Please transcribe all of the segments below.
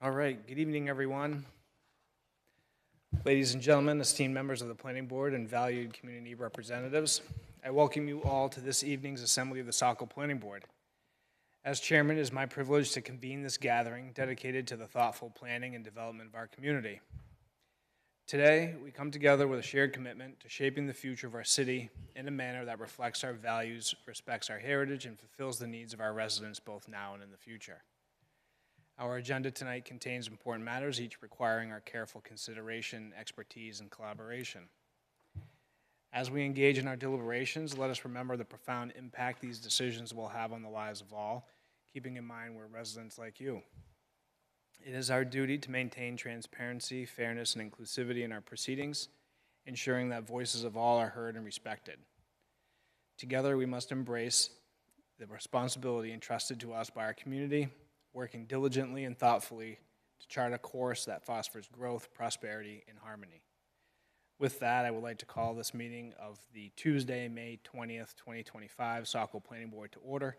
All right, good evening, everyone. Ladies and gentlemen, esteemed members of the Planning Board and valued community representatives, I welcome you all to this evening's assembly of the Saco Planning Board. As chairman, it is my privilege to convene this gathering dedicated to the thoughtful planning and development of our community. Today, we come together with a shared commitment to shaping the future of our city in a manner that reflects our values, respects our heritage, and fulfills the needs of our residents both now and in the future. Our agenda tonight contains important matters, each requiring our careful consideration, expertise, and collaboration. As we engage in our deliberations, let us remember the profound impact these decisions will have on the lives of all, keeping in mind we're residents like you. It is our duty to maintain transparency, fairness, and inclusivity in our proceedings, ensuring that voices of all are heard and respected. Together, we must embrace the responsibility entrusted to us by our community, working diligently and thoughtfully to chart a course that fosters growth, prosperity, and harmony. With that, I would like to call this meeting of the Tuesday, May 20th, 2025 Saco Planning Board to order.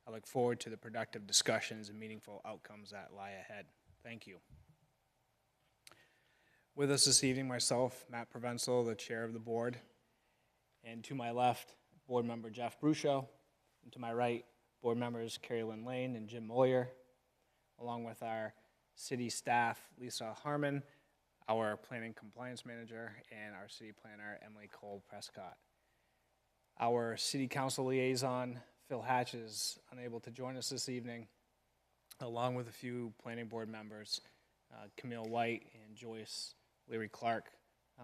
I look forward to the productive discussions and meaningful outcomes that lie ahead. Thank you. With us this evening, myself, Matt Provenzel, the chair of the board, and to my left, board member Jeff Brucho, and to my right, board members Carrie Lynn Lane and Jim Moyer, along with our city staff, Lisa Harmon, our planning compliance manager, and our city planner, Emily Cole Prescott. Our city council liaison, Phil Hatch, is unable to join us this evening, along with a few planning board members, Camille White and Joyce Leary-Clark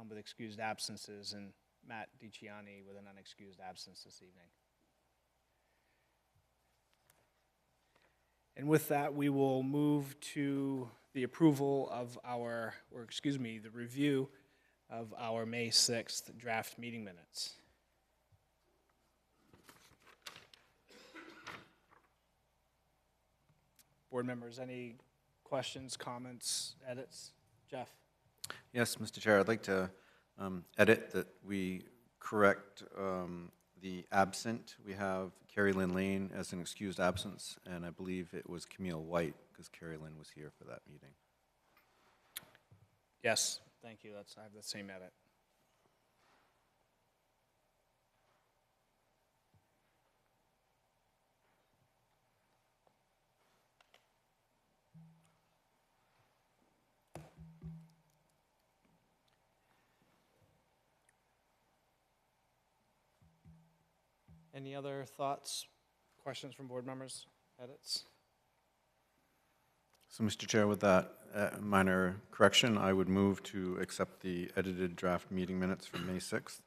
with excused absences, and Matt DiCiani with an unexcused absence this evening. And with that, we will move to the approval of the review of our May 6th draft meeting minutes. Board members, any questions, comments, edits? Jeff? Yes, Mr. Chair, I'd like to edit that we correct the absent. We have Carrie Lynn Lane as an excused absence, and I believe it was Camille White because Carrie Lynn was here for that meeting. Yes, thank you. I have the same edit. Any other thoughts, questions from board members, edits? So, Mr. Chair, with that minor correction, I would move to accept the edited draft meeting minutes from May 6th.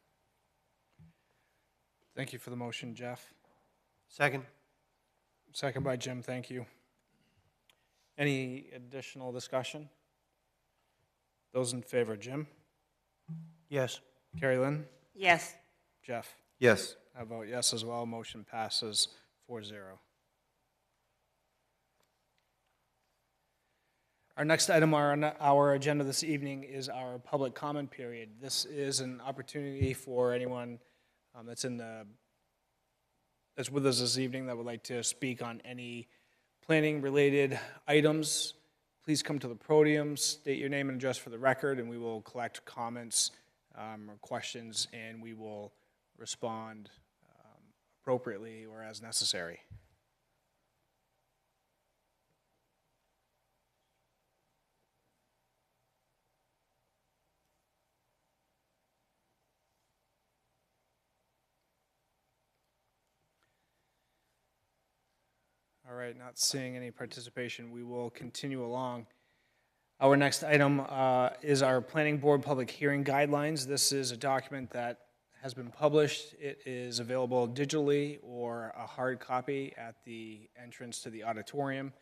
Thank you for the motion, Jeff. Second. Second by Jim, thank you. Any additional discussion? Those in favor, Jim? Yes. Carrie Lynn? Yes. Jeff? Yes. I vote yes as well. Motion passes 4-0. Our next item on our agenda this evening is our public comment period. This is an opportunity for anyone that's with us this evening that would like to speak on any planning-related items. Please come to the podium, state your name and address for the record, and we will collect comments or questions, and we will respond appropriately or as necessary. All right, not seeing any participation, we will continue along. Our next item is our Planning Board Public Hearing Guidelines. This is a document that has been published. It is available digitally or a hard copy at the entrance to the auditorium.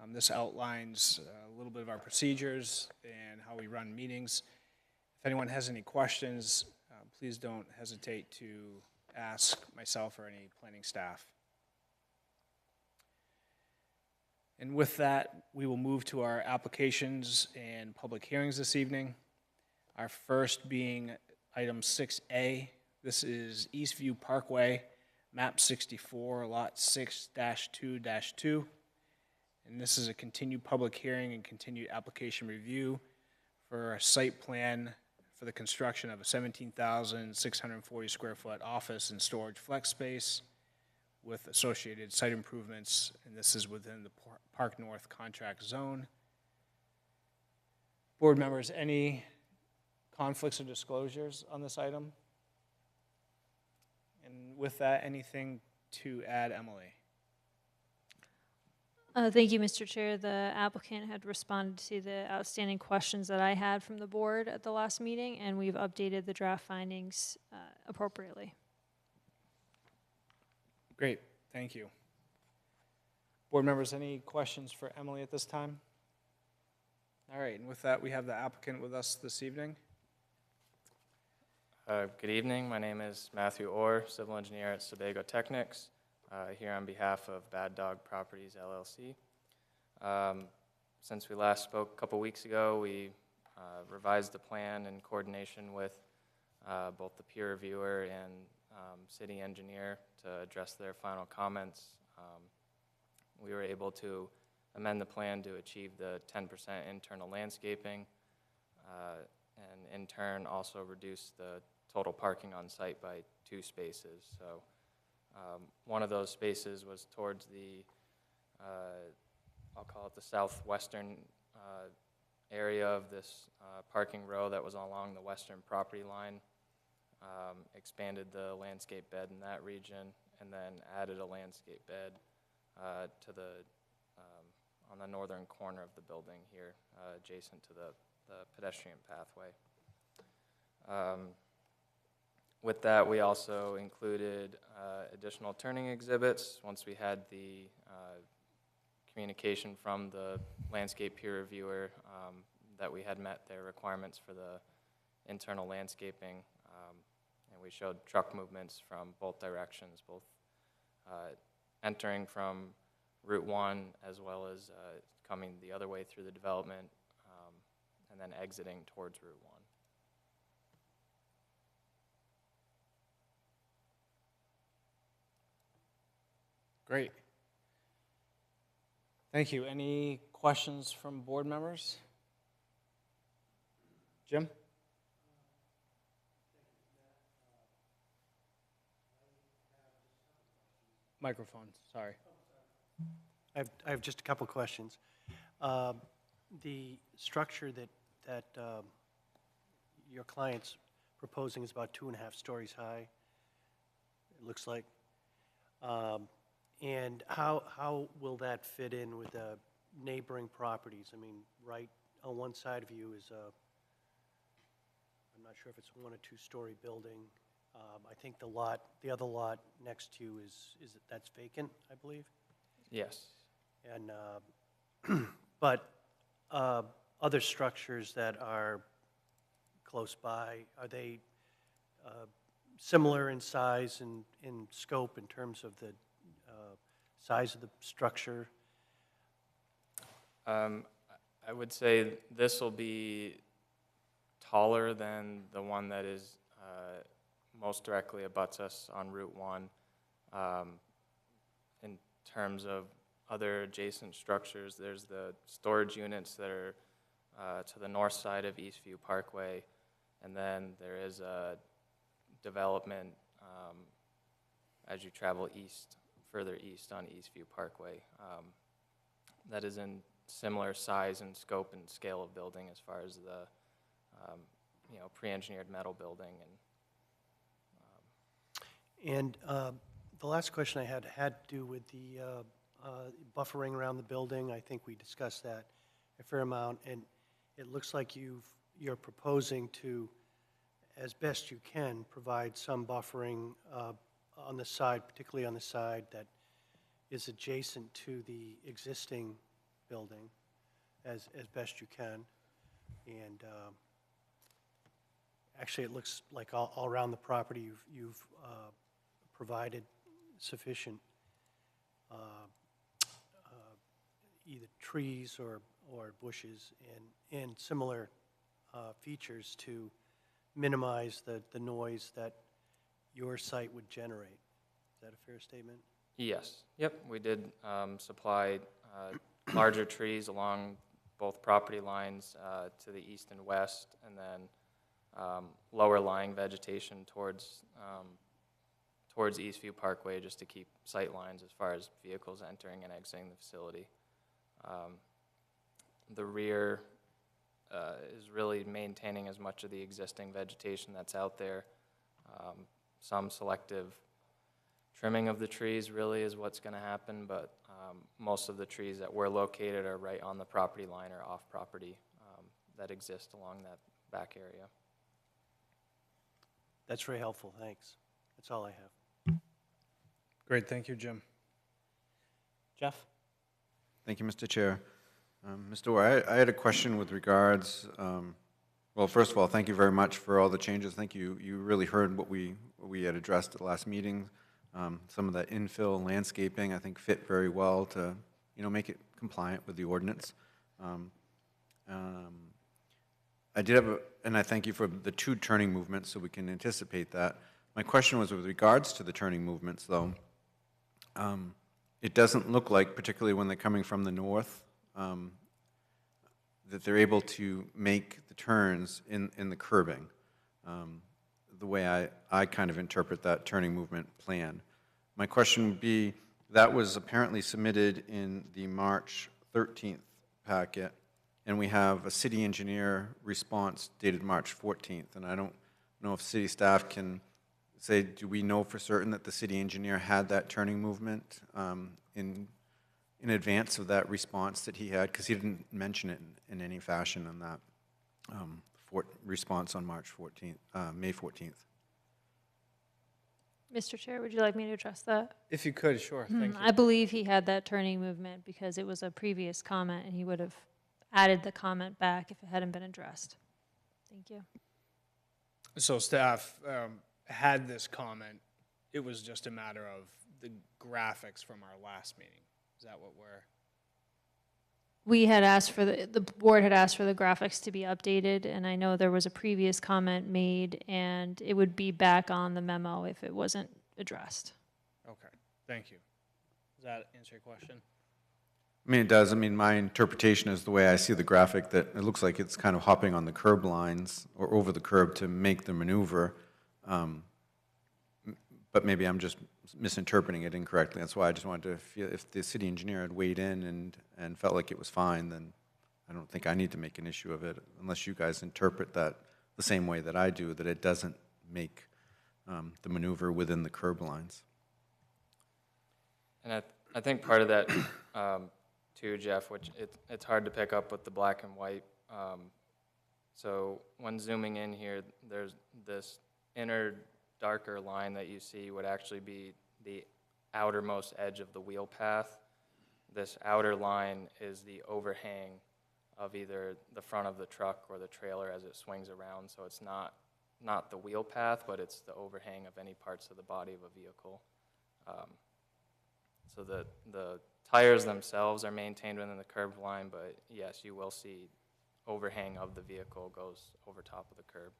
This outlines a little bit of our procedures and how we run meetings. If anyone has any questions, please don't hesitate to ask myself or any planning staff. And with that, we will move to our applications and public hearings this evening. Our first being item 6A. This is Eastview Parkway, map 64, lot 6-2-2. And this is a continued public hearing and continued application review for a site plan for the construction of a 17,640 square foot office and storage flex space with associated site improvements, and this is within the Park North contract zone. Board members, any conflicts or disclosures on this item? And with that, anything to add, Emily? Thank you, Mr. Chair. The applicant had responded to the outstanding questions that I had from the board at the last meeting, and we've updated the draft findings appropriately. Great, thank you. Board members, any questions for Emily at this time? All right, and with that, we have the applicant with us this evening. Good evening. My name is Matthew Orr, civil engineer at Sebago Technics, here on behalf of Bad Dog Properties, LLC. Since we last spoke a couple weeks ago, we revised the plan in coordination with both the peer reviewer and city engineer to address their final comments. We were able to amend the plan to achieve the 10% internal landscaping and in turn also reduce the total parking on site by 2 spaces. So one of those spaces was towards the, I'll call it the southwestern area of this parking row that was along the western property line, expanded the landscape bed in that region, and then added a landscape bed to the on the northern corner of the building here, adjacent to the pedestrian pathway. With that, we also included additional turning exhibits once we had the communication from the landscape peer reviewer that we had met their requirements for the internal landscaping. And we showed truck movements from both directions, both entering from Route 1 as well as coming the other way through the development and then exiting towards Route 1. Great. Thank you. Any questions from board members? Jim? Microphone, sorry. I have just a couple questions. The structure that your client's proposing is about 2.5 stories high, it looks like. And how will that fit in with the neighboring properties? I mean, right on one side of you is I'm not sure if it's 1 or 2 story building. I think the other lot next to you that's vacant, I believe. Yes. And but other structures that are close by, are they similar in size and in scope in terms of the size of the structure? I would say this will be taller than the one that is most directly abuts us on Route 1. In terms of other adjacent structures, there's the storage units that are to the north side of Eastview Parkway, and then there is a development as you travel east, further east on Eastview Parkway. That is in similar size and scope and scale of building as far as the pre-engineered metal building. And the last question I had to do with the buffering around the building. I think we discussed that a fair amount, and it looks like you're proposing to, as best you can, provide some buffering on the side, particularly on the side that is adjacent to the existing building, as best you can. And actually, it looks like all around the property you've provided sufficient either trees or bushes and similar features to minimize the noise that your site would generate. Is that a fair statement? Yes. Yep. We did supply larger trees along both property lines to the east and west, and then lower lying vegetation towards Eastview Parkway, just to keep sight lines as far as vehicles entering and exiting the facility. The rear is really maintaining as much of the existing vegetation that's out there. Some selective trimming of the trees really is what's going to happen, but most of the trees that we're located are right on the property line or off property that exist along that back area. That's very helpful, thanks. That's all I have. Great, thank you, Jim. Jeff? Thank you, Mr. Chair. Mr. Orr, I had a question with regards, well, first of all, thank you very much for all the changes. Thank you. You really heard what we had addressed at the last meeting. Some of that infill landscaping, I think, fit very well to, make it compliant with the ordinance. I did have, and I thank you for the 2 turning movements, so we can anticipate that. My question was with regards to the turning movements, though. It doesn't look like, particularly when they're coming from the north, that they're able to make the turns in the curbing, the way I kind of interpret that turning movement plan. My question would be, that was apparently submitted in the March 13th packet, and we have a city engineer response dated March 14th, and I don't know if city staff can say, do we know for certain that the city engineer had that turning movement in advance of that response that he had, because he didn't mention it in any fashion in that response on May 14th. Mr. Chair, would you like me to address that? If you could, sure, thank you. I believe he had that turning movement because it was a previous comment, and he would have added the comment back if it hadn't been addressed. Thank you. So staff had this comment. It was just a matter of the graphics from our last meeting. Is that what we're? We had asked for the board had asked for the graphics to be updated, and I know there was a previous comment made, and it would be back on the memo if it wasn't addressed. Okay, thank you. Does that answer your question? I mean, it does. I mean, my interpretation is the way I see the graphic, that it looks like it's kind of hopping on the curb lines or over the curb to make the maneuver. But maybe I'm just misinterpreting it incorrectly. That's why I just wanted to feel if the city engineer had weighed in and felt like it was fine, then I don't think I need to make an issue of it, unless you guys interpret that the same way that I do, that it doesn't make the maneuver within the curb lines. And I think part of that, too, Jeff, which it's hard to pick up with the black and white. So when zooming in here, there's this inner darker line that you see would actually be the outermost edge of the wheel path. This outer line is the overhang of either the front of the truck or the trailer as it swings around. So it's not the wheel path, but it's the overhang of any parts of the body of a vehicle. So the tires themselves are maintained within the curb line, but yes, you will see overhang of the vehicle goes over top of the curb.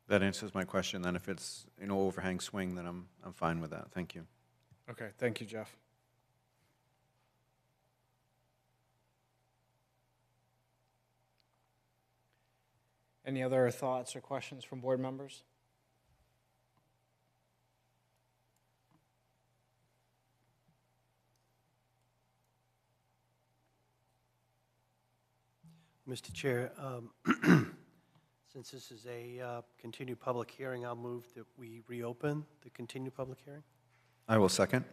That answers my question. Then if it's overhang swing, then I'm fine with that. Thank you. Okay, thank you, Jeff. Any other thoughts or questions from board members? Mr. Chair, since this is a continued public hearing, I'll move that we reopen the continued public hearing. I will second.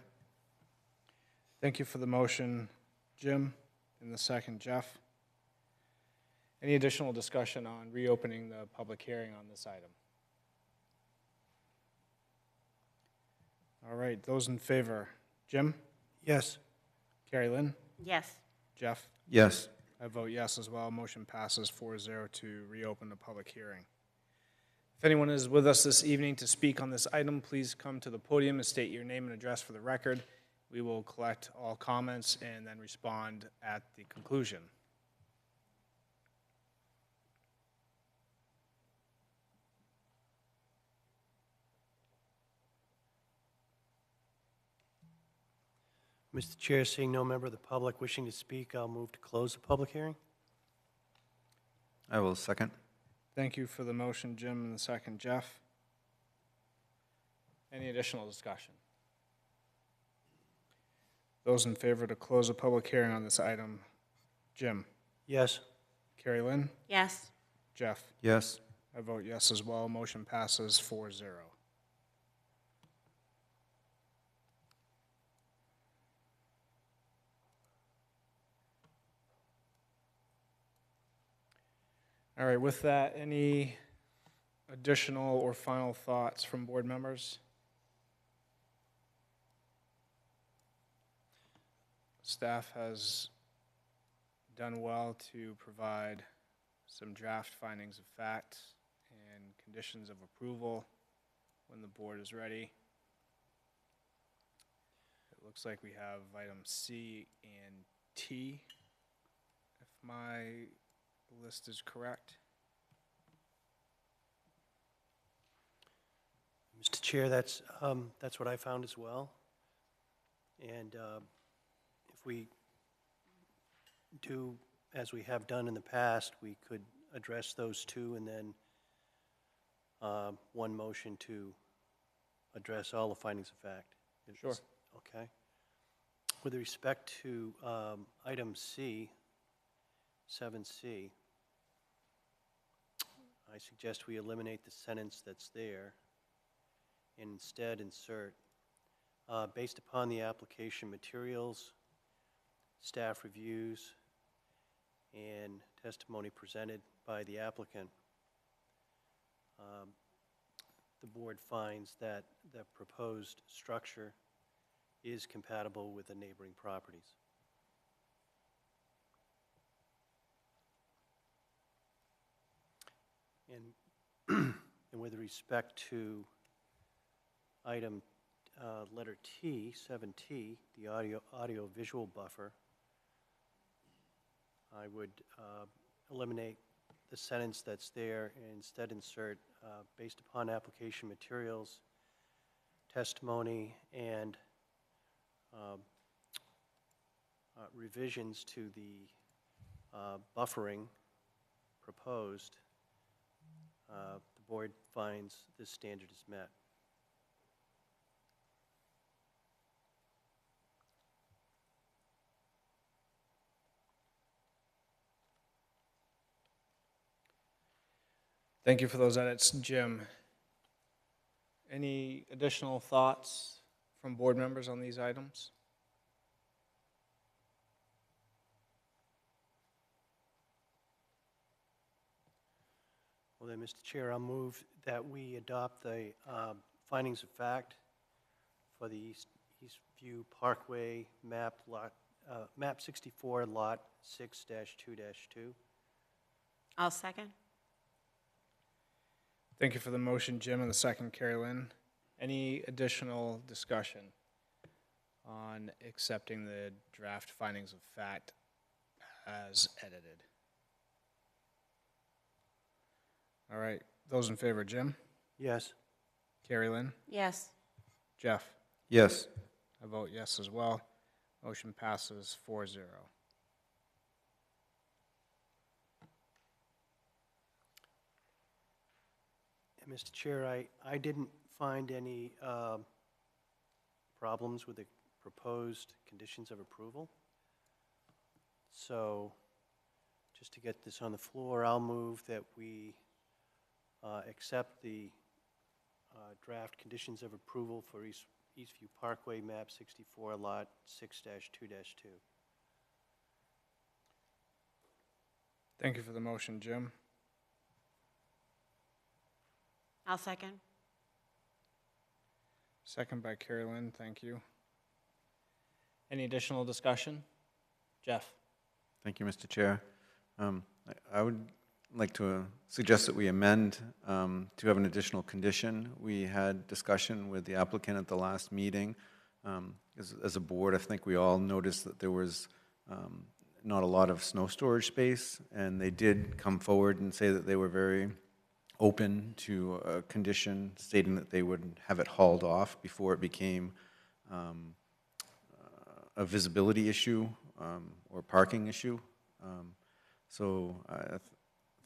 Thank you for the motion, Jim, and the second, Jeff. Any additional discussion on reopening the public hearing on this item? All right, those in favor, Jim? Yes. Carrie Lynn? Yes. Jeff? Yes. I vote yes as well. Motion passes 4-0 to reopen the public hearing. If anyone is with us this evening to speak on this item, please come to the podium and state your name and address for the record. We will collect all comments and then respond at the conclusion. Mr. Chair, seeing no member of the public wishing to speak, I'll move to close the public hearing. I will second. Thank you for the motion, Jim, and the second, Jeff. Any additional discussion? Those in favor to close the public hearing on this item, Jim, Yes. Carrie Lynn, Yes. Jeff. Yes. I vote yes as well. Motion passes 4-0. All right, with that, any additional or final thoughts from board members? Staff has done well to provide some draft findings of fact and conditions of approval when the board is ready. It looks like we have item C and T, if my list is correct. Mr. Chair, that's what I found as well. And if we do, as we have done in the past, we could address those two and then one motion to address all the findings of fact. Sure. Okay. With respect to item C, 7C, I suggest we eliminate the sentence that's there and instead insert, based upon the application materials, staff reviews, and testimony presented by the applicant, the board finds that the proposed structure is compatible with the neighboring properties. And with respect to item letter T, 7T, the audio-visual buffer, I would eliminate the sentence that's there and instead insert, based upon application materials, testimony, and revisions to the buffering proposed, the board finds this standard is met. Thank you for those edits, Jim. Any additional thoughts from board members on these items? Well then, Mr. Chair, I'll move that we adopt the findings of fact for the Eastview Parkway map 64, lot 6-2-2. I'll second. Thank you for the motion, Jim, and the second, Carrie Lynn. Any additional discussion on accepting the draft findings of fact as edited? All right, those in favor, Jim, Yes. Carrie Lynn, Yes. Jeff. Yes. I vote yes as well. Motion passes 4-0. And Mr. Chair, I didn't find any problems with the proposed conditions of approval. So just to get this on the floor, I'll move that we accept the draft conditions of approval for Eastview Parkway, map 64, lot 6-2-2. Thank you for the motion, Jim. I'll second. Second by Carrie Lynn, thank you. Any additional discussion? Jeff? Thank you, Mr. Chair. I would like to suggest that we amend to have an additional condition. We had discussion with the applicant at the last meeting. As a board, I think we all noticed that there was not a lot of snow storage space, and they did come forward and say that they were very open to a condition stating that they would have it hauled off before it became a visibility issue or parking issue. So I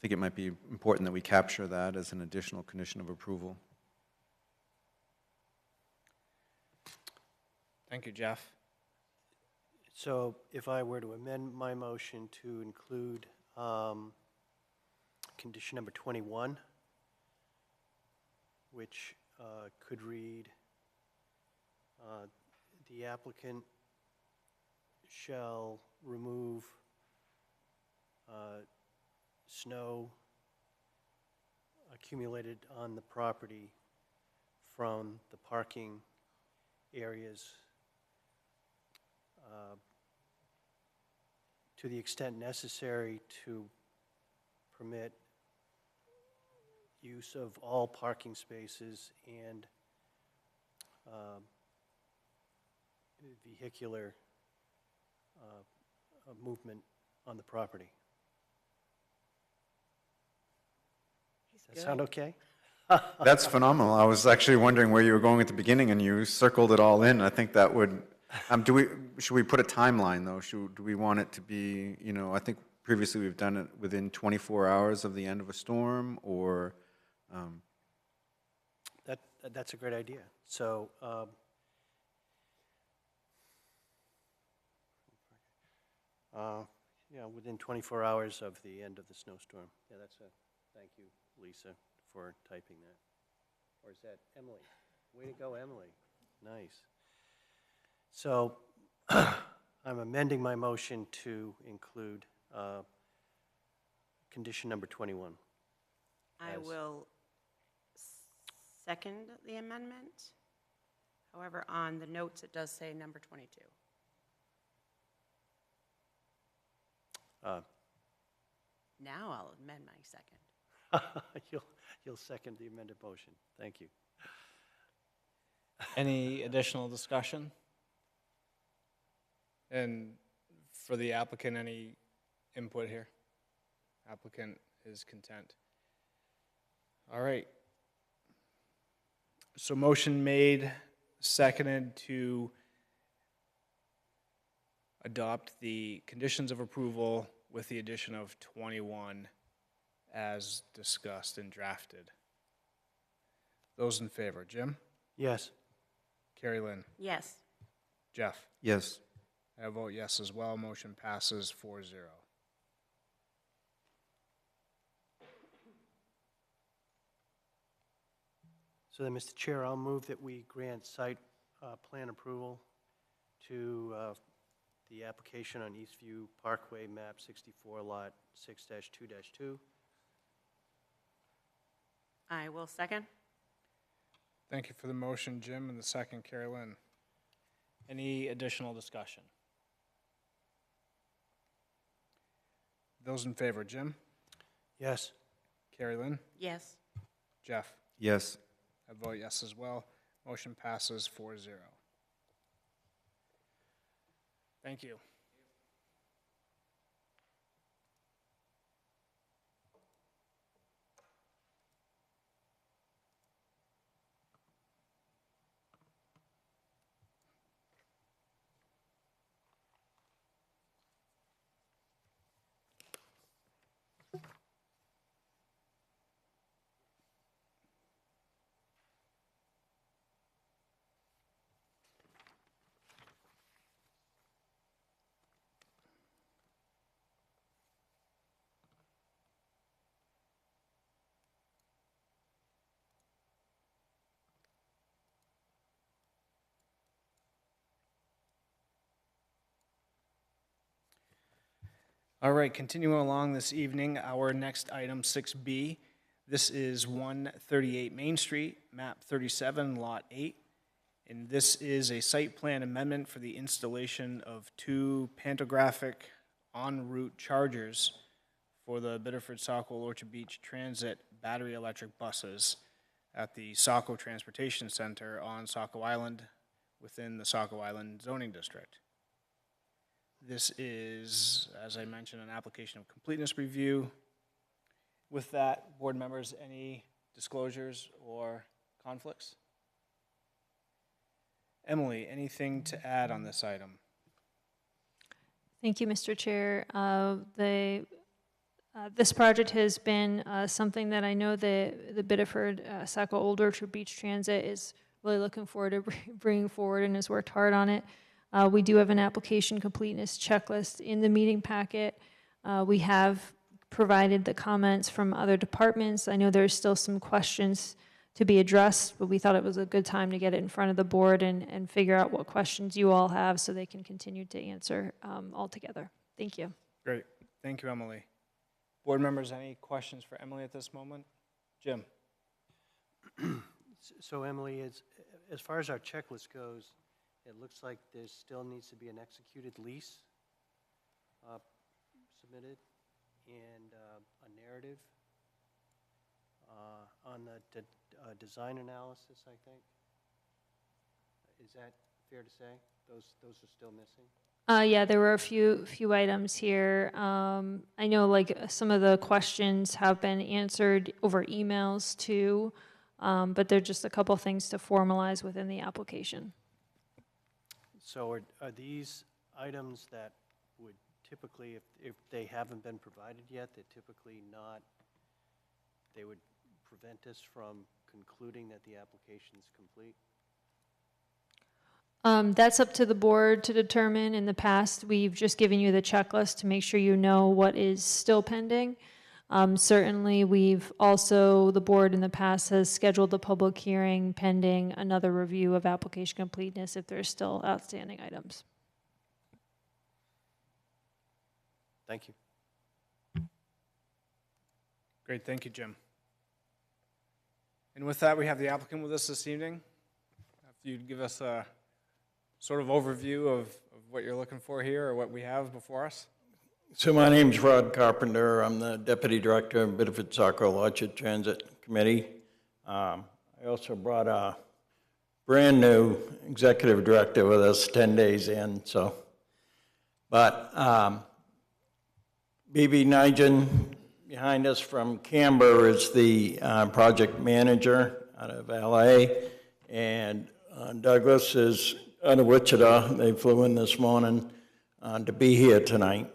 think it might be important that we capture that as an additional condition of approval. Thank you, Jeff. So if I were to amend my motion to include condition number 21, which could read, the applicant shall remove snow accumulated on the property from the parking areas to the extent necessary to permit use of all parking spaces and vehicular movement on the property. Does that sound okay? That's phenomenal. I was actually wondering where you were going at the beginning, and you circled it all in. I think that would, should we put a timeline, though? Do we want it to be, I think previously we've done it within 24 hours of the end of a storm, or? That's a great idea. So, within 24 hours of the end of the snowstorm. Yeah, thank you, Lisa, for typing that. Or is that Emily? Way to go, Emily. Nice. So, I'm amending my motion to include condition number 21. I will second the amendment. However, on the notes, it does say number 22. Now I'll amend my second. You'll second the amended motion. Thank you. Any additional discussion? And for the applicant, any input here? Applicant is content. All right. So motion made, seconded to adopt the conditions of approval with the addition of 21 as discussed and drafted. Those in favor, Jim? Yes. Carrie Lynn? Yes. Jeff? Yes. I vote yes as well. Motion passes 4-0. So then, Mr. Chair, I'll move that we grant site plan approval to the application on Eastview Parkway, map 64, lot 6-2-2. I will second. Thank you for the motion, Jim, and the second, Carrie Lynn. Any additional discussion? Those in favor, Jim? Yes. Carrie Lynn? Yes. Jeff? Yes. I vote yes as well. Motion passes 4-0. Thank you. All right, continuing along this evening, our next item, 6B. This is 138 Main Street, map 37, lot 8. And this is a site plan amendment for the installation of 2 pantographic en route chargers for the Biddeford Saco Orchard Beach Transit battery electric buses at the Saco Transportation Center on Saco Island within the Saco Island zoning district. This is, as I mentioned, an application of completeness review. With that, board members, any disclosures or conflicts? Emily, anything to add on this item? Thank you, Mr. Chair. This project has been something that I know the Biddeford Saco Old Orchard Beach Transit is really looking forward to bringing forward and has worked hard on it. We do have an application completeness checklist in the meeting packet. We have provided the comments from other departments. I know there's still some questions to be addressed, but we thought it was a good time to get it in front of the board and figure out what questions you all have so they can continue to answer all together. Thank you. Great. Thank you, Emily. Board members, any questions for Emily at this moment? Jim? So Emily, as far as our checklist goes, it looks like there still needs to be an executed lease submitted and a narrative on the design analysis, I think. Is that fair to say? Those are still missing? Yeah, there were a few items here. I know like some of the questions have been answered over emails too, but there are just a couple things to formalize within the application. So are these items that would typically, if they haven't been provided yet, they're typically not, they would prevent us from concluding that the application is complete? That's up to the board to determine. In the past, we've just given you the checklist to make sure you know what is still pending. Certainly, the board in the past has scheduled a public hearing pending another review of application completeness if there's still outstanding items. Thank you. Great, thank you, Jim. And with that, we have the applicant with us this evening. If you'd give us a sort of overview of what you're looking for here or what we have before us. So my name's Rod Carpenter. I'm the Deputy Director of Biddeford Saco Orchard Transit Committee. I also brought a brand new executive director with us 10 days in, so. But BB Nigel behind us from Canberra is the project manager out of LA, and Douglas is out of Wichita. They flew in this morning to be here tonight.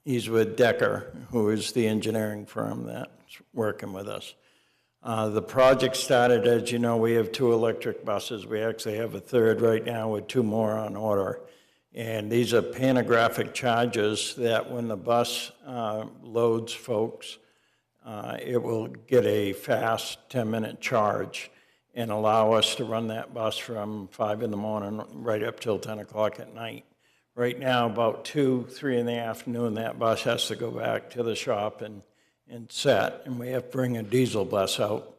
He's with Decker, who is the engineering firm that's working with us. The project started, as you know, we have 2 electric buses. We actually have a 3rd right now with 2 more on order. And these are panographic chargers that when the bus loads folks, it will get a fast 10-minute charge and allow us to run that bus from 5 in the morning right up till 10 o'clock at night. Right now, about 2, 3 in the afternoon, that bus has to go back to the shop and set, and we have to bring a diesel bus out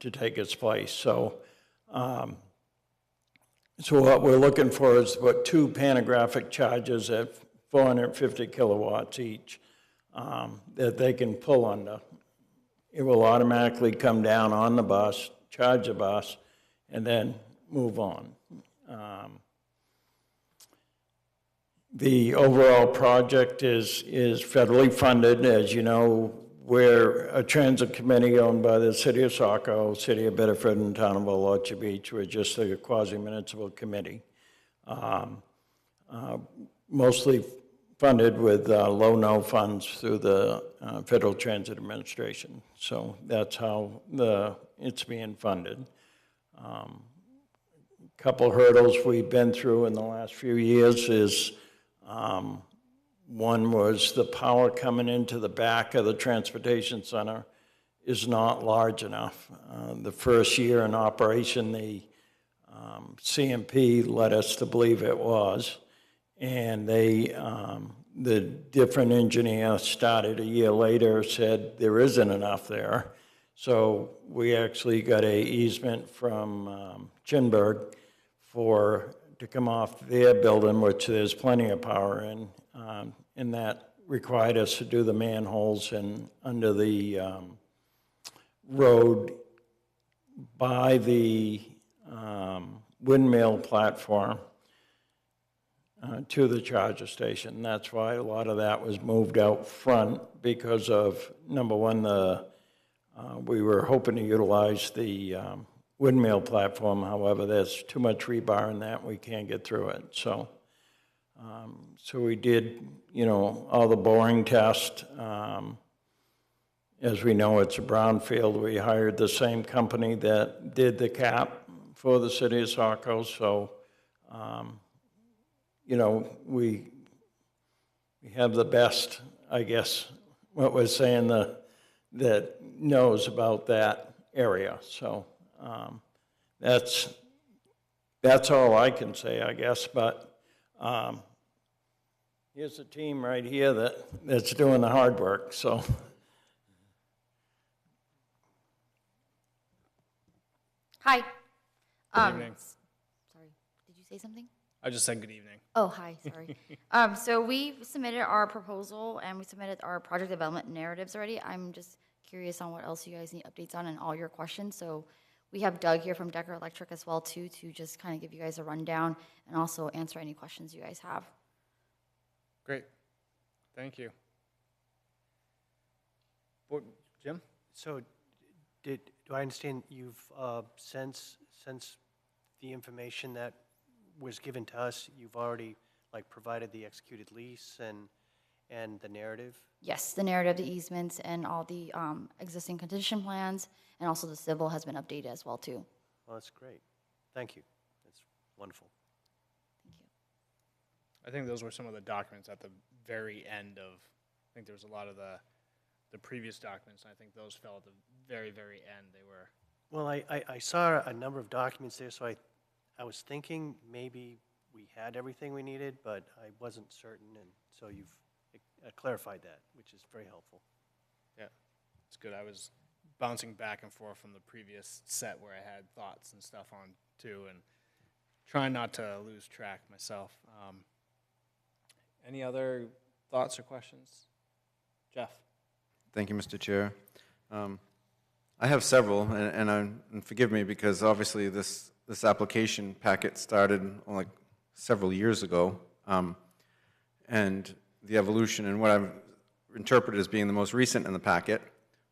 to take its place. So what we're looking for is what 2 panographic chargers at 450 kilowatts each that they can pull under. It will automatically come down on the bus, charge the bus, and then move on. The overall project is federally funded. As you know, we're a transit committee owned by the City of Saco, City of Biddeford, and Town of Orchard Beach. We're just a quasi-municipal committee. Mostly funded with low-no funds through the Federal Transit Administration. So that's how it's being funded. Couple hurdles we've been through in the last few years is one was the power coming into the back of the transportation center is not large enough. The first year in operation, the CMP led us to believe it was, and the different engineer started a year later, said there isn't enough there. So we actually got an easement from Chinburg to come off their building, which there's plenty of power in, and that required us to do the manholes and under the road by the windmill platform to the charger station. That's why a lot of that was moved out front because of, number one, we were hoping to utilize the windmill platform. However, there's too much rebar in that, we can't get through it. So So we did, all the boring tests. As we know, it's a brownfield. We hired the same company that did the cap for the city of Saco. So, we have the best, I guess, what we're saying, that knows about that area. So that's all I can say, I guess. But here's a team right here that's doing the hard work. So. Hi. Good evening. Sorry, did you say something? I just said good evening. Oh, hi, sorry. So we submitted our proposal and we submitted our project development narratives already. I'm just curious on what else you guys need updates on and all your questions. So we have Doug here from Decker Electric as well too, to just kind of give you guys a rundown and also answer any questions you guys have. Great. Thank you. Jim? So do I understand you've, since the information that was given to us, you've already provided the executed lease and the narrative? Yes, the narrative, the easements, and all the existing condition plans, and also the civil has been updated as well too. Well, that's great. Thank you. That's wonderful. Thank you. I think those were some of the documents at the very end of, I think there was a lot of the previous documents, and I think those fell at the very, very end. They were. Well, I saw a number of documents there, so I was thinking maybe we had everything we needed, but I wasn't certain, and so you've clarified that, which is very helpful. Yeah, it's good. I was bouncing back and forth from the previous set where I had thoughts and stuff on too, and trying not to lose track myself. Any other thoughts or questions? Jeff? Thank you, Mr. Chair. I have several, and forgive me because obviously this application packet started several years ago, and the evolution and what I've interpreted as being the most recent in the packet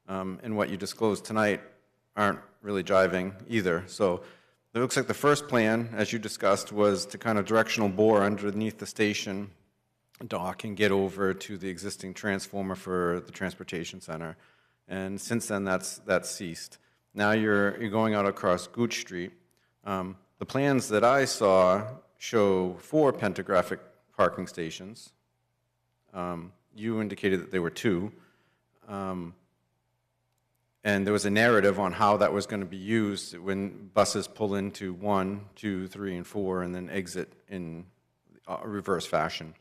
and what you disclosed tonight aren't really jiving either. So it looks like the first plan, as you discussed, was to kind of directional bore underneath the station dock and get over to the existing transformer for the transportation center. And since then, that's ceased. Now you're going out across Gooch Street. The plans that I saw show 4 pantographic parking stations. You indicated that there were 2. And there was a narrative on how that was going to be used when buses pull into 1, 2, 3, and 4, and then exit in reverse fashion.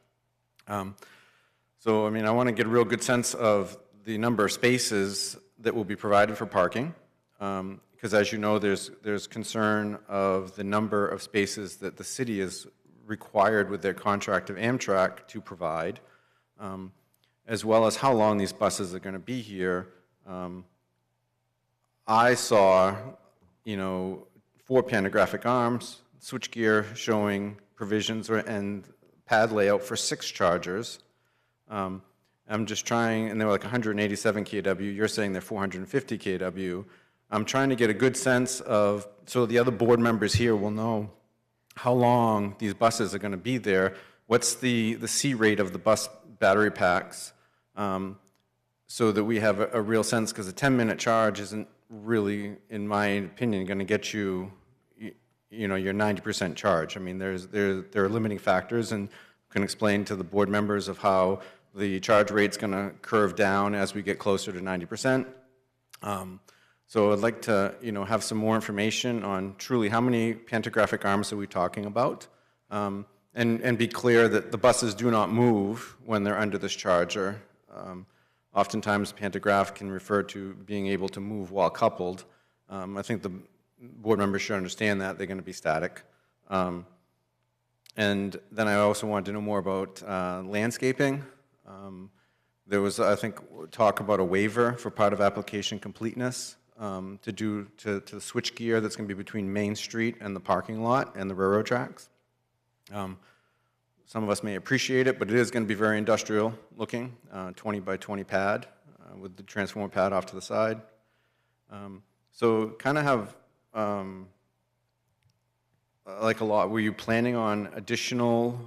So, I want to get a real good sense of the number of spaces that will be provided for parking, because as you know, there's concern of the number of spaces that the city is required with their contract of Amtrak to provide, as well as how long these buses are going to be here. I saw, 4 pantographic arms, switchgear showing provisions and pad layout for 6 chargers. I'm just trying, and they were 187 kW. You're saying they're 450 kW. I'm trying to get a good sense of, so the other board members here will know how long these buses are going to be there. What's the C rate of the bus battery packs, so that we have a real sense, because a 10-minute charge isn't really, in my opinion, going to get you, your 90% charge. There are limiting factors, and can explain to the board members of how the charge rate's going to curve down as we get closer to 90%. So I'd like to, have some more information on truly how many pantographic arms are we talking about, and be clear that the buses do not move when they're under this charger. Oftentimes, pantograph can refer to being able to move while coupled. I think the board members should understand that they're going to be static. And then I also wanted to know more about landscaping. There was, I think, talk about a waiver for part of application completeness to the switch gear that's going to be between Main Street and the parking lot and the railroad tracks. Some of us may appreciate it, but it is going to be very industrial looking, 20 by 20 pad with the transformer pad off to the side. So kind of have were you planning on additional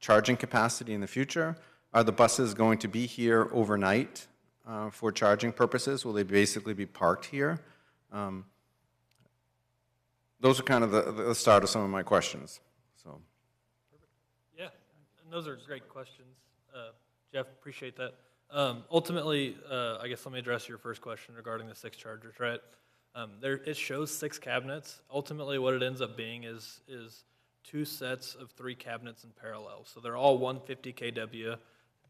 charging capacity in the future. Are the buses going to be here overnight for charging purposes? Will they basically be parked here? Those are kind of the start of some of my questions. So, Yeah, and those are great questions. Jeff, appreciate that. Ultimately, I guess let me address your first question regarding the 6 chargers, right? It shows 6 cabinets. Ultimately, what it ends up being is 2 sets of 3 cabinets in parallel. So they're all 150 kW,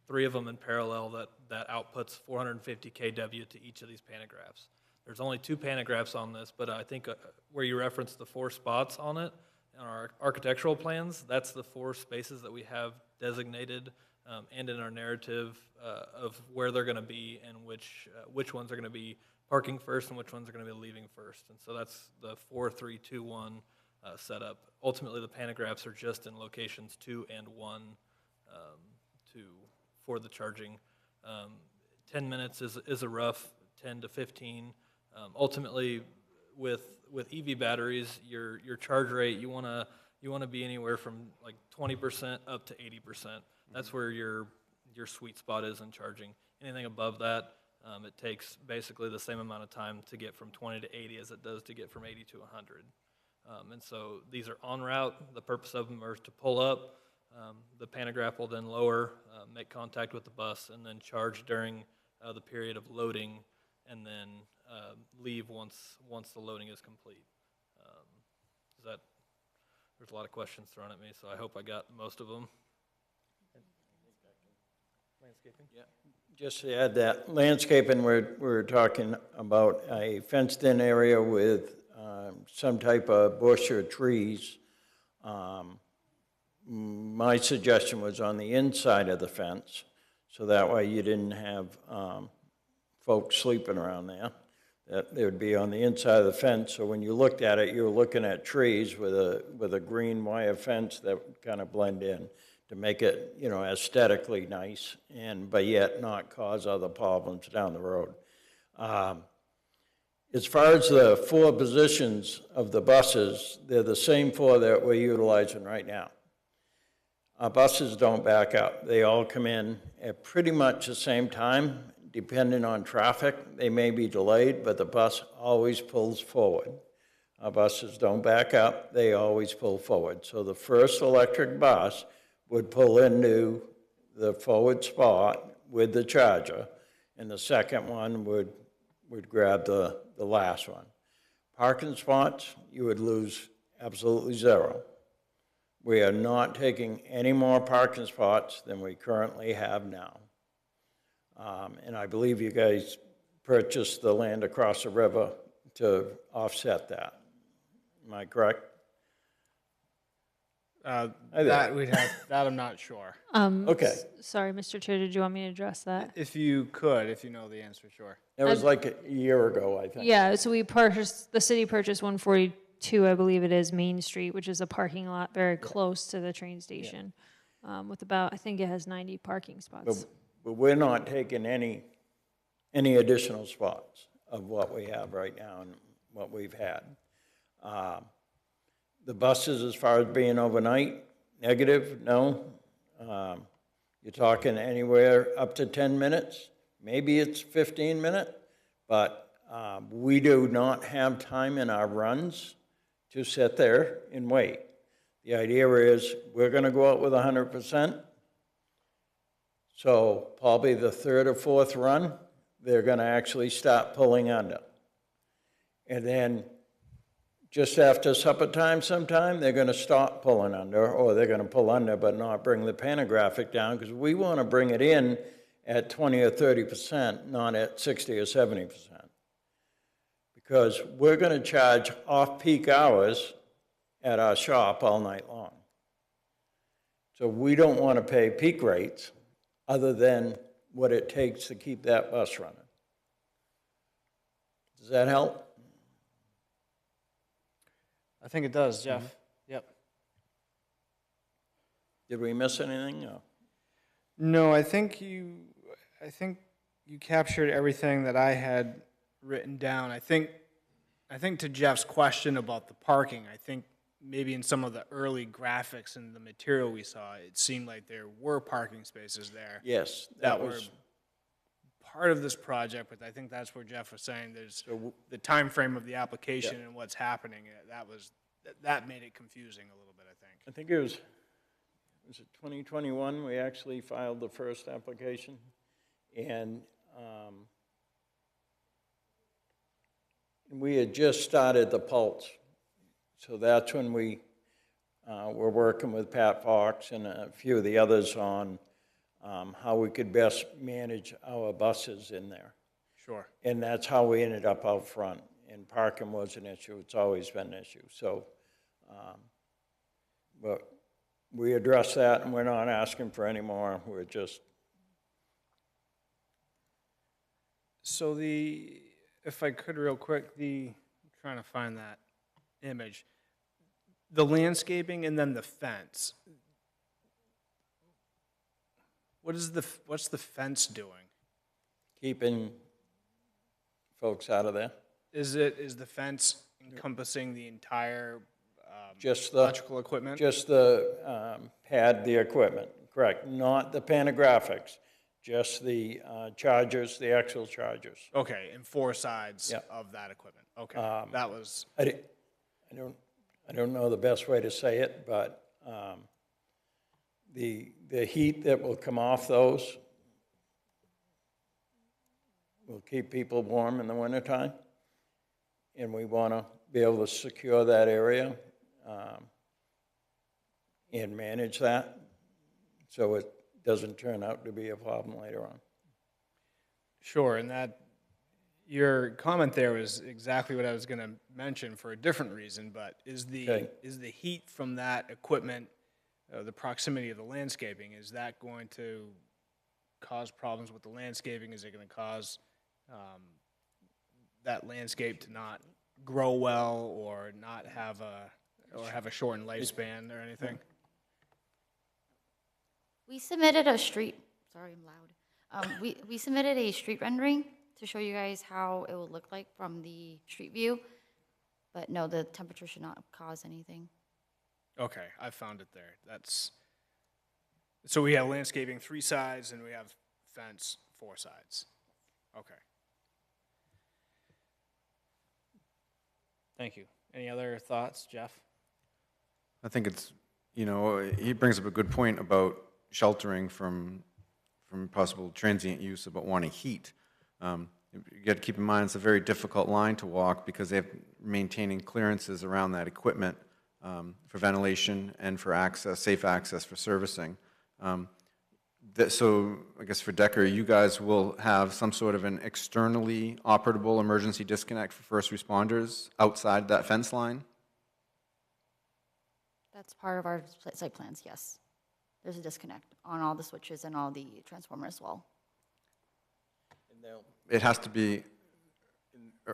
3 of them in parallel that outputs 450 kW to each of these pantographs. There's only 2 pantographs on this, but I think where you referenced the 4 spots on it, on our architectural plans, that's the 4 spaces that we have designated and in our narrative of where they're going to be and which ones are going to be parking first and which ones are going to be leaving first. And so that's the 4, 3, 2, 1 setup. Ultimately, the pantographs are just in locations 2 and 1 for the charging. 10 minutes is a rough 10 to 15. Ultimately, with EV batteries, your charge rate, you want to be anywhere from like 20% up to 80%. That's where your sweet spot is in charging. Anything above that, it takes basically the same amount of time to get from 20 to 80 as it does to get from 80 to 100. And so these are en route. The purpose of them are to pull up. The pantograph will then lower, make contact with the bus, and then charge during the period of loading, and then leave once the loading is complete. There's a lot of questions thrown at me, so I hope I got most of them. Landscaping? Yeah. Just to add that, landscaping, we're talking about a fenced-in area with some type of bush or trees. My suggestion was on the inside of the fence, so that way you didn't have folks sleeping around there. That they would be on the inside of the fence, so when you looked at it, you were looking at trees with a green wire fence that would kind of blend in to make it, you know, aesthetically nice, but yet not cause other problems down the road. As far as the 4 positions of the buses, they're the same 4 that we're utilizing right now. Our buses don't back up. They all come in at pretty much the same time. Depending on traffic, they may be delayed, but the bus always pulls forward. Our buses don't back up. They always pull forward. So the first electric bus would pull into the forward spot with the charger, and the second one would grab the last one. Parking spots, you would lose absolutely 0. We are not taking any more parking spots than we currently have now. And I believe you guys purchased the land across the river to offset that. Am I correct? That I'm not sure. Okay. Sorry, Mr. Chair, did you want me to address that? If you know the answer, sure. That was like a year ago, I think. Yeah, so the city purchased 142, I believe it is, Main Street, which is a parking lot very close to the train station, with about, I think it has 90 parking spots. But we're not taking any additional spots of what we have right now and what we've had. The buses, as far as being overnight, negative, no. You're talking anywhere up to 10 minutes. Maybe it's 15 minutes, but we do not have time in our runs to sit there and wait. The idea is we're going to go out with 100%. So probably the 3rd or 4th run, they're going to actually start pulling under. And then just after supper time sometime, they're going to stop pulling under, or they're going to pull under but not bring the pantographic down, because we want to bring it in at 20 or 30%, not at 60 or 70%. Because we're going to charge off-peak hours at our shop all night long. So we don't want to pay peak rates other than what it takes to keep that bus running. Does that help? I think it does, Jeff. Yep. Did we miss anything? No. No, I think you captured everything that I had written down. I think to Jeff's question about the parking, I think maybe in some of the early graphics and the material we saw, it seemed like there were parking spaces there Yes, that were part of this project, but I think that's where Jeff was saying there's the time frame of the application and what's happening. That made it confusing a little bit, I think. I think it was it 2021, we actually filed the first application, and we had just started the Pulse. So that's when we were working with Pat Fox and a few of the others on how we could best manage our buses in there. Sure. And that's how we ended up out front. And parking was an issue. It's always been an issue. So, but we addressed that, and we're not asking for any more. We're just... So if I could real quick, I'm trying to find that image. The landscaping and then the fence. What's the fence doing? keeping folks out of there. Is the fence encompassing the entire Just the electrical equipment? Just the pad, the equipment, correct. Not the panographics, just the chargers, the actual chargers. Okay, and four sides Yeah. of that equipment. Okay, that was, I don't know the best way to say it, but the heat that will come off those will keep people warm in the wintertime. And we want to be able to secure that area and manage that so it doesn't turn out to be a problem later on. sure, and that, your comment there was exactly what I was going to mention for a different reason, but is the heat from that equipment, the proximity of the landscaping, is that going to cause problems with the landscaping? Is it going to cause that landscape to not grow well or not have a shortened lifespan or anything? We submitted a street, sorry, I'm loud. We submitted a street rendering to show you guys how it would look like from the street view. But no, the temperature should not cause anything. Okay, I found it there. So we have landscaping 3 sides and we have fence 4 sides. Okay. Thank you. Any other thoughts, Jeff? I think it's, he brings up a good point about sheltering from possible transient use, about wanting heat. You got to keep in mind it's a very difficult line to walk because they have maintaining clearances around that equipment for ventilation and for access, safe access for servicing. So I guess for Decker, you guys will have some sort of an externally operable emergency disconnect for first responders outside that fence line? That's part of our site plans, yes. There's a disconnect on all the switches and all the transformers as well. It has to be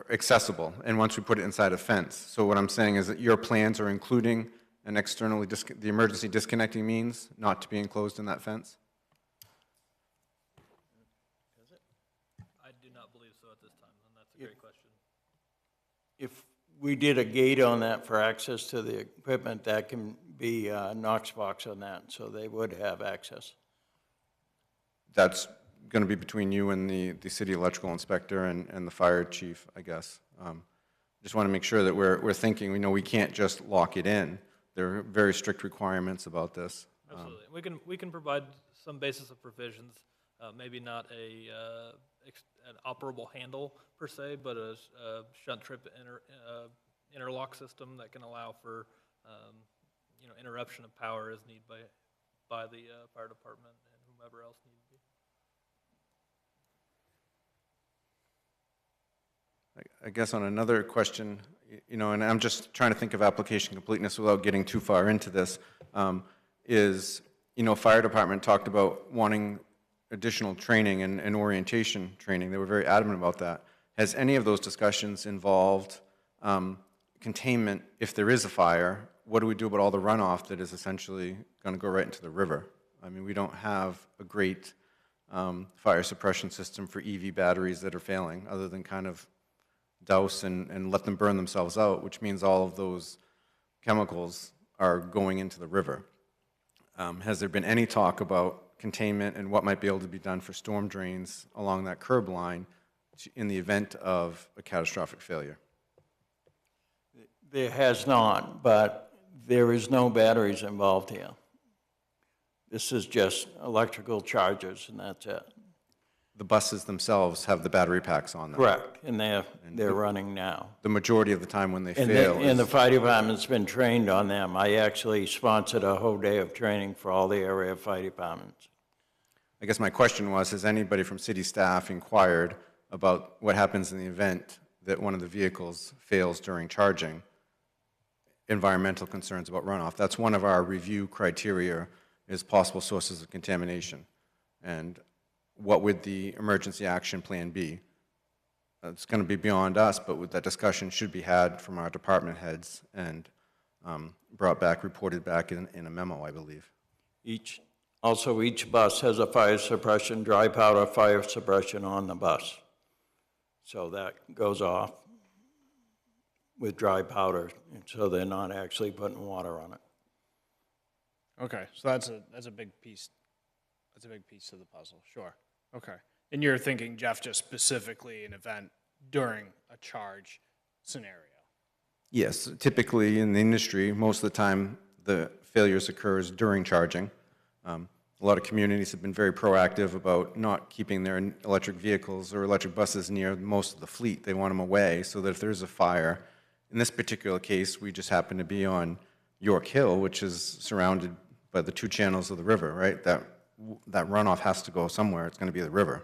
accessible, and once we put it inside a fence. So what I'm saying is that your plans are including an externally, the emergency disconnecting means not to be enclosed in that fence? I do not believe so at this time, and that's a great question. If we did a gate on that for access to the equipment, that can be a Knox box on that, so they would have access. That's going to be between you and the city electrical inspector and the fire chief, I guess. Just want to make sure that we're thinking, we can't just lock it in. There are very strict requirements about this. Absolutely. We can provide some basis of provisions, maybe not an operable handle per se, but a shunt trip interlock system that can allow for interruption of power as needed by the fire department and whomever else needs to be. I guess on another question, and I'm just trying to think of application completeness without getting too far into this, fire department talked about wanting additional training and orientation training. They were very adamant about that. Has any of those discussions involved containment if there is a fire? What do we do about all the runoff that is essentially going to go right into the river? I mean, we don't have a great fire suppression system for EV batteries that are failing, other than kind of douse and let them burn themselves out, which means all of those chemicals are going into the river. Has there been any talk about containment and what might be able to be done for storm drains along that curb line in the event of a catastrophic failure? There has not, but there is no batteries involved here. This is just electrical chargers, and that's it. The buses themselves have the battery packs on them. Correct, and they're running now. The majority of the time when they And fail and the is, fire department's been trained on them. I actually sponsored a whole day of training for all the area fire departments. I guess my question was, has anybody from city staff inquired about what happens in the event that one of the vehicles fails during charging? Environmental concerns about runoff. That's one of our review criteria, is possible sources of contamination. And what would the emergency action plan be? It's going to be beyond us, but that discussion should be had from our department heads and brought back, reported back in a memo, I believe. Also, each bus has a fire suppression, dry powder fire suppression on the bus. So that goes off with dry powder, so they're not actually putting water on it. Okay, so that's a big piece. That's a big piece of the puzzle. Sure. Okay. And you're thinking, Jeff, just specifically an event during a charge scenario. Yes, typically in the industry, most of the time the failures occurs during charging. A lot of communities have been very proactive about not keeping their electric vehicles or electric buses near most of the fleet. They want them away so that if there's a fire, in this particular case, we just happen to be on York Hill, which is surrounded by the two channels of the river, right? That runoff has to go somewhere. It's going to be the river.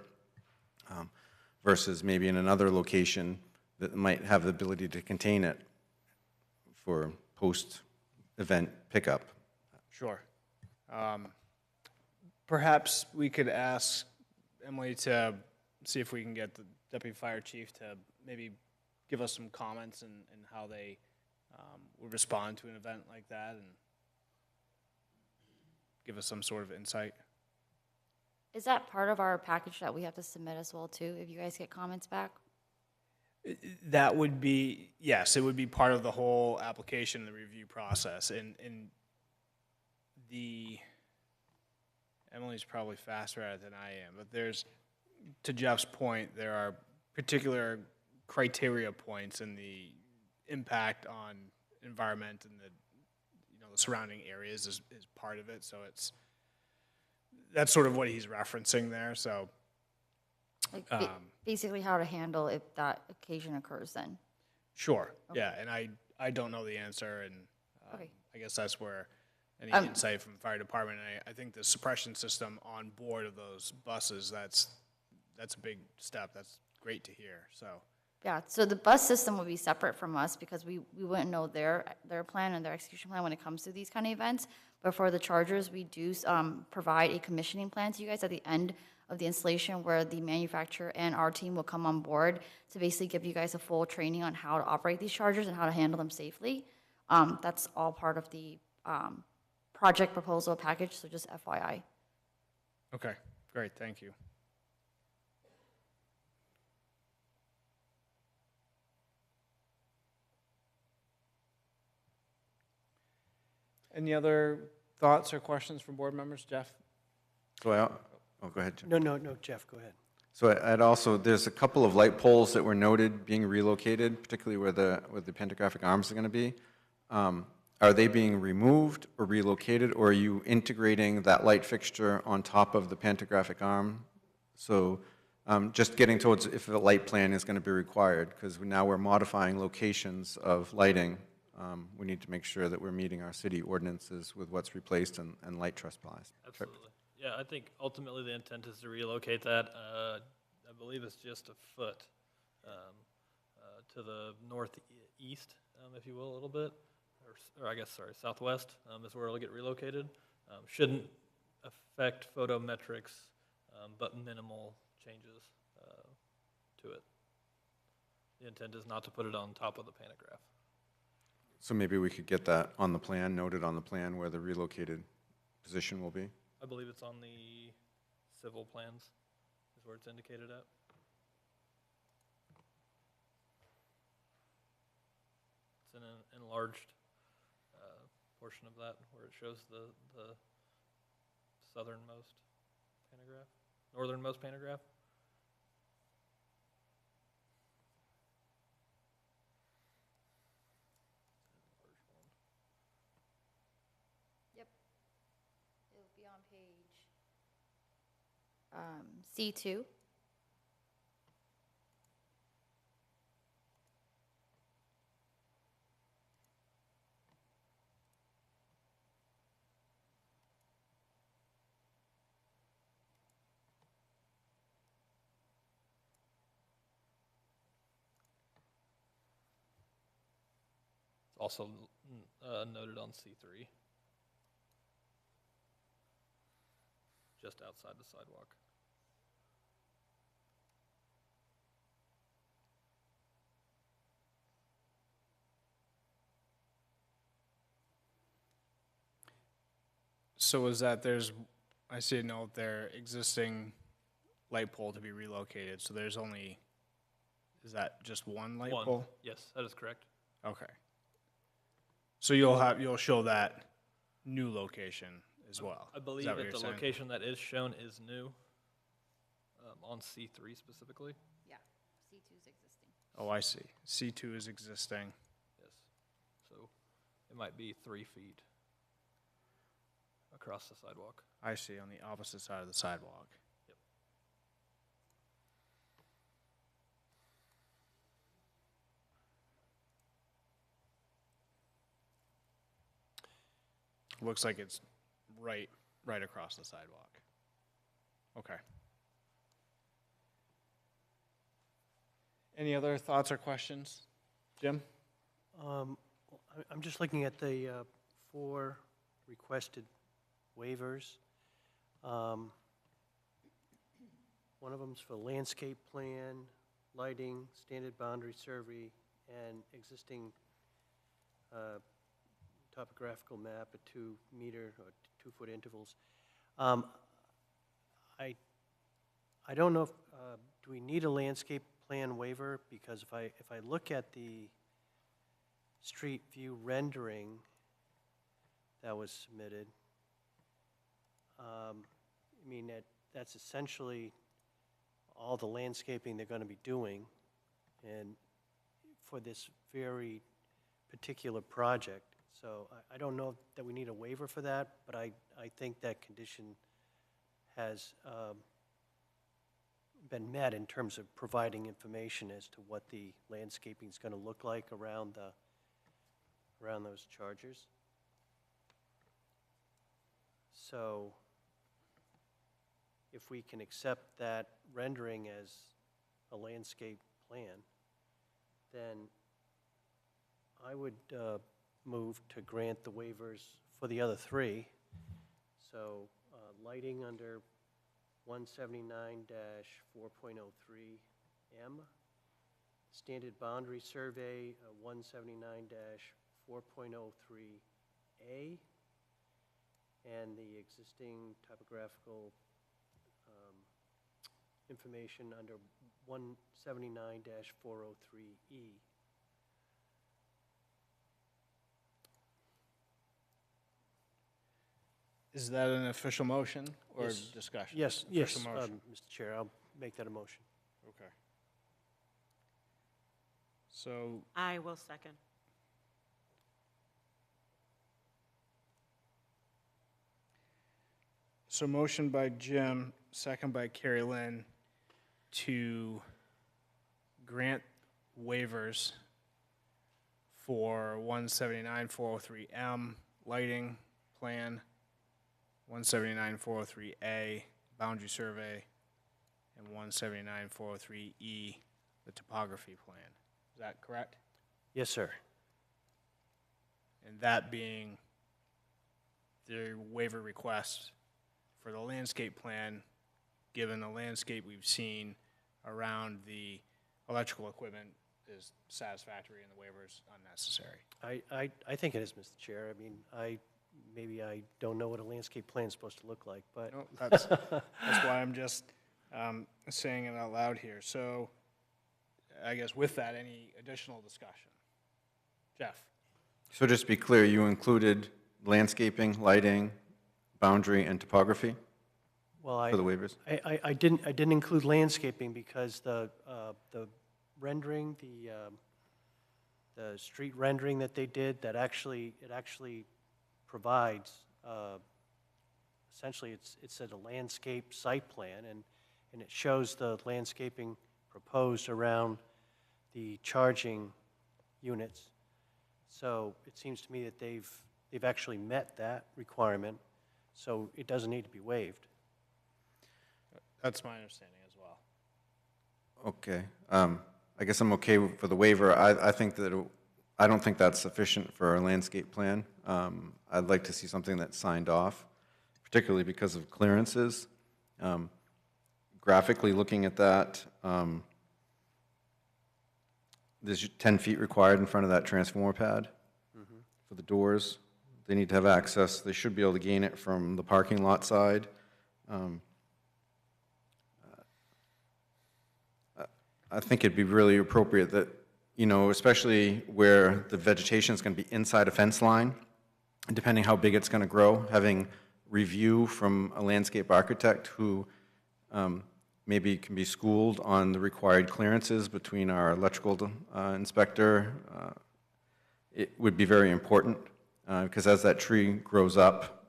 Versus maybe in another location that might have the ability to contain it for post-event pickup. Sure. Perhaps we could ask Emily to see if we can get the deputy fire chief to maybe give us some comments and how they would respond to an event like that and give us some sort of insight. Is that part of our package that we have to submit as well too, if you guys get comments back? That would be, yes, it would be part of the whole application and the review process. And Emily's probably faster at it than I am, but to Jeff's point, there are particular criteria points in the impact on environment and the surrounding areas is part of it. So that's sort of what he's referencing there. So Basically how to handle if that occasion occurs then. Sure. Okay. Yeah. And I don't know the answer. And Okay. I guess that's where any insight from the fire department. I think the suppression system on board of those buses, that's a big step. That's great to hear. So Yeah, so the bus system will be separate from us because we wouldn't know their plan and their execution plan when it comes to these kind of events. But for the chargers, we do provide a commissioning plan to you guys at the end of the installation where the manufacturer and our team will come on board to basically give you guys a full training on how to operate these chargers and how to handle them safely. That's all part of the project proposal package, so just FYI. okay, great. Thank you. Any other thoughts or questions from board members? Jeff? So go ahead, Jim. No, Jeff, go ahead. So I'd also, there's a couple of light poles that were noted being relocated, particularly where the pantographic arms are going to be. Are they being removed or relocated, or are you integrating that light fixture on top of the pantographic arm? So just getting towards if a light plan is going to be required, because now we're modifying locations of lighting. We need to make sure that we're meeting our city ordinances with what's replaced and light trespass. Absolutely. Yeah, I think ultimately the intent is to relocate that. I believe it's just a foot to the northeast, if you will, a little bit, or I guess, sorry, southwest is where it'll get relocated. Shouldn't affect photometrics, but minimal changes to it. The intent is not to put it on top of the pantograph. So maybe we could get that on the plan, noted on the plan where the relocated position will be? I believe it's on the civil plans, is where it's indicated at. It's an enlarged portion of that where it shows the southernmost pantograph, northernmost pantograph. Yep. It'll be on page C2. It's also noted on C3, just outside the sidewalk. So is that I see a note there, existing light pole to be relocated, so there's only, is that just one light One. pole? Yes, that is correct. Okay. So you'll show that new location as well? I Is believe that what that you're the saying? location that is shown is new, on C3 specifically. Yeah, C2 is existing. Oh, I see. C2 is existing. Yes. So it might be 3 feet across the sidewalk. I see, on the opposite side of the sidewalk. Yep. Looks like it's right across the sidewalk. Okay. Any other thoughts or questions? Jim? I'm just looking at the 4 requested waivers. One of them's for landscape plan, lighting, standard boundary survey, and existing topographical map at 2-meter or 2-foot intervals. I don't know if, do we need a landscape plan waiver? Because if I look at the street view rendering that was submitted, I mean, that's essentially all the landscaping they're going to be doing, and for this very particular project. So I don't know that we need a waiver for that, but I think that condition has been met in terms of providing information as to what the landscaping is going to look like around those chargers. So if we can accept that rendering as a landscape plan, then I would move to grant the waivers for the other 3. So lighting under 179-4.03M, standard boundary survey 179-4.03A, and the existing topographical information under 179-403E. Is that an official motion or Yes. discussion? Yes, Official yes, motion. Mr. Chair, I'll make that a motion. Okay. So, I will second. motion by Jim, second by Carrie Lynn to grant waivers for 179-403M lighting plan, 179-403A boundary survey, and 179-403E the topography plan. Is that correct? Yes, sir. And that being the waiver request for the landscape plan, given the landscape we've seen around the electrical equipment is satisfactory and the waiver's unnecessary. I think it is, Mr. Chair. I mean, maybe I don't know what a landscape plan is supposed to look like, but No, that's why I'm just saying it out loud here. So I guess with that, any additional discussion? Jeff? So just to be clear, you included landscaping, lighting, boundary, and topography Well, for the waivers? I didn't include landscaping because the rendering, the street rendering that they did, it actually provides, essentially, it's a landscape site plan, and it shows the landscaping proposed around the charging units. So it seems to me that they've actually met that requirement, so it doesn't need to be waived. That's my understanding as well. Okay. I guess I'm okay for the waiver. I think that, I don't think that's sufficient for a landscape plan. I'd like to see something that's signed off, particularly because of clearances. Graphically looking at that, there's 10 feet required in front of that transformer pad for the doors. They need to have access. They should be able to gain it from the parking lot side. I think it'd be really appropriate that, you know, especially where the vegetation is going to be inside a fence line, depending how big it's going to grow, having review from a landscape architect who maybe can be schooled on the required clearances between our electrical inspector, it would be very important, because as that tree grows up,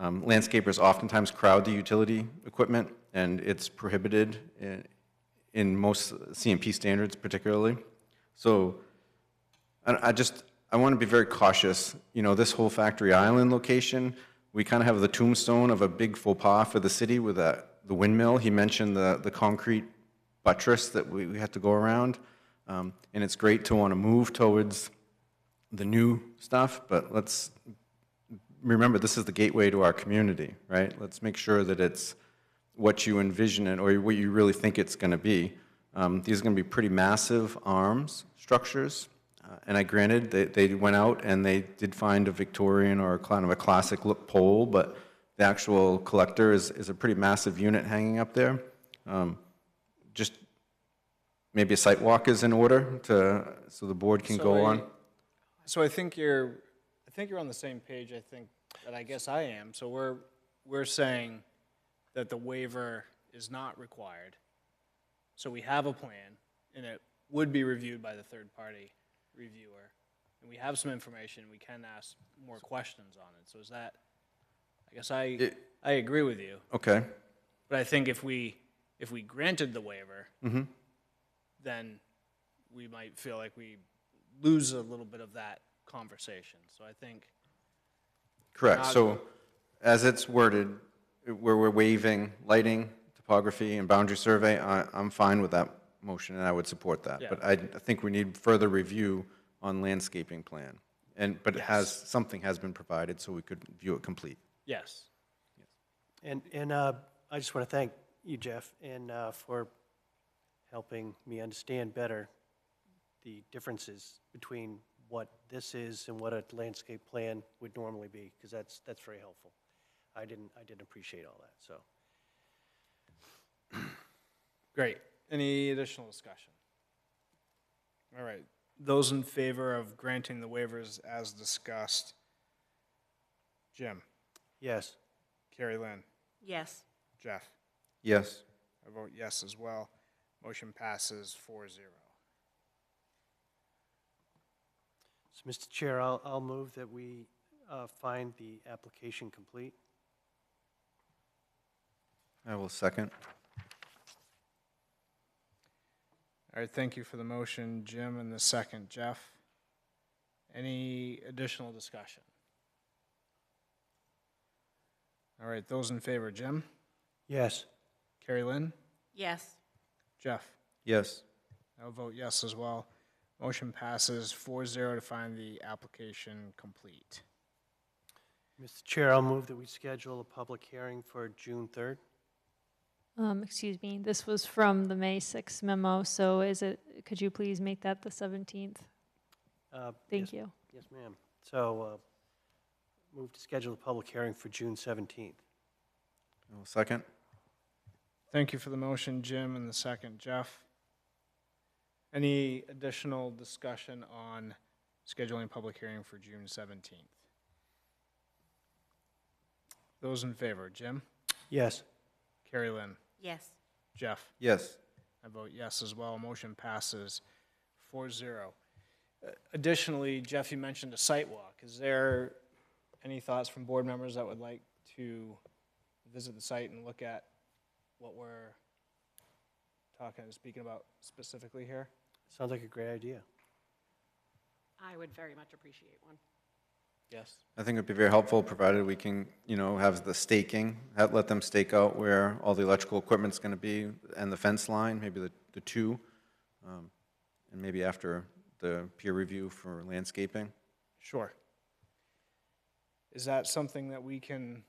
landscapers oftentimes crowd the utility equipment, and it's prohibited in most CMP standards particularly. So I want to be very cautious. You know, this whole Factory Island location, we kind of have the tombstone of a big faux pas for the city with the windmill. He mentioned the concrete buttress that we have to go around. And it's great to want to move towards the new stuff, but let's remember this is the gateway to our community, right? Let's make sure that it's what you envision it or what you really think it's going to be. These are going to be pretty massive arms structures. And I granted they went out and they did find a Victorian or kind of a classic look pole, but the actual collector is a pretty massive unit hanging up there. Just maybe a site walk is in order so the board can go on. So I think you're on the same page, that I guess I am. So we're saying that the waiver is not required. So we have a plan, and it would be reviewed by the third-party reviewer. And we have some information, we can ask more questions on it. So is that, I guess I agree with you. Okay. But I think if we granted the waiver, then we might feel like we lose a little bit of that conversation. So I think. Correct. So as it's worded, where we're waiving lighting, topography, and boundary survey, I'm fine with that motion, and I would support that. Yeah. But I think we need further review on landscaping plan. But something has been provided, so we could view it complete. Yes. And I just want to thank you, Jeff, and for helping me understand better the differences between what this is and what a landscape plan would normally be, because that's very helpful. I didn't appreciate all that, so. Great. Any additional discussion? All right. Those in favor of granting the waivers as discussed? Jim? Yes. Carrie Lynn? Yes. Jeff? Yes. I vote yes as well. Motion passes 4-0. So, Mr. Chair, I'll move that we find the application complete. I will second. All right, thank you for the motion, Jim, and the second, Jeff. Any additional discussion? All right, those in favor, Jim? Yes. Carrie Lynn? Yes. Jeff? Yes. I'll vote yes as well. Motion passes 4-0 to find the application complete. Mr. Chair, I'll move that we schedule a public hearing for June 3rd. Excuse me, this was from the May 6th memo, so could you please make that the 17th? Thank you. Yes, ma'am. So, move to schedule a public hearing for June 17th. I will second. Thank you for the motion, Jim, and the second, Jeff. Any additional discussion on scheduling a public hearing for June 17th? Those in favor, Jim? Yes. Carrie Lynn? Yes. Jeff? Yes. I vote yes as well. Motion passes 4-0. Additionally, Jeff, you mentioned a site walk. Is there any thoughts from board members that would like to visit the site and look at what we're speaking about specifically here? Sounds like a great idea. I would very much appreciate one. Yes. I think it'd be very helpful, provided we can, have the staking, let them stake out where all the electrical equipment's going to be and the fence line, maybe the two, and maybe after the peer review for landscaping. Sure. Is that something that we can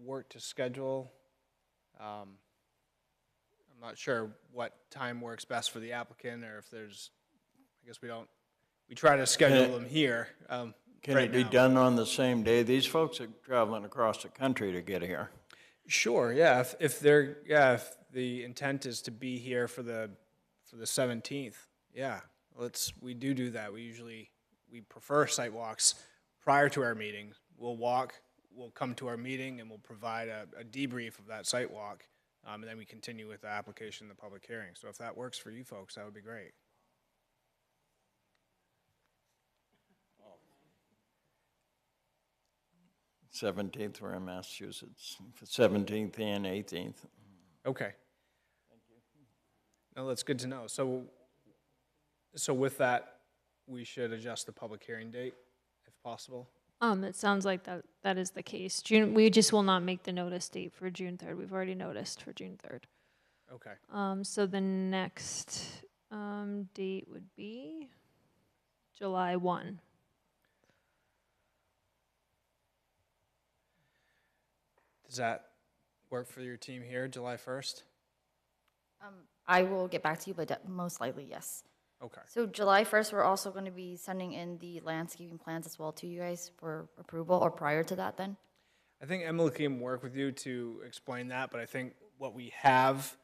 work to schedule? I'm not sure what time works best for the applicant, or if there's, I guess we try to schedule them here. Can right it be now. done on the same day? These folks are traveling across the country to get here. Sure, yeah, if the intent is to be here for the 17th, yeah, we do that. We prefer site walks prior to our meetings. We'll come to our meeting and we'll provide a debrief of that site walk, and then we continue with the application, the public hearing. So if that works for you folks, that would be great. 17th, we're in Massachusetts, 17th and 18th. Okay. Thank you. No, that's good to know. So with that, we should adjust the public hearing date, if possible. It sounds like that is the case. We just will not make the notice date for June 3rd. We've already noticed for June 3rd. Okay. So the next date would be July 1. Does that work for your team here, July 1st? I will get back to you, but most likely, yes. Okay. So July 1st, we're also going to be sending in the landscaping plans as well to you guys for approval, or prior to that then? I think Emily can work with you to explain that, but I think what we have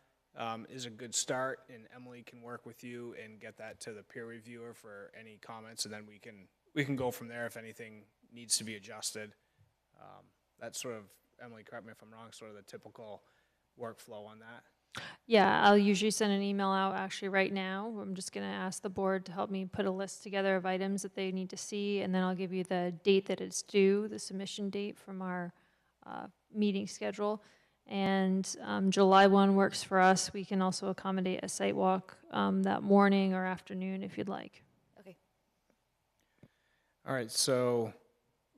is a good start, and Emily can work with you and get that to the peer reviewer for any comments, and then we can go from there if anything needs to be adjusted. That's sort of, Emily, correct me if I'm wrong, sort of the typical workflow on that. Yeah, I'll usually send an email out actually right now. I'm just going to ask the board to help me put a list together of items that they need to see, and then I'll give you the date that it's due, the submission date from our meeting schedule. And July 1 works for us. We can also accommodate a site walk that morning or afternoon if you'd like. Okay. All right, so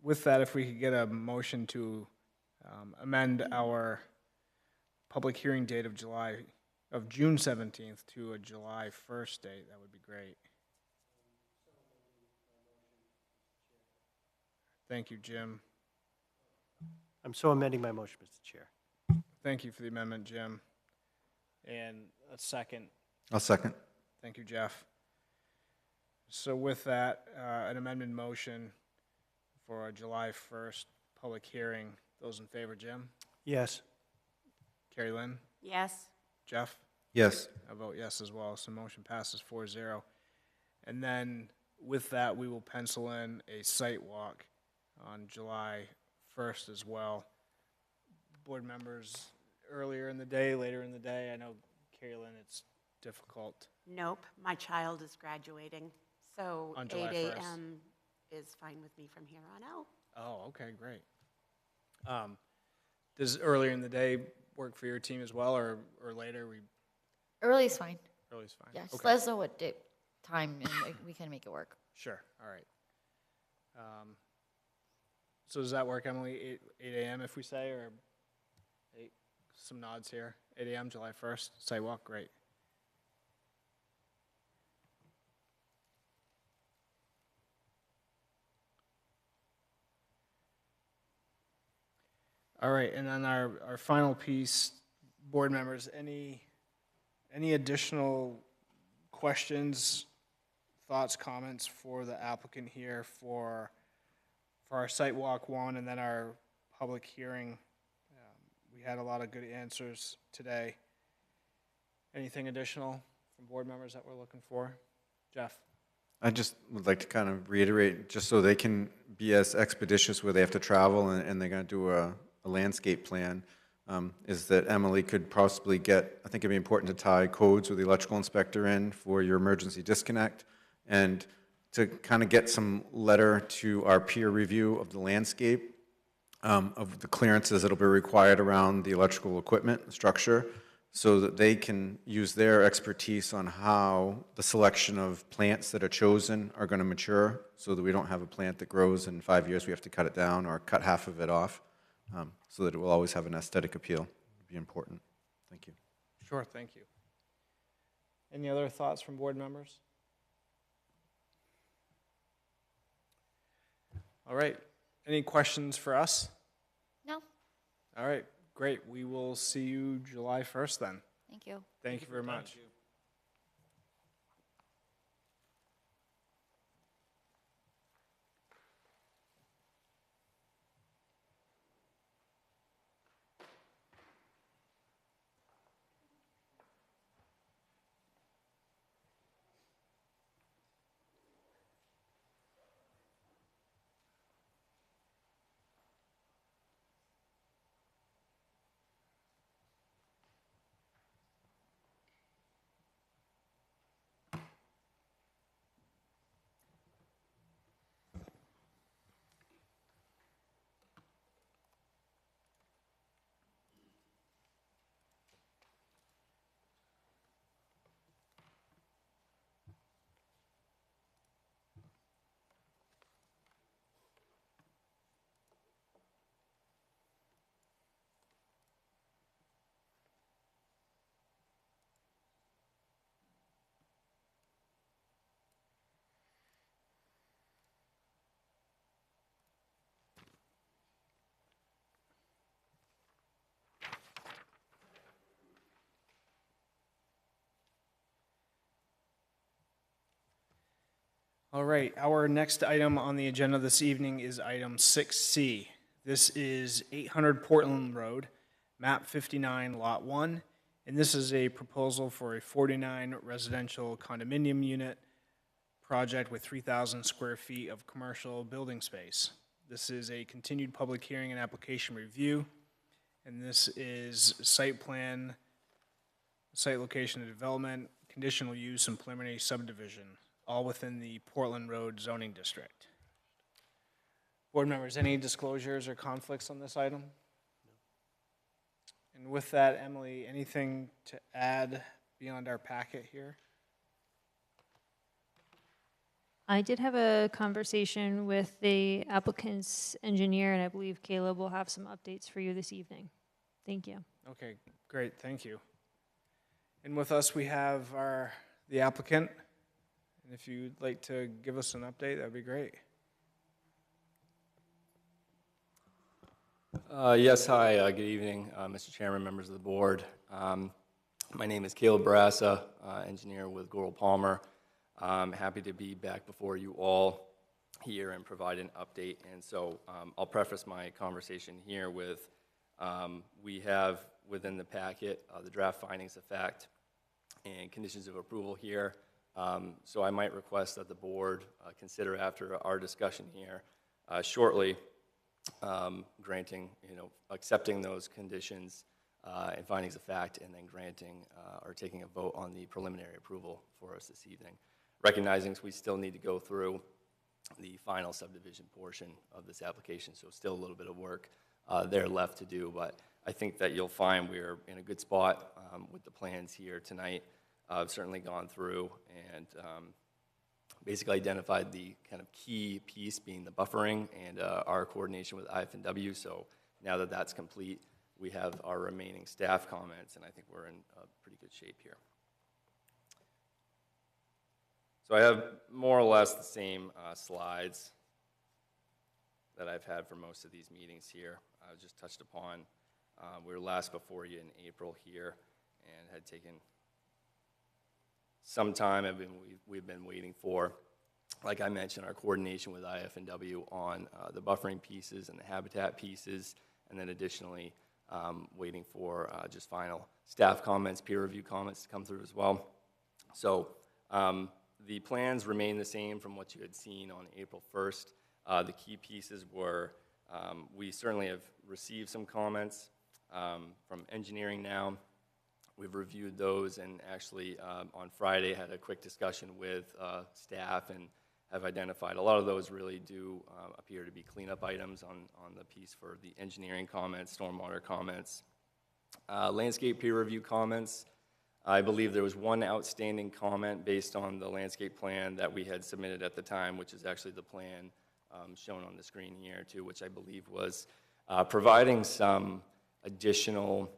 with that, if we could get a motion to amend our public hearing date of June 17th to a July 1st date, that would be great. Thank you, Jim. I'm so amending my motion, Mr. Chair. Thank you for the amendment, Jim. And a second. I'll second. Thank you, Jeff. So with that, an amended motion for a July 1st public hearing. Those in favor, Jim? Yes. Carrie Lynn? Yes. Jeff? Yes. I vote yes as well, so motion passes 4-0. And then with that, we will pencil in a site walk on July 1st as well. Board members, earlier in the day, later in the day, I know, Carrie Lynn, it's difficult. Nope, my child is graduating, so On 8 July 1st. a.m. is fine with me from here on out. Oh, okay, great. Does earlier in the day work for your team as well, or later? Early is fine. Early's fine. Yeah, just Okay. let us know what time, and we can make it work. Sure, all right. So does that work, Emily, 8 a.m. if we say, or some nods here, 8 a.m., July 1st, sidewalk, great. All right, and then our final piece, board members, any additional questions, thoughts, comments for the applicant here for our site walk 1 and then our public hearing? We had a lot of good answers today. Anything additional from board members that we're looking for? Jeff? I just would like to kind of reiterate, just so they can be as expeditious where they have to travel and they're going to do a landscape plan, is that Emily could possibly get, I think it'd be important to tie codes with the electrical inspector in for your emergency disconnect, and to kind of get some letter to our peer review of the landscape, of the clearances that'll be required around the electrical equipment structure, so that they can use their expertise on how the selection of plants that are chosen are going to mature, so that we don't have a plant that grows in 5 years, we have to cut it down or cut half of it off, so that it will always have an aesthetic appeal. It'd be important. Thank you. Sure, thank you. Any other thoughts from board members? All right, any questions for us? No, All right, great. We will see you July 1st then. thank you. Thank you very much. All right, our next item on the agenda this evening is item 6C. This is 800 Portland Road, map 59, lot 1, and this is a proposal for a 49 residential condominium unit project with 3,000 square feet of commercial building space. This is a continued public hearing and application review, and this is site plan, site location and development, conditional use, and preliminary subdivision, all within the Portland Road zoning district. Board members, any disclosures or conflicts on this item? And with that, Emily, anything to add beyond our packet here? I did have a conversation with the applicant's engineer, and I believe Caleb will have some updates for you this evening. Thank you. Okay, great, thank you. And with us, we have the applicant. And if you'd like to give us an update, that'd be great. Yes, hi, good evening, Mr. Chairman, members of the board. My name is Caleb Barassa, engineer with Goral Palmer. I'm happy to be back before you all here and provide an update. And so I'll preface my conversation here with, we have within the packet the draft findings of fact and conditions of approval here. So I might request that the board consider after our discussion here shortly granting, accepting those conditions and findings of fact, and then granting or taking a vote on the preliminary approval for us this evening. Recognizing we still need to go through the final subdivision portion of this application, so still a little bit of work there left to do, but I think that you'll find we're in a good spot with the plans here tonight. I've certainly gone through and basically identified the kind of key piece being the buffering and our coordination with IF&W. So now that that's complete, we have our remaining staff comments, and I think we're in pretty good shape here. So I have more or less the same slides that I've had for most of these meetings here. I was just touched upon. We were last before you in April here and had taken some time we've been waiting for. Like I mentioned, our coordination with IF&W on the buffering pieces and the habitat pieces, and then additionally waiting for just final staff comments, peer review comments to come through as well. So the plans remain the same from what you had seen on April 1st. The key pieces were We certainly have received some comments from engineering now. We've reviewed those and actually on Friday had a quick discussion with staff and have identified a lot of those really do appear to be cleanup items on the piece for the engineering comments, stormwater comments. Landscape peer review comments. I believe there was one outstanding comment based on the landscape plan that we had submitted at the time, which is actually the plan shown on the screen here too, which I believe was providing some additional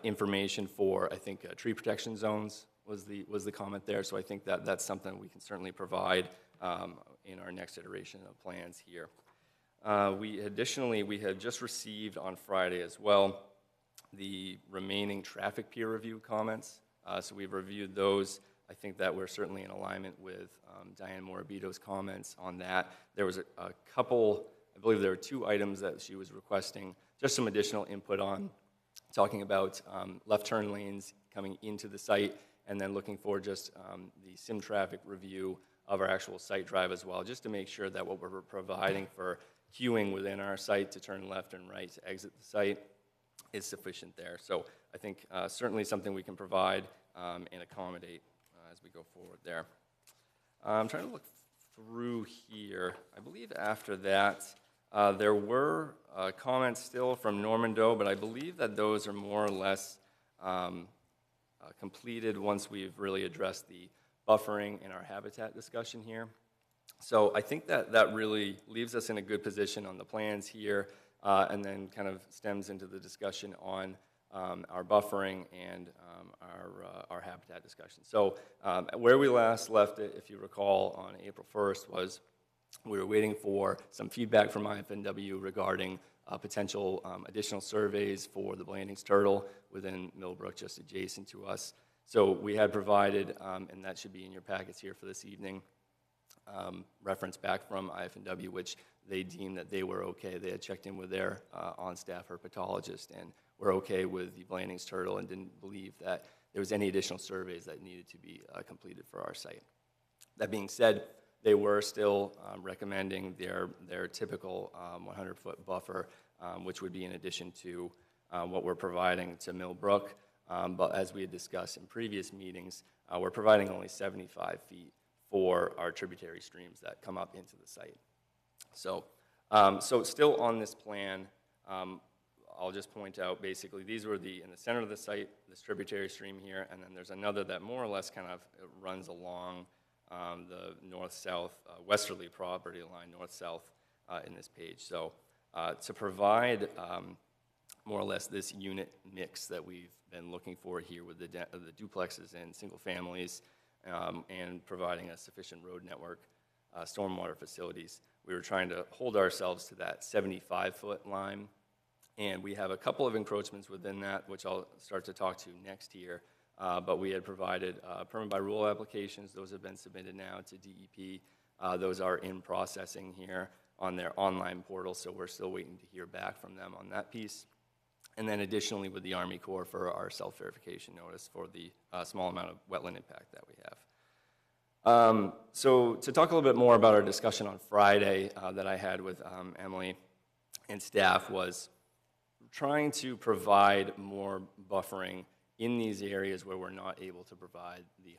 information for, I think, tree protection zones was the comment there. So I think that that's something we can certainly provide in our next iteration of plans here. We had just received on Friday as well the remaining traffic peer review comments. So we've reviewed those. I think that we're certainly in alignment with Diane Morabito's comments on that. There was a couple, I believe there were 2 items that she was requesting just some additional input on, talking about left turn lanes coming into the site, and then looking for just the sim traffic review of our actual site drive as well, just to make sure that what we're providing for queuing within our site to turn left and right to exit the site is sufficient there. So I think certainly something we can provide and accommodate as we go forward there. I'm trying to look through here. I believe after that, there were comments still from Norman Doe, but I believe that those are more or less completed once we've really addressed the buffering and our habitat discussion here. So I think that really leaves us in a good position on the plans here, and then kind of stems into the discussion on our buffering and our habitat discussion. So where we last left it, if you recall, on April 1st was we were waiting for some feedback from IFNW regarding potential additional surveys for the Blandings turtle within Millbrook, just adjacent to us. So we had provided, and that should be in your packets here for this evening, reference back from IFNW, which they deemed that they were okay. They had checked in with their on-staff herpetologist and were okay with the Blandings turtle and didn't believe that there was any additional surveys that needed to be completed for our site. That being said, they were still recommending their typical 100-foot buffer, which would be in addition to what we're providing to Millbrook. But as we had discussed in previous meetings, we're providing only 75 feet for our tributary streams that come up into the site. So, so still on this plan, I'll just point out basically these were in the center of the site, this tributary stream here, and then there's another that more or less kind of runs along the north-south, westerly property line, north-south in this page. So to provide more or less this unit mix that we've been looking for here with the duplexes and single families and providing a sufficient road network, stormwater facilities, we were trying to hold ourselves to that 75-foot line. And we have a couple of encroachments within that, which I'll start to talk to next year. But we had provided permit by rule applications. Those have been submitted now to DEP. Those are in processing here on their online portal, so we're still waiting to hear back from them on that piece. And then additionally with the Army Corps for our self-verification notice for the small amount of wetland impact that we have. So to talk a little bit more about our discussion on Friday that I had with Emily and staff was trying to provide more buffering in these areas where we're not able to provide the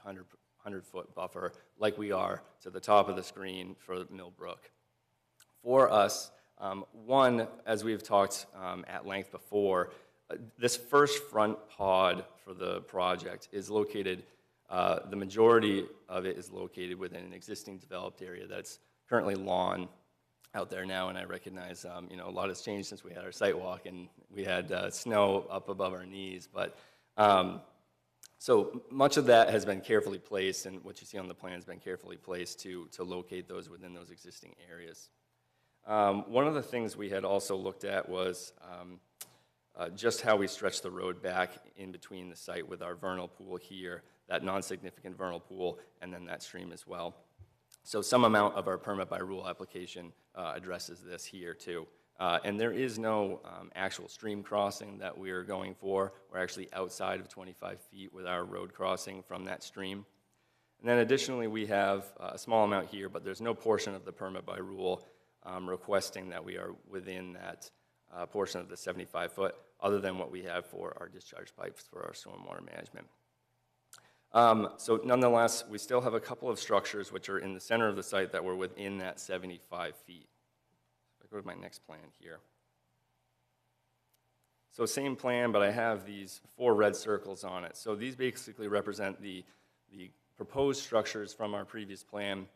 100-foot buffer like we are to the top of the screen for Millbrook. For us, one, as we've talked at length before, this first front pod for the project is located, the majority of it is located within an existing developed area that's currently lawn out there now, and I recognize you know, a lot has changed since we had our site walk and we had snow up above our knees, but so much of that has been carefully placed, and what you see on the plan has been carefully placed to locate those within those existing areas. One of the things we had also looked at was just how we stretch the road back in between the site with our vernal pool here, that non-significant vernal pool, and then that stream as well. So some amount of our permit by rule application addresses this here too. And there is no actual stream crossing that we are going for. We're actually outside of 25 feet with our road crossing from that stream. And then additionally, we have a small amount here, but there's no portion of the permit by rule requesting that we are within that portion of the 75-foot, other than what we have for our discharge pipes for our stormwater management. So nonetheless, we still have a couple of structures which are in the center of the site that were within that 75 feet. If I go to my next plan here. So same plan, but I have these 4 red circles on it. So these basically represent the proposed structures from our previous plan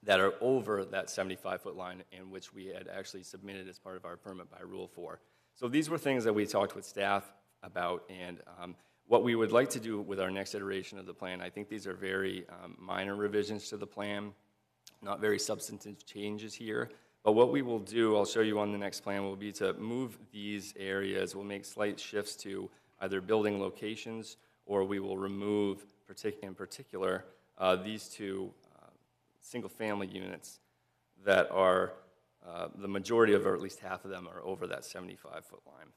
that are over that 75-foot line, in which we had actually submitted as part of our permit by rule 4. So these were things that we talked with staff about, and what we would like to do with our next iteration of the plan, I think these are very minor revisions to the plan, not very substantive changes here. But what we will do, I'll show you on the next plan, will be to move these areas. We'll make slight shifts to either building locations, or we will remove, in particular, these 2 single-family units that are, the majority of, or at least half of them, are over that 75-foot line.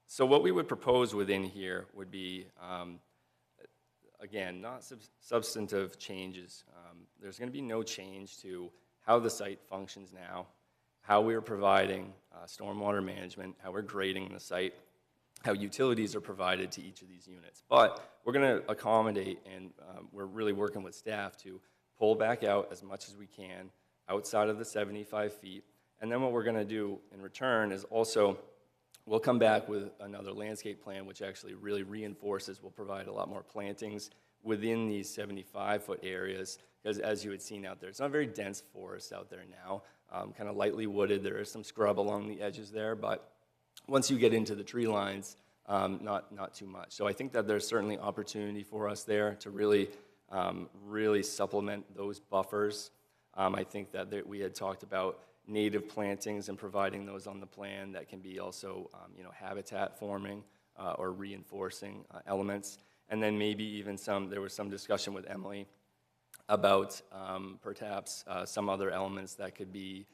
So what we would propose within here would be, again, not substantive changes. There's going to be no change to how the site functions now, how we're providing stormwater management, how we're grading the site, how utilities are provided to each of these units. But we're going to accommodate, and we're really working with staff to pull back out as much as we can outside of the 75 feet. And then what we're going to do in return is also, we'll come back with another landscape plan which actually really reinforces, will provide a lot more plantings within these 75-foot areas, because as you had seen out there, it's not a very dense forest out there now, kind of lightly wooded. There is some scrub along the edges there, but once you get into the tree lines, not too much. So I think that there's certainly opportunity for us there to really, really supplement those buffers. I think that we had talked about native plantings and providing those on the plan that can be also, habitat forming or reinforcing elements. And then maybe even there was some discussion with Emily about perhaps some other elements that could be,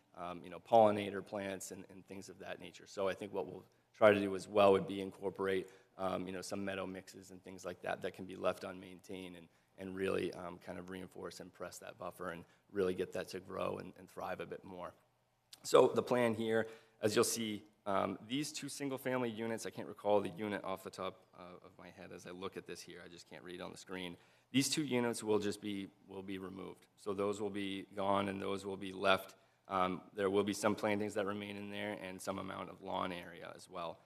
pollinator plants and things of that nature. So I think what we'll try to do as well would be incorporate, some meadow mixes and things like that that can be left unmaintained, and really kind of reinforce and press that buffer and really get that to grow and thrive a bit more. So the plan here, as you'll see, these 2 single-family units, I can't recall the unit off the top of my head as I look at this here. I just can't read on the screen. These 2 units will be removed. So those will be gone, and those will be left. There will be some plantings that remain in there and some amount of lawn area as well.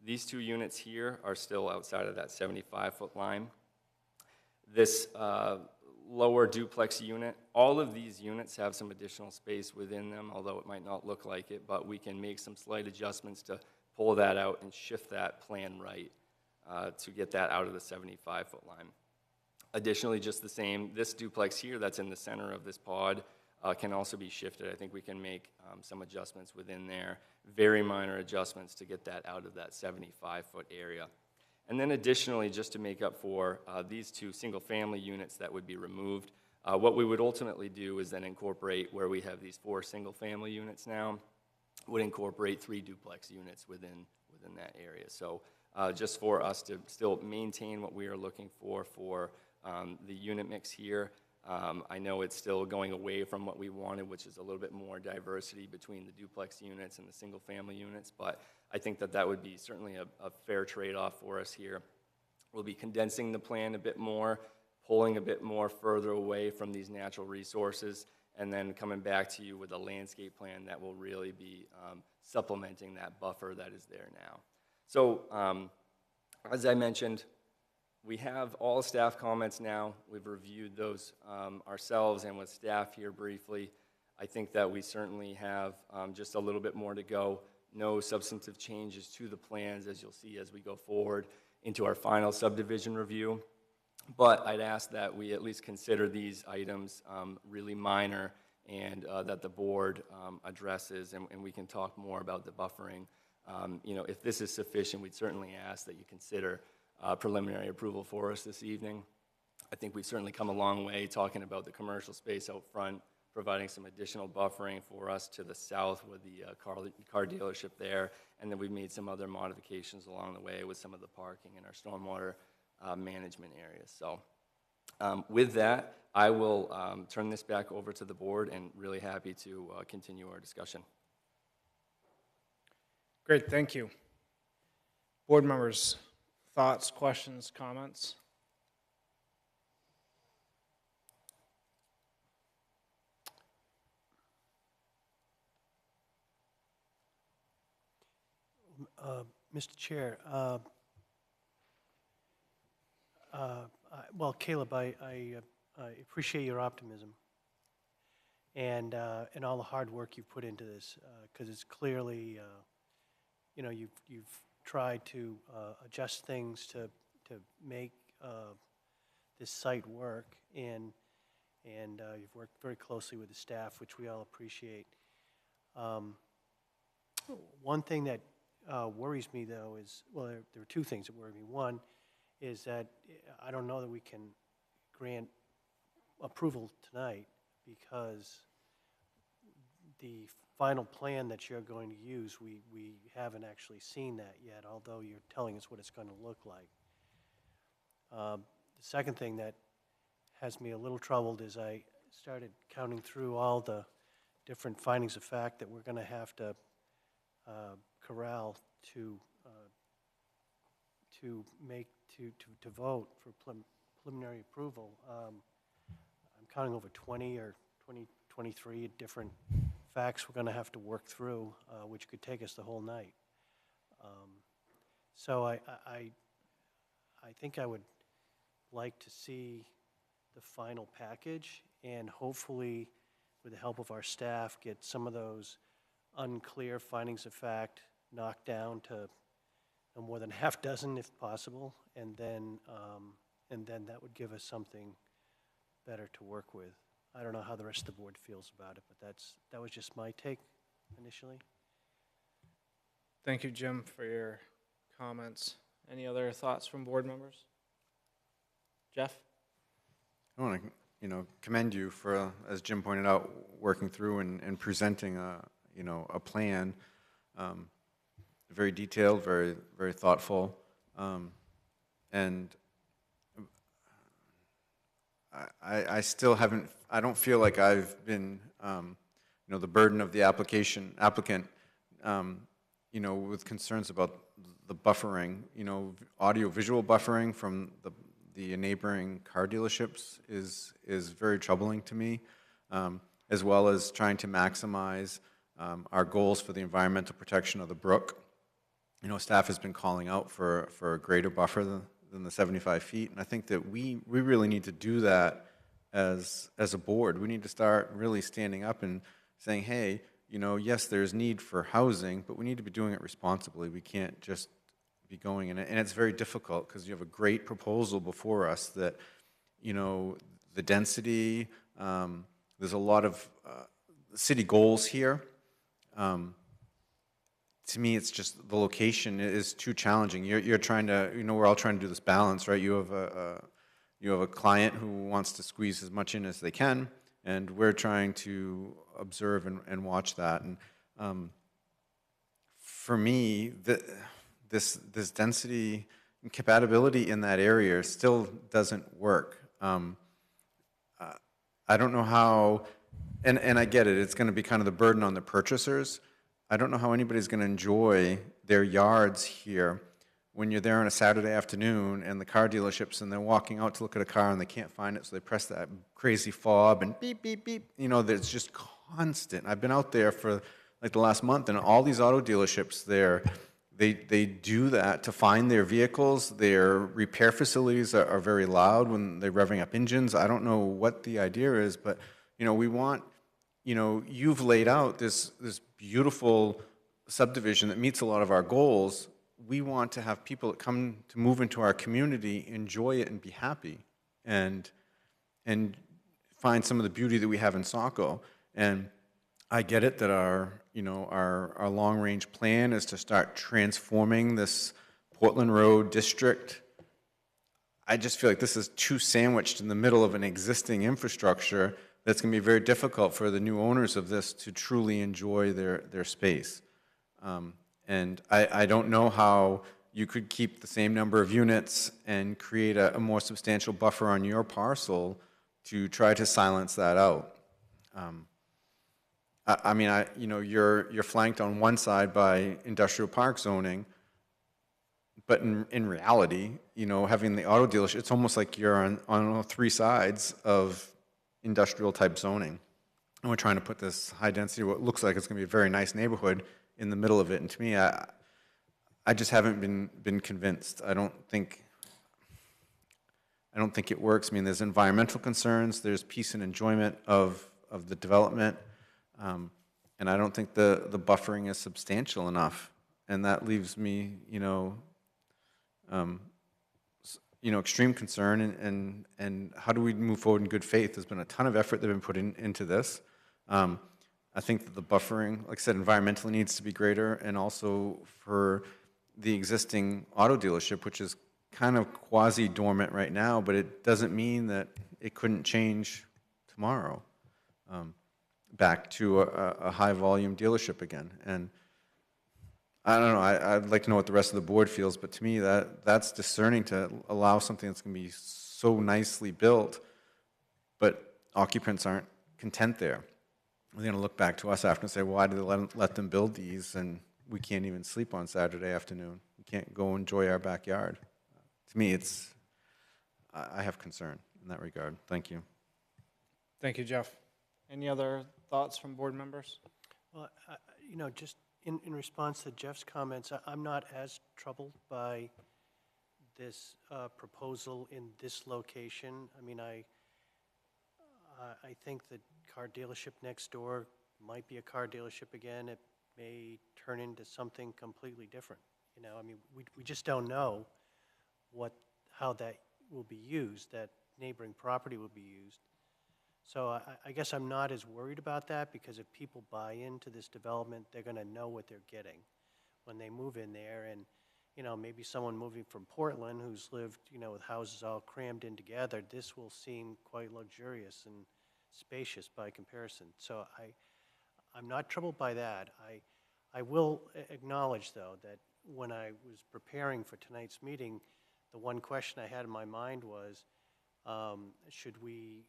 These 2 units here are still outside of that 75-foot line. This lower duplex unit, all of these units have some additional space within them, although it might not look like it, but we can make some slight adjustments to pull that out and shift that plan right to get that out of the 75-foot line. Additionally, just the same, this duplex here that's in the center of this pod can also be shifted. I think we can make some adjustments within there, very minor adjustments to get that out of that 75-foot area. And then additionally, just to make up for these 2 single-family units that would be removed, what we would ultimately do is then incorporate, where we have these 4 single-family units now, would incorporate 3 duplex units within that area. So just for us to still maintain what we are looking for the unit mix here. I know it's still going away from what we wanted, which is a little bit more diversity between the duplex units and the single-family units, but I think that would be certainly a fair trade-off for us here. We'll be condensing the plan a bit more, pulling a bit more further away from these natural resources, and then coming back to you with a landscape plan that will really be supplementing that buffer that is there now. So as I mentioned, we have all staff comments now. We've reviewed those ourselves and with staff here briefly. I think that we certainly have just a little bit more to go. No substantive changes to the plans, as you'll see as we go forward into our final subdivision review. But I'd ask that we at least consider these items really minor, and that the board addresses, and we can talk more about the buffering. If this is sufficient, we'd certainly ask that you consider preliminary approval for us this evening. I think we've certainly come a long way talking about the commercial space out front, providing some additional buffering for us to the south with the car dealership there, and then we've made some other modifications along the way with some of the parking and our stormwater management areas. So with that, I will turn this back over to the board and really happy to continue our discussion. Great, thank you. Board members, thoughts, questions, comments? Mr. Chair, well, Caleb, I appreciate your optimism and all the hard work you put into this, because it's clearly, you know, you've tried to adjust things to make this site work, and you've worked very closely with the staff, which we all appreciate. One thing that worries me, though, is, well, there are two things that worry me. One is that I don't know that we can grant approval tonight, because the final plan that you're going to use, we haven't actually seen that yet, although you're telling us what it's going to look like. The second thing that has me a little troubled is I started counting through all the different findings of fact that we're going to have to corral to vote for preliminary approval. I'm counting over 20 or 23 different facts we're going to have to work through, which could take us the whole night. So I think I would like to see the final package, and hopefully, with the help of our staff, get some of those unclear findings of fact knocked down to no more than half dozen if possible, and then that would give us something better to work with. I don't know how the rest of the board feels about it, but that was just my take initially. Thank you, Jim, for your comments. Any other thoughts from board members? Jeff? I want to, commend you for, as Jim pointed out, working through and presenting a plan, very detailed, very, very thoughtful, and I still haven't, I don't feel like I've been, the burden of the applicant, with concerns about the buffering, audio-visual buffering from the neighboring car dealerships is very troubling to me, as well as trying to maximize our goals for the environmental protection of the brook. Staff has been calling out for a greater buffer than the 75 feet, and I think that we really need to do that as a board. We need to start really standing up and saying, hey, yes, there's need for housing, but we need to be doing it responsibly. We can't just be going in it, and it's very difficult because you have a great proposal before us that, the density, there's a lot of city goals here. To me, it's just the location is too challenging. You're trying to, we're all trying to do this balance, right? You have a client who wants to squeeze as much in as they can, and we're trying to observe and watch that. And for me, this density and compatibility in that area still doesn't work. I don't know how, and I get it, it's going to be kind of the burden on the purchasers. I don't know how anybody's going to enjoy their yards here when you're there on a Saturday afternoon and the car dealerships and they're walking out to look at a car and they can't find it, so they press that crazy fob and beep, beep, beep. There's just constant. I've been out there for like the last month, and all these auto dealerships there, they do that to find their vehicles. Their repair facilities are very loud when they're revving up engines. I don't know what the idea is, but we want, you've laid out this beautiful subdivision that meets a lot of our goals. We want to have people that come to move into our community enjoy it and be happy, and find some of the beauty that we have in Saco. And I get it that our long-range plan is to start transforming this Portland Road district. I just feel like this is too sandwiched in the middle of an existing infrastructure that's going to be very difficult for the new owners of this to truly enjoy their space. And I don't know how you could keep the same number of units and create a more substantial buffer on your parcel to try to silence that out. I mean, you know, you're flanked on one side by industrial park zoning, but in reality, you know, having the auto dealership, it's almost like you're on all three sides of industrial type zoning. And we're trying to put this high density, what looks like it's going to be a very nice neighborhood in the middle of it. And to me, I just haven't been convinced. I don't think it works. I mean, there's environmental concerns, there's peace and enjoyment of the development, and I don't think the buffering is substantial enough. And that leaves me, extreme concern. And how do we move forward in good faith? There's been a ton of effort that's been put into this. I think that the buffering, like I said, environmentally needs to be greater, and also for the existing auto dealership, which is kind of quasi-dormant right now, but it doesn't mean that it couldn't change tomorrow back to a high-volume dealership again. And I don't know, I'd like to know what the rest of the board feels, but to me, that's discerning to allow something that's going to be so nicely built, but occupants aren't content there. They're going to look back to us after and say, well, why did they let them build these, and we can't even sleep on Saturday afternoon. We can't go enjoy our backyard. To me, I have concern in that regard. Thank you. Thank you, Jeff. Any other thoughts from board members? Well, just in response to Jeff's comments, I'm not as troubled by this proposal in this location. I mean, I think the car dealership next door might be a car dealership again. It may turn into something completely different. I mean, we just don't know how that will be used, that neighboring property will be used. So I guess I'm not as worried about that, because if people buy into this development, they're going to know what they're getting when they move in there. And, maybe someone moving from Portland who's lived, with houses all crammed in together, this will seem quite luxurious and spacious by comparison. So I'm not troubled by that. I will acknowledge, though, that when I was preparing for tonight's meeting, the one question I had in my mind was, should we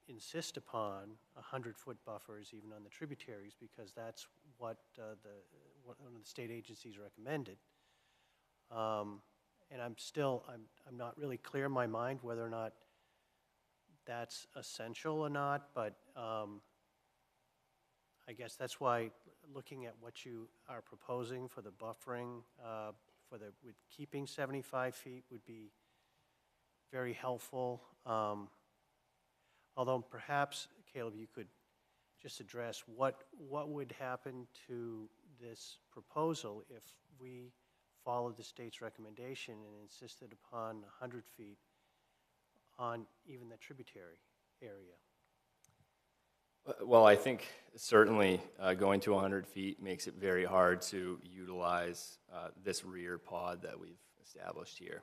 insist upon 100-foot buffers even on the tributaries, because that's what one of the state agencies recommended. And I'm not really clear in my mind whether or not that's essential or not, but I guess that's why looking at what you are proposing for the buffering, with keeping 75 feet would be very helpful. Although perhaps, Caleb, you could just address what would happen to this proposal if we followed the state's recommendation and insisted upon 100 feet on even the tributary area. Well, I think certainly going to 100 feet makes it very hard to utilize this rear pod that we've established here.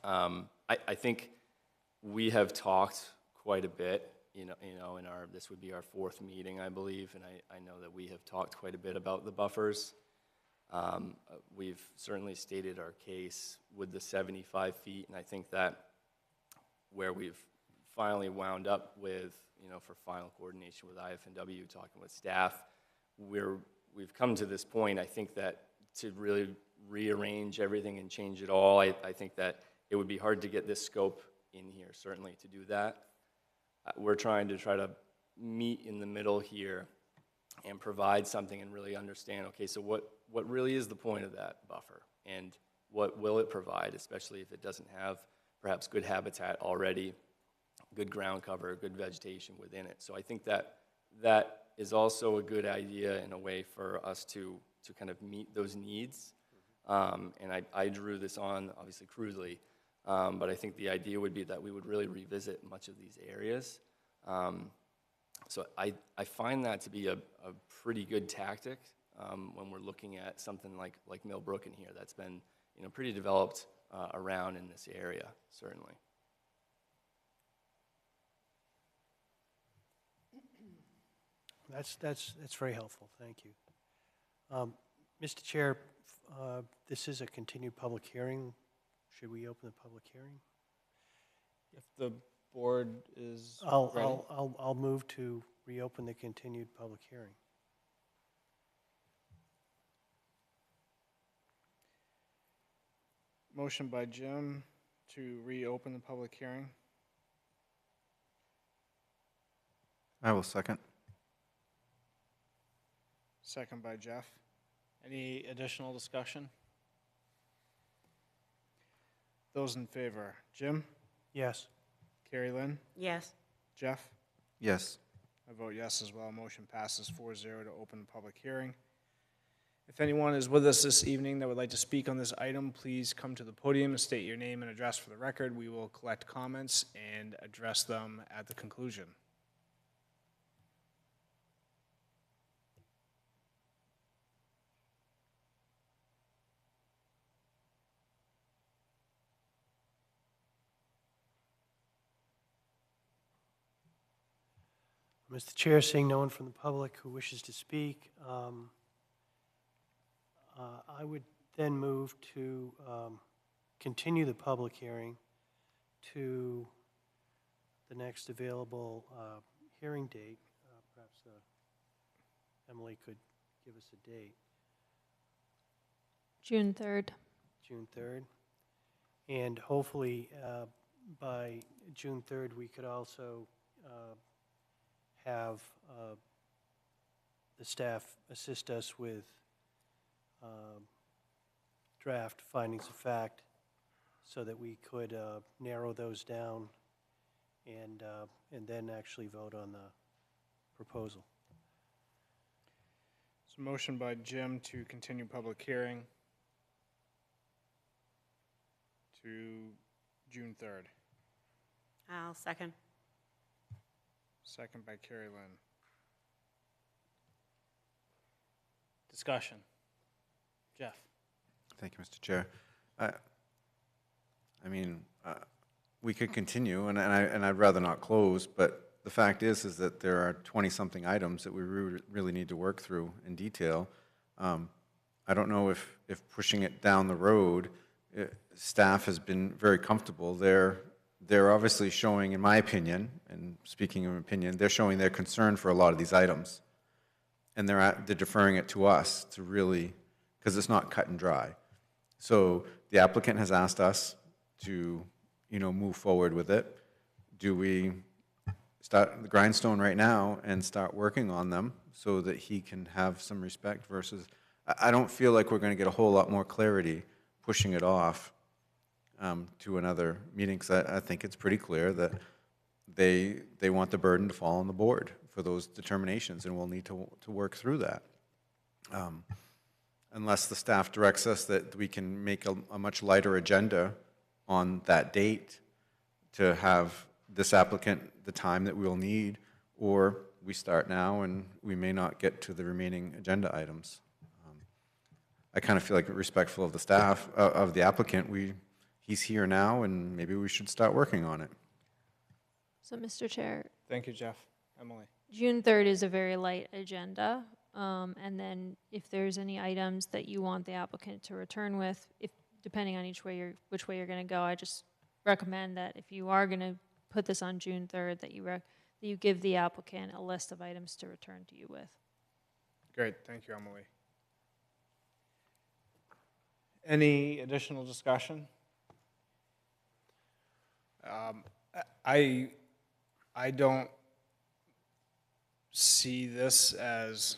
I think we have talked quite a bit, this would be our fourth meeting, I believe, and I know that we have talked quite a bit about the buffers. We've certainly stated our case with the 75 feet, and I think that where we've finally wound up with, for final coordination with IF&W, talking with staff, we've come to this point. I think that to really rearrange everything and change it all, I think that it would be hard to get this scope in here, certainly, to do that. We're trying to meet in the middle here and provide something and really understand, okay, so what really is the point of that buffer, and what will it provide, especially if it doesn't have perhaps good habitat already, good ground cover, good vegetation within it. So I think that is also a good idea in a way for us to kind of meet those needs. And I drew this on, obviously, crudely, but I think the idea would be that we would really revisit much of these areas. So I find that to be a pretty good tactic when we're looking at something like Millbrook in here that's been pretty developed around in this area, certainly. That's very helpful. Thank you. Mr. Chair, this is a continued public hearing. Should we open the public hearing? If the board is ready. I'll move to reopen the continued public hearing. Motion by Jim to reopen the public hearing. I will second. Second by Jeff. Any additional discussion? Those in favor, Jim? Yes. Carrie Lynn? Yes. Jeff? Yes. I vote yes as well. Motion passes 4-0 to open the public hearing. If anyone is with us this evening that would like to speak on this item, please come to the podium and state your name and address for the record. We will collect comments and address them at the conclusion. Mr. Chair, seeing no one from the public who wishes to speak, I would then move to continue the public hearing to the next available hearing date. Perhaps Emily could give us a date. June 3rd. June 3rd. And hopefully, by June 3rd, we could also have the staff assist us with draft findings of fact so that we could narrow those down and then actually vote on the proposal. So motion by Jim to continue public hearing to June 3rd. I'll second. Second by Carrie Lynn. Discussion. Jeff? Thank you, Mr. Chair. I mean, we could continue, and I'd rather not close, but the fact is that there are 20-something items that we really need to work through in detail. I don't know if pushing it down the road, staff has been very comfortable. They're obviously showing, in my opinion, and speaking of opinion, they're showing their concern for a lot of these items. And they're deferring it to us to really, because it's not cut and dry. So the applicant has asked us to, move forward with it. Do we start the grindstone right now and start working on them so that he can have some respect versus, I don't feel like we're going to get a whole lot more clarity pushing it off to another meeting, because I think it's pretty clear that they want the burden to fall on the board for those determinations, and we'll need to work through that. Unless the staff directs us that we can make a much lighter agenda on that date to have this applicant the time that we'll need, or we start now and we may not get to the remaining agenda items. I kind of feel like respectful of the staff, of the applicant, he's here now and maybe we should start working on it. So, Mr. Chair, Thank you, Jeff. Emily? June 3rd is a very light agenda. And then if there's any items that you want the applicant to return with, depending on which way you're going to go, I just recommend that if you are going to put this on June 3rd, that you give the applicant a list of items to return to you with. Great, thank you, Emily. Any additional discussion? I don't see this as,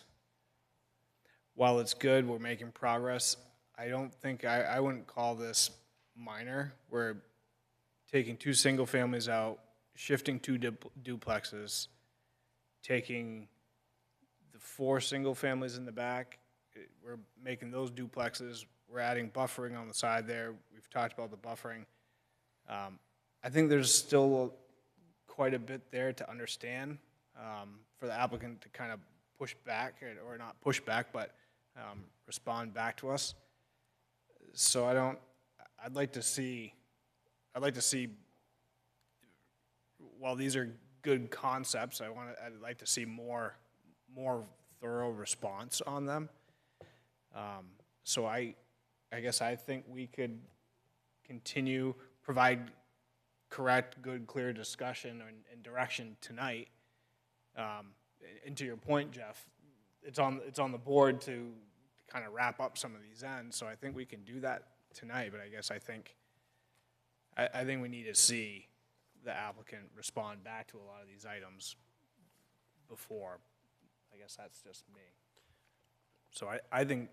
while it's good, we're making progress, I don't think, I wouldn't call this minor. We're taking 2 single families out, shifting 2 duplexes, taking the 4 single families in the back, we're making those duplexes, we're adding buffering on the side there. We've talked about the buffering. I think there's still quite a bit there to understand for the applicant to kind of push back, or not push back, but respond back to us. So I'd like to see, while these are good concepts, I'd like to see more thorough response on them. So I guess I think we could continue, provide correct, good, clear discussion and direction tonight. And to your point, Jeff, it's on the board to kind of wrap up some of these ends, so I think we can do that tonight, but I guess I think we need to see the applicant respond back to a lot of these items before. I guess that's just me. So I think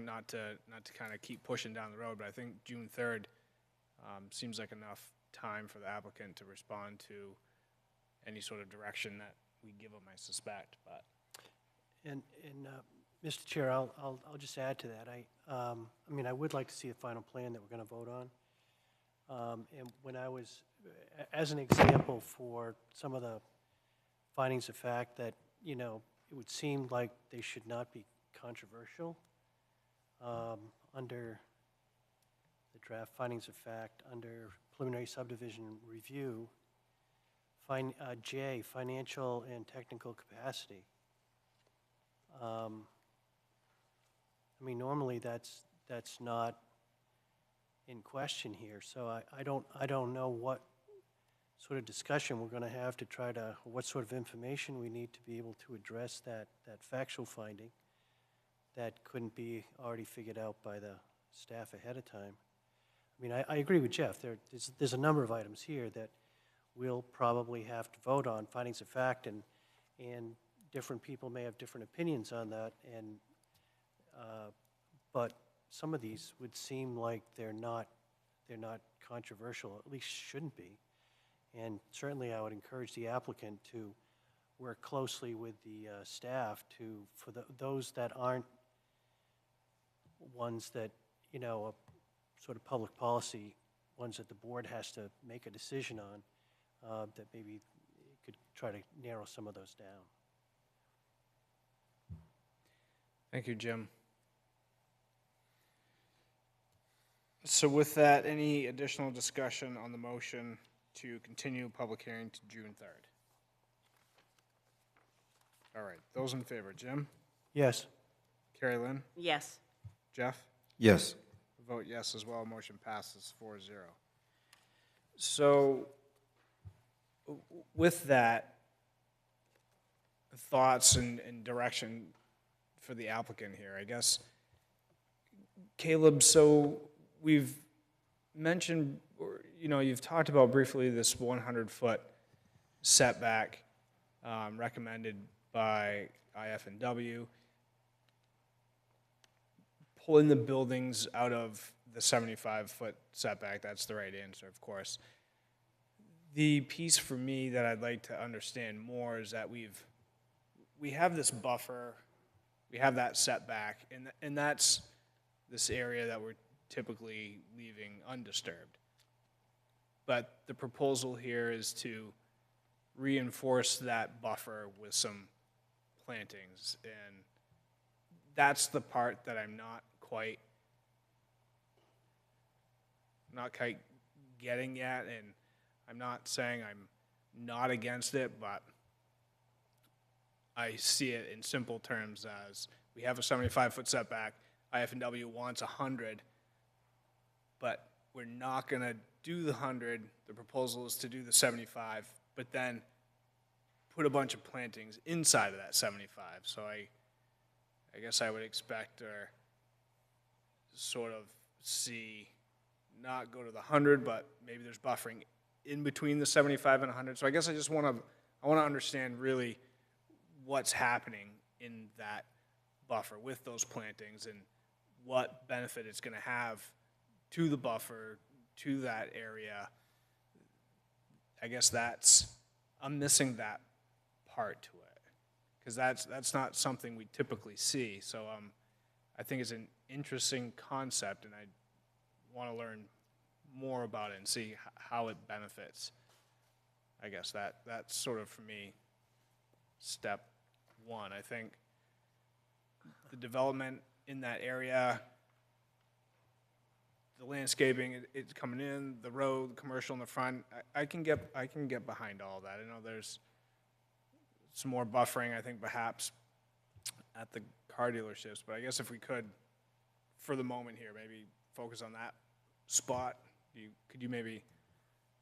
not to kind of keep pushing down the road, but I think June 3rd seems like enough time for the applicant to respond to any sort of direction that we give them, I suspect, but. And Mr. Chair, I'll just add to that. I mean, I would like to see a final plan that we're going to vote on. And when I was, as an example for some of the findings of fact that, you know, it would seem like they should not be controversial under the draft findings of fact, under preliminary subdivision review, J, financial and technical capacity. I mean, normally that's not in question here, so I don't know what sort of discussion we're going to have to try to, what sort of information we need to be able to address that factual finding that couldn't be already figured out by the staff ahead of time. I mean, I agree with Jeff. There's a number of items here that we'll probably have to vote on, findings of fact, and different people may have different opinions on that, and but some of these would seem like they're not controversial, at least shouldn't be. And certainly I would encourage the applicant to work closely with the staff for those that aren't ones that, you know, sort of public policy, ones that the board has to make a decision on, that maybe could try to narrow some of those down. Thank you, Jim. So with that, any additional discussion on the motion to continue public hearing to June 3rd? All right, those in favor, Jim? Yes. Carrie Lynn? Yes. Jeff? Yes. Vote yes as well, motion passes 4-0. So with that, thoughts and direction for the applicant here, I guess. Caleb, so we've mentioned, or, you know, you've talked about briefly this 100-foot setback recommended by IF&W, pulling the buildings out of the 75-foot setback. That's the right answer, of course. The piece for me that I'd like to understand more is that we have this buffer, we have that setback, and that's this area that we're typically leaving undisturbed. But the proposal here is to reinforce that buffer with some plantings, and that's the part that I'm not quite getting yet, and I'm not saying I'm not against it, but I see it in simple terms as we have a 75-foot setback, IF&W wants 100, but we're not going to do the 100. The proposal is to do the 75, but then put a bunch of plantings inside of that 75. So I guess I would expect or sort of see not go to the 100, but maybe there's buffering in between the 75 and 100. So I guess I just want to understand really what's happening in that buffer with those plantings and what benefit it's going to have to the buffer, to that area. I guess I'm missing that part to it, because that's not something we typically see. So I think it's an interesting concept, and I want to learn more about it and see how it benefits. I guess that's sort of, for me, step one. I think the development in that area, the landscaping, it's coming in, the road, the commercial in the front, I can get behind all that. I know there's some more buffering, I think, perhaps at the car dealerships, but I guess if we could, for the moment here, maybe focus on that spot. Could you maybe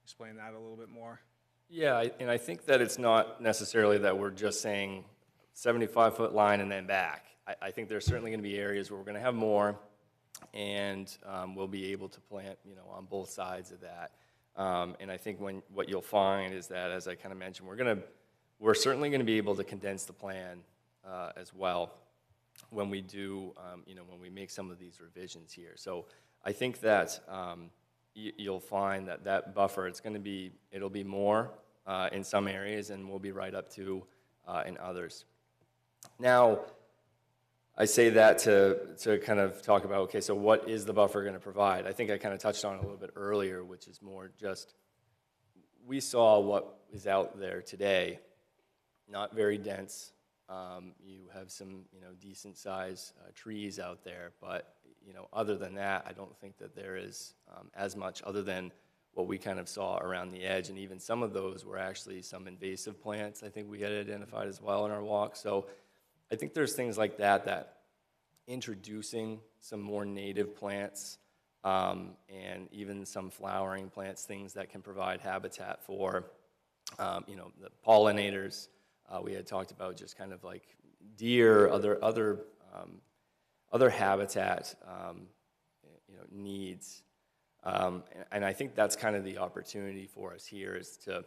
explain that a little bit more? Yeah, and I think that it's not necessarily that we're just saying 75-foot line and then back. I think there's certainly going to be areas where we're going to have more, and we'll be able to plant, on both sides of that. And I think what you'll find is that, as I kind of mentioned, we're certainly going to be able to condense the plan as well when we do, when we make some of these revisions here. So I think that you'll find that buffer, it'll be more in some areas, and we'll be right up to in others. Now, I say that to kind of talk about, okay, so what is the buffer going to provide? I think I kind of touched on it a little bit earlier, which is more just, we saw what is out there today, not very dense. You have some, decent size trees out there, but, other than that, I don't think that there is as much other than what we kind of saw around the edge, and even some of those were actually some invasive plants I think we had identified as well in our walk. So I think there's things like that introducing some more native plants and even some flowering plants, things that can provide habitat for, the pollinators. We had talked about just kind of like deer, other habitat, needs. And I think that's kind of the opportunity for us here, is to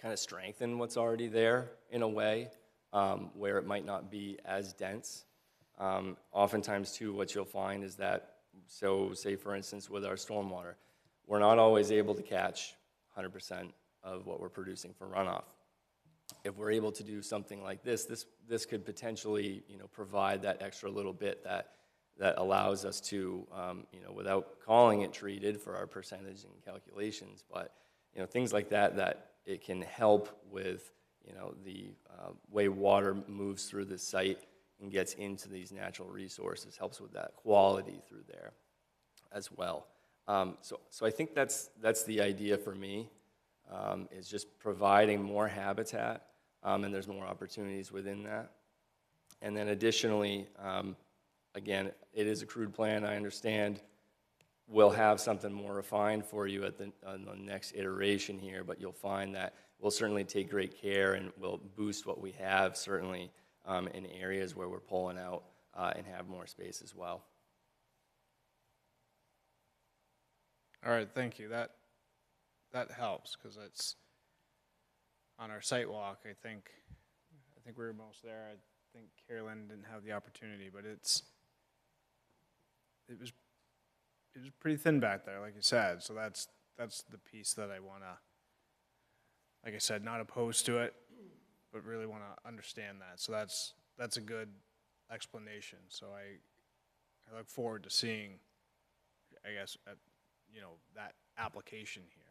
kind of strengthen what's already there in a way where it might not be as dense. Oftentimes, too, what you'll find is that, so say for instance with our stormwater, we're not always able to catch 100% of what we're producing for runoff. If we're able to do something like this could potentially, provide that extra little bit that allows us to, without calling it treated for our percentage and calculations, but, things like that it can help with, the way water moves through the site and gets into these natural resources, helps with that quality through there as well. So I think that's the idea for me, is just providing more habitat, and there's more opportunities within that. And then additionally, again, it is a crude plan, I understand. We'll have something more refined for you on the next iteration here, but you'll find that we'll certainly take great care and we'll boost what we have, certainly in areas where we're pulling out and have more space as well. All right, thank you. That helps, because it's on our site walk. I think we were almost there. I think Carolyn didn't have the opportunity, but it was pretty thin back there, like you said. So that's the piece that I want to, like I said, not opposed to it, but really want to understand that. So that's a good explanation. So I look forward to seeing, I guess, that application here.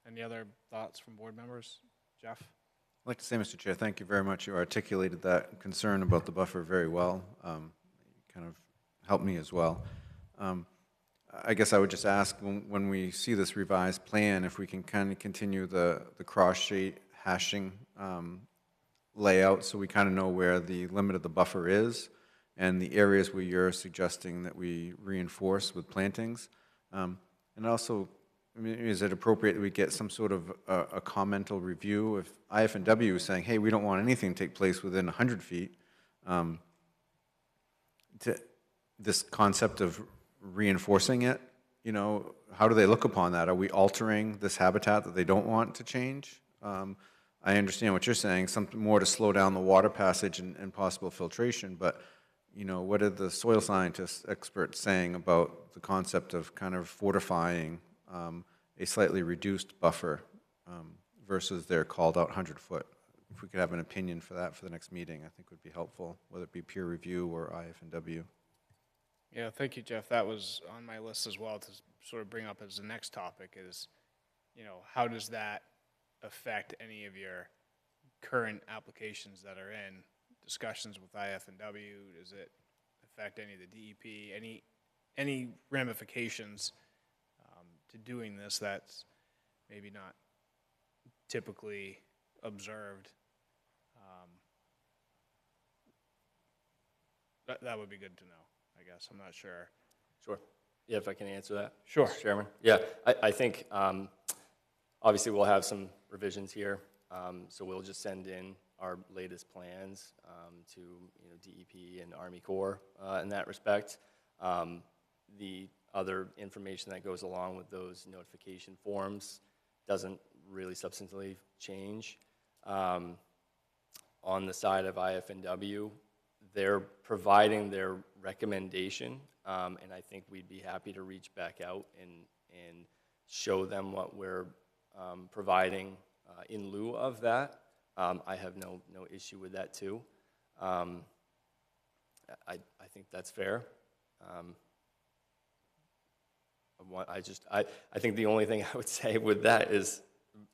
Any other thoughts from board members? Jeff? I'd like to say, Mr. Chair, thank you very much. You articulated that concern about the buffer very well. You kind of helped me as well. I guess I would just ask, when we see this revised plan, if we can kind of continue the cross-shade hashing layout, so we kind of know where the limit of the buffer is and the areas where you're suggesting that we reinforce with plantings. And also, I mean, is it appropriate that we get some sort of a commental review if IF&W is saying, hey, we don't want anything to take place within 100 feet? To this concept of reinforcing it, how do they look upon that? Are we altering this habitat that they don't want to change? I understand what you're saying, something more to slow down the water passage and possible filtration, but what are the soil scientists, experts saying about the concept of kind of fortifying a slightly reduced buffer versus their called out 100-foot? If we could have an opinion for that for the next meeting, I think would be helpful, whether it be peer review or IF&W. Yeah, thank you, Jeff. That was on my list as well to sort of bring up as the next topic is, how does that affect any of your current applications that are in discussions with IF&W? Does it affect any of the DEP? Any ramifications to doing this that's maybe not typically observed? That would be good to know, I guess. I'm not sure. Sure. Yeah, if I can answer that? Sure. Mr. Chairman? Yeah, I think, obviously, we'll have some revisions here, so we'll just send in our latest plans to, DEP and Army Corps in that respect. The other information that goes along with those notification forms doesn't really substantially change. On the side of IFNW, they're providing their recommendation, and I think we'd be happy to reach back out and show them what we're providing in lieu of that. I have no issue with that too. I think that's fair. I think the only thing I would say with that is,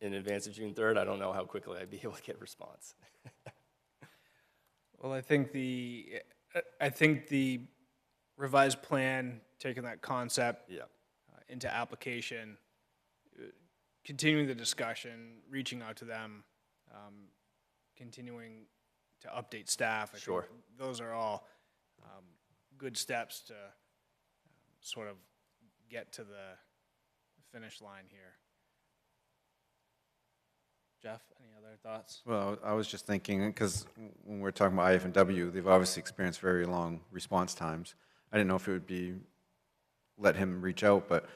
in advance of June 3rd, I don't know how quickly I'd be able to get a response. Well, I think the revised plan, taking that concept Yeah. into application, continuing the discussion, reaching out to them, continuing to update staff. I think Sure. those are all good steps to sort of get to the finish line here. Jeff, any other thoughts? Well, I was just thinking, because when we're talking about IF&W, they've obviously experienced very long response times. I didn't know if it would be, let him reach out, but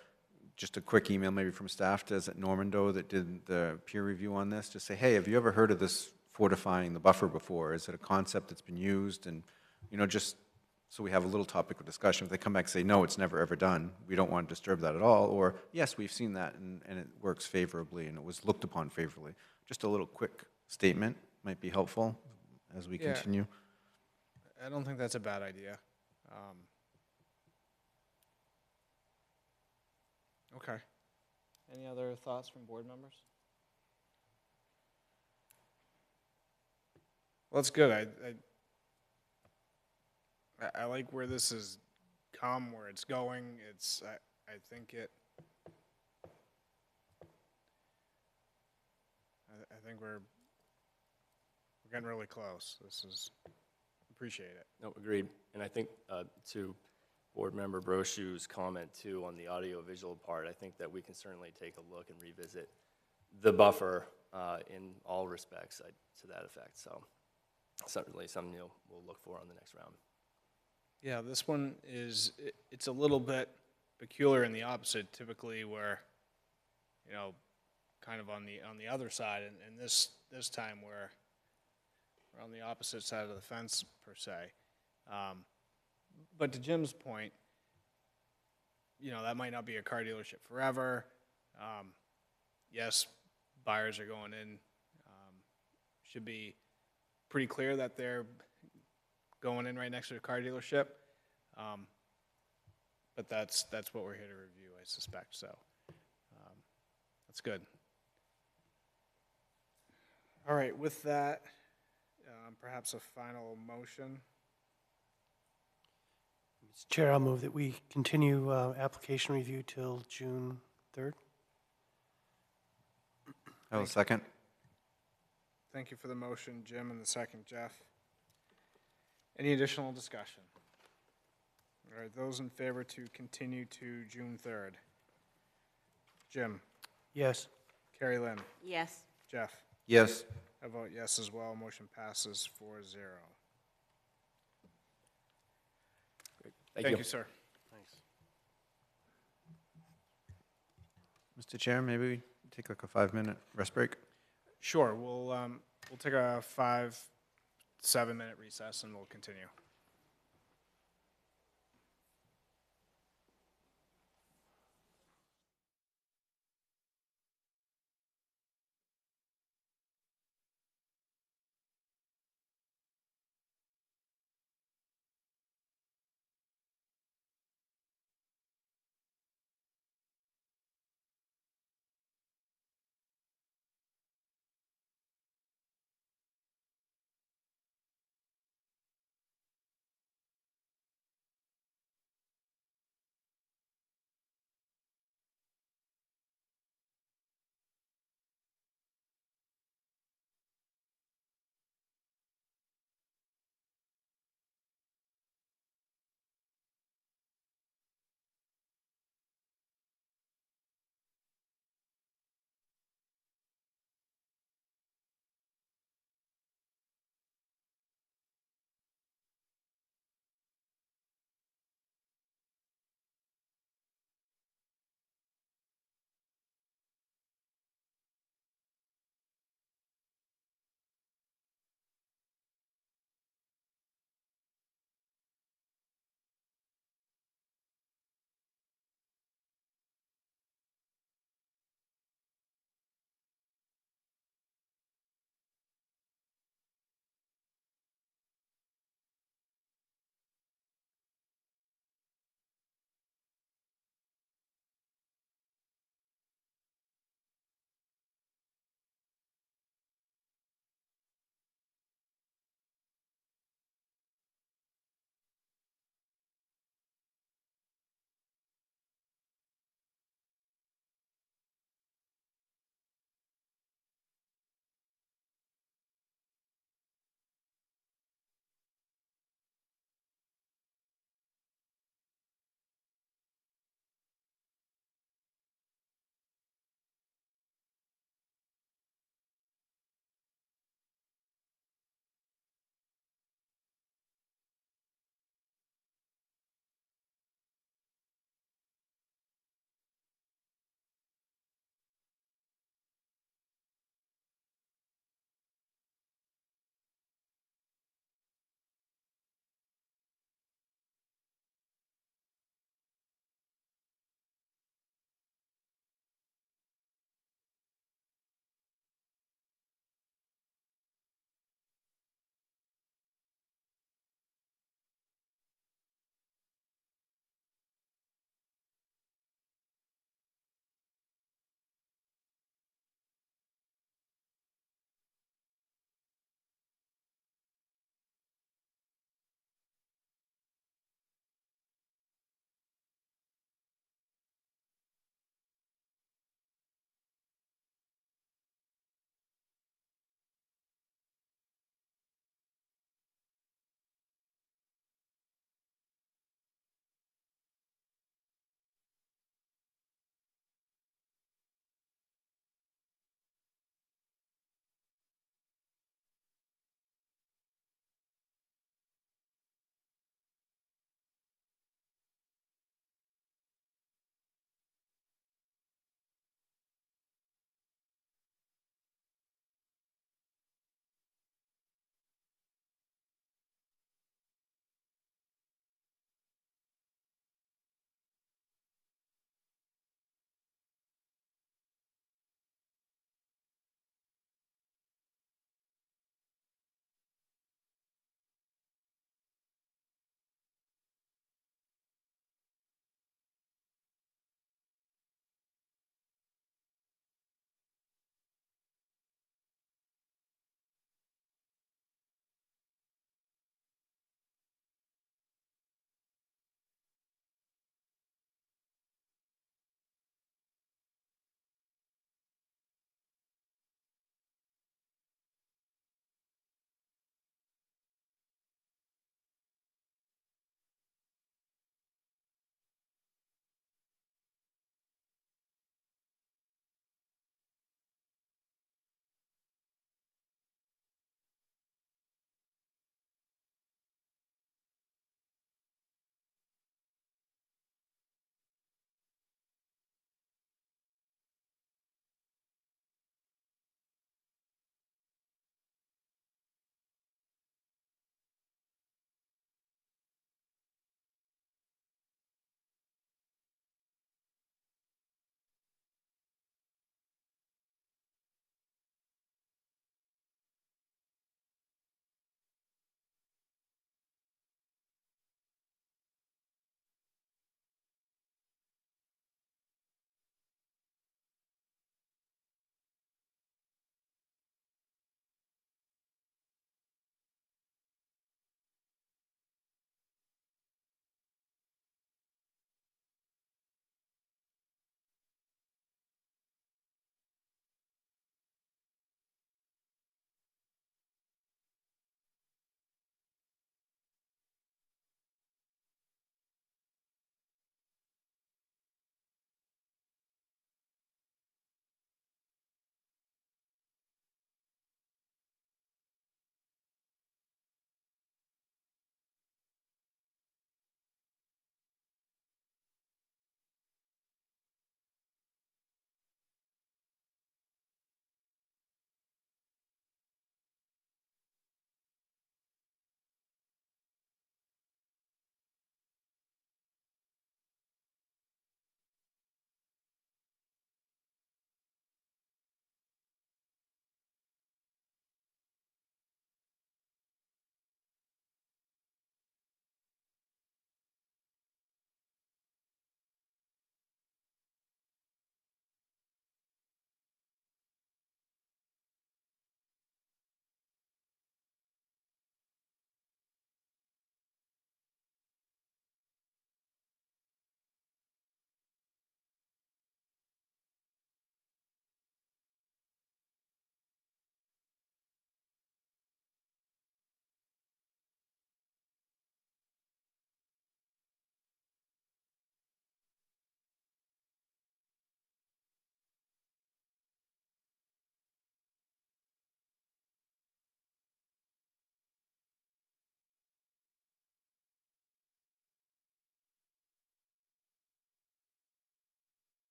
just a quick email maybe from staff to, is it Normando that did the peer review on this? Just say, hey, have you ever heard of this fortifying the buffer before? Is it a concept that's been used? And, just so we have a little topic of discussion. If they come back and say, no, it's never ever done, we don't want to disturb that at all. Or, yes, we've seen that and it works favorably and it was looked upon favorably. Just a little quick statement might be helpful as we Yeah. continue. I don't think that's a bad idea. Okay. Any other thoughts from board members? Well, that's good. I like where this has come, where it's going. I think it. I think we're getting really close. Appreciate it. No, agreed. And I think to Board Member Brochu's comment too on the audio-visual part, I think that we can certainly take a look and revisit the buffer in all respects to that effect. So certainly something we'll look for on the next round. Yeah, this one it's a little bit peculiar in the opposite. Typically, we're, kind of on the other side, and this time we're on the opposite side of the fence per se. But to Jim's point, that might not be a car dealership forever. Yes, buyers are going in. Should be pretty clear that they're going in right next to a car dealership. But that's what we're here to review, I suspect. So that's good. All right, with that, perhaps a final motion. Mr. Chair, I'll move that we continue application review till June 3rd. I will second. Thank you for the motion, Jim, and the second, Jeff. Any additional discussion? All right, those in favor to continue to June 3rd. Jim, Yes. Carrie Lynn, Yes. Jeff. Yes. I vote yes as well. Motion passes 4-0. Thank you, sir. Thanks. Mr. Chair, maybe we take like a 5-minute rest break? Sure, we'll take a 7-minute recess and we'll continue.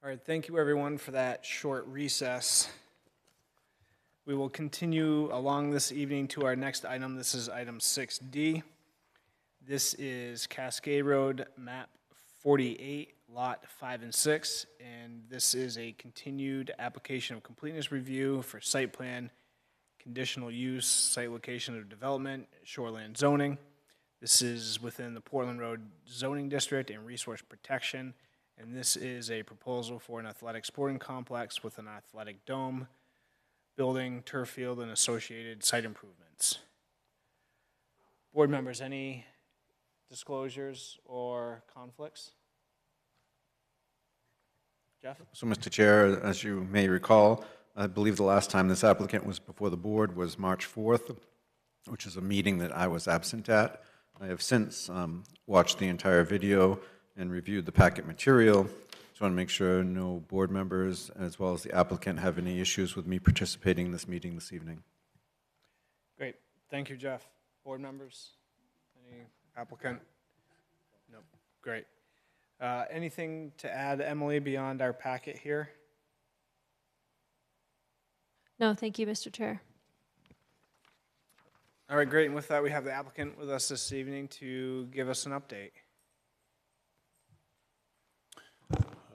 All right, thank you everyone for that short recess. We will continue along this evening to our next item. This is item 6D. This is Cascade Road, map 48, lot 5 and 6, and this is a continued application of completeness review for site plan, conditional use, site location of development, shoreland zoning. This is within the Portland Road zoning district and resource protection, and this is a proposal for an athletic sporting complex with an athletic dome, building, turf field, and associated site improvements. Board members, any disclosures or conflicts? Jeff? So, Mr. Chair, as you may recall, I believe the last time this applicant was before the board was March 4th, which is a meeting that I was absent at. I have since watched the entire video and reviewed the packet material. Just want to make sure no board members, as well as the applicant, have any issues with me participating in this meeting this evening. Great. Thank you, Jeff. Board members? Any applicant? No. Great. Anything to add, Emily, beyond our packet here? No, thank you, Mr. Chair. All right, great. And with that, we have the applicant with us this evening to give us an update.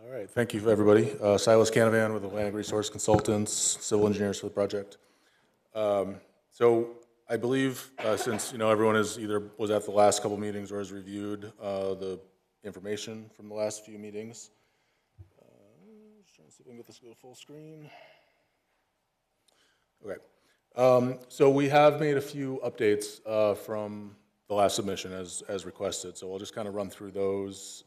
All right, thank you, everybody. Silas Canavan with Atlantic Resource Consultants, civil engineers for the project. So I believe since everyone is either was at the last couple meetings or has reviewed the information from the last few meetings. Just trying to see if I can get this to go full screen. Okay. So we have made a few updates from the last submission as requested. So we'll just kind of run through those.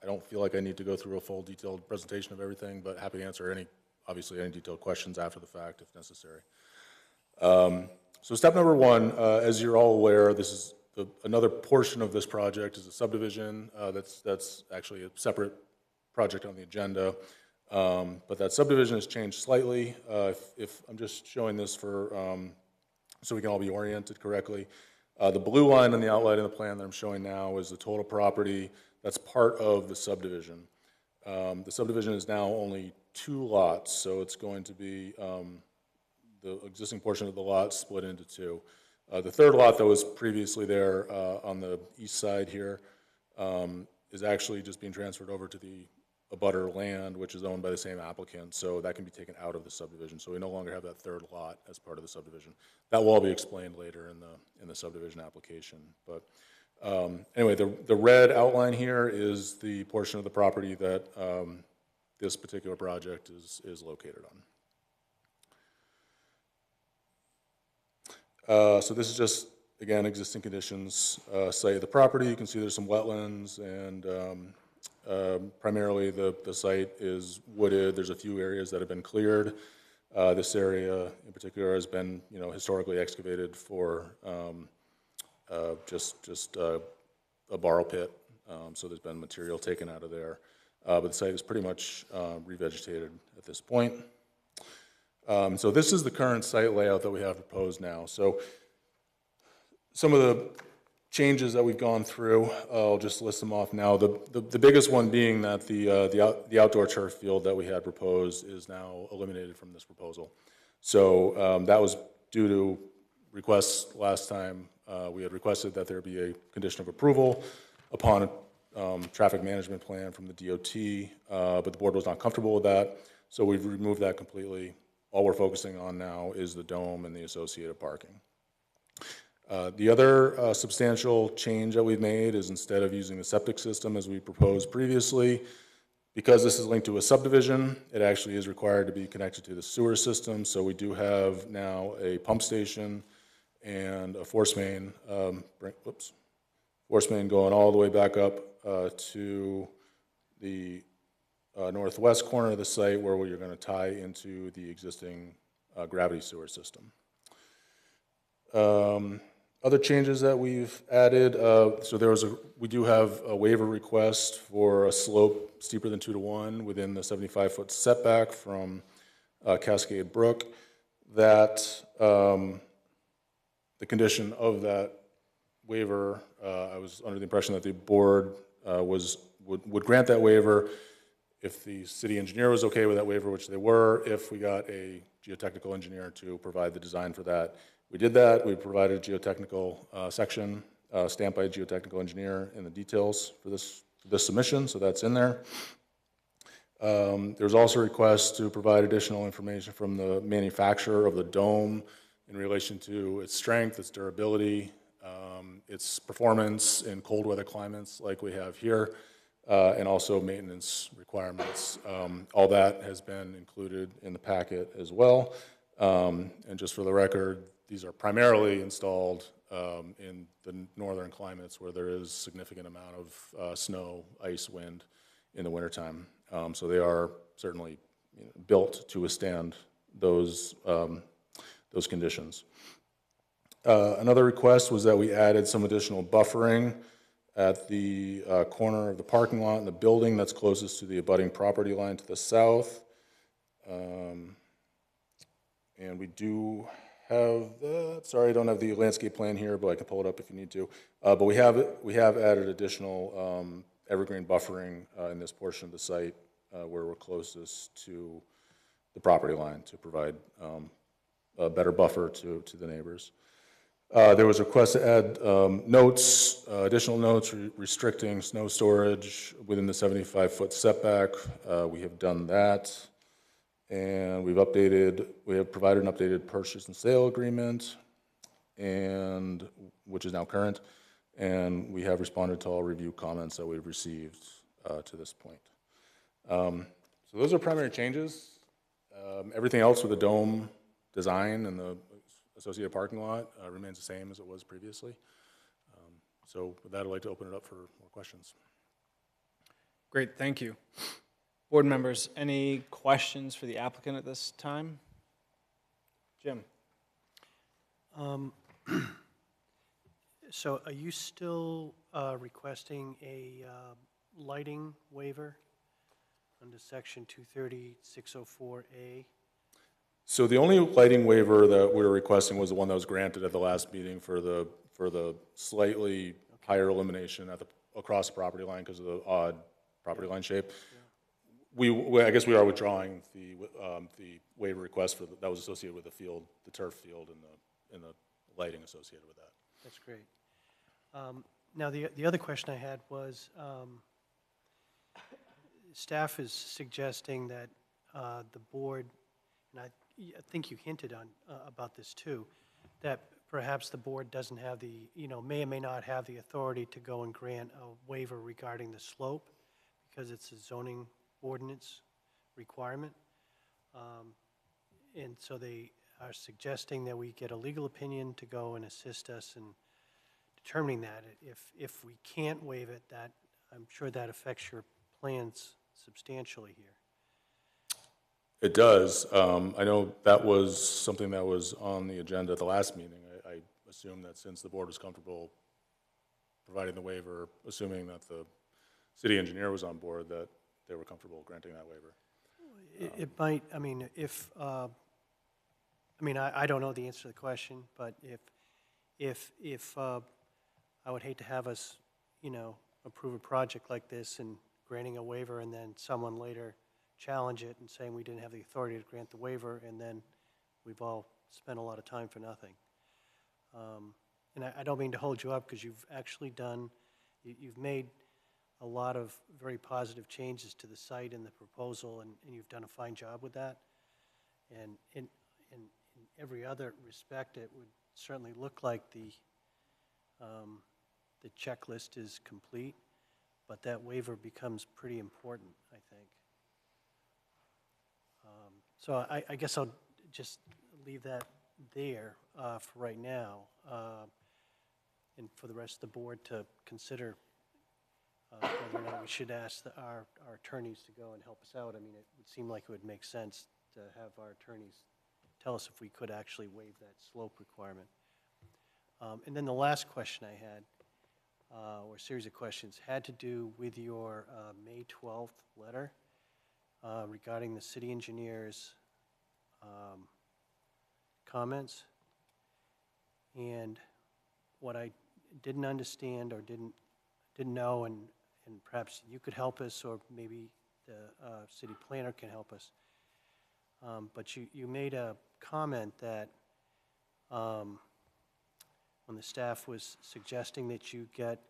I don't feel like I need to go through a full detailed presentation of everything, but happy to answer obviously any detailed questions after the fact if necessary. So step number one, as you're all aware, this is another portion of this project is a subdivision that's actually a separate project on the agenda. But that subdivision has changed slightly. If I'm just showing this for so we can all be oriented correctly. The blue line on the outline of the plan that I'm showing now is the total property that's part of the subdivision. The subdivision is now only 2 lots, so it's going to be the existing portion of the lot split into 2. The third lot that was previously there on the east side here is actually just being transferred over to the abutter land, which is owned by the same applicant, so that can be taken out of the subdivision. So we no longer have that third lot as part of the subdivision. That will all be explained later in the subdivision application. But anyway, the red outline here is the portion of the property that this particular project is located on. So this is just, again, existing conditions, site of the property. You can see there's some wetlands, and primarily the site is wooded. There's a few areas that have been cleared. This area in particular has been, historically excavated for just a borrow pit. So there's been material taken out of there. But the site is pretty much revegetated at this point. So this is the current site layout that we have proposed now. So some of the changes that we've gone through, I'll just list them off now. The biggest one being that the outdoor turf field that we had proposed is now eliminated from this proposal. So that was due to requests last time. We had requested that there be a condition of approval upon a traffic management plan from the DOT, but the board was not comfortable with that, so we've removed that completely. All we're focusing on now is the dome and the associated parking. The other substantial change that we've made is instead of using the septic system as we proposed previously, because this is linked to a subdivision, it actually is required to be connected to the sewer system. So we do have now a pump station and a force main, force main going all the way back up to the northwest corner of the site where we're going to tie into the existing gravity sewer system. Other changes that we've added, so we do have a waiver request for a slope steeper than 2 to 1 within the 75-foot setback from Cascade Brook. That the condition of that waiver, I was under the impression that the board would grant that waiver if the city engineer was okay with that waiver, which they were, if we got a geotechnical engineer to provide the design for that. We did that. We provided a geotechnical section stamped by a geotechnical engineer in the details for this submission, so that's in there. There's also a request to provide additional information from the manufacturer of the dome in relation to its strength, its durability, its performance in cold weather climates like we have here, and also maintenance requirements. All that has been included in the packet as well. And just for the record, these are primarily installed in the northern climates where there is significant amount of snow, ice, wind in the wintertime. So they are certainly built to withstand those conditions. Another request was that we added some additional buffering at the corner of the parking lot and the building that's closest to the abutting property line to the south. And we do have that. Sorry, I don't have the landscape plan here, but I can pull it up if you need to. But we have added additional evergreen buffering in this portion of the site where we're closest to the property line to provide a better buffer to the neighbors. There was a request to add additional notes restricting snow storage within the 75-foot setback. We have done that. And we have provided an updated purchase and sale agreement, which is now current, and we have responded to all review comments that we've received to this point. So those are primary changes. Everything else with the dome design and the associated parking lot remains the same as it was previously. So with that, I'd like to open it up for more questions. Great, thank you. Board members, any questions for the applicant at this time? Jim? So are you still requesting a lighting waiver under section 230-604A? So the only lighting waiver that we were requesting was the one that was granted at the last meeting for the slightly higher illumination across the property line because of the odd property line shape. I guess we are withdrawing the waiver request that was associated with the field, the turf field, and the lighting associated with that. That's great. Now, the other question I had was, staff is suggesting that the board, and I think you hinted on about this too, that perhaps the board doesn't have may or may not have the authority to go and grant a waiver regarding the slope because it's a zoning ordinance requirement. And so they are suggesting that we get a legal opinion to go and assist us in determining that. If we can't waive it, that I'm sure that affects your plans substantially here. It does. I know that was something that was on the agenda at the last meeting. I assume that since the board was comfortable providing the waiver, assuming that the city engineer was on board, that they were comfortable granting that waiver. It might, I don't know the answer to the question, but if I would hate to have us, approve a project like this and granting a waiver and then someone later challenge it and saying we didn't have the authority to grant the waiver, and then we've all spent a lot of time for nothing. And I don't mean to hold you up because you've actually you've made a lot of very positive changes to the site and the proposal, and you've done a fine job with that. And in every other respect, it would certainly look like the checklist is complete, but that waiver becomes pretty important, I think. So I guess I'll just leave that there for right now, and for the rest of the board to consider whether or not we should ask our attorneys to go and help us out. I mean, it would seem like it would make sense to have our attorneys tell us if we could actually waive that slope requirement. And then the last question I had, or series of questions, had to do with your May 12th letter regarding the city engineer's comments. And what I didn't understand or didn't know, and perhaps you could help us, or maybe city planner can help us. But you made a comment that when the staff was suggesting that you get,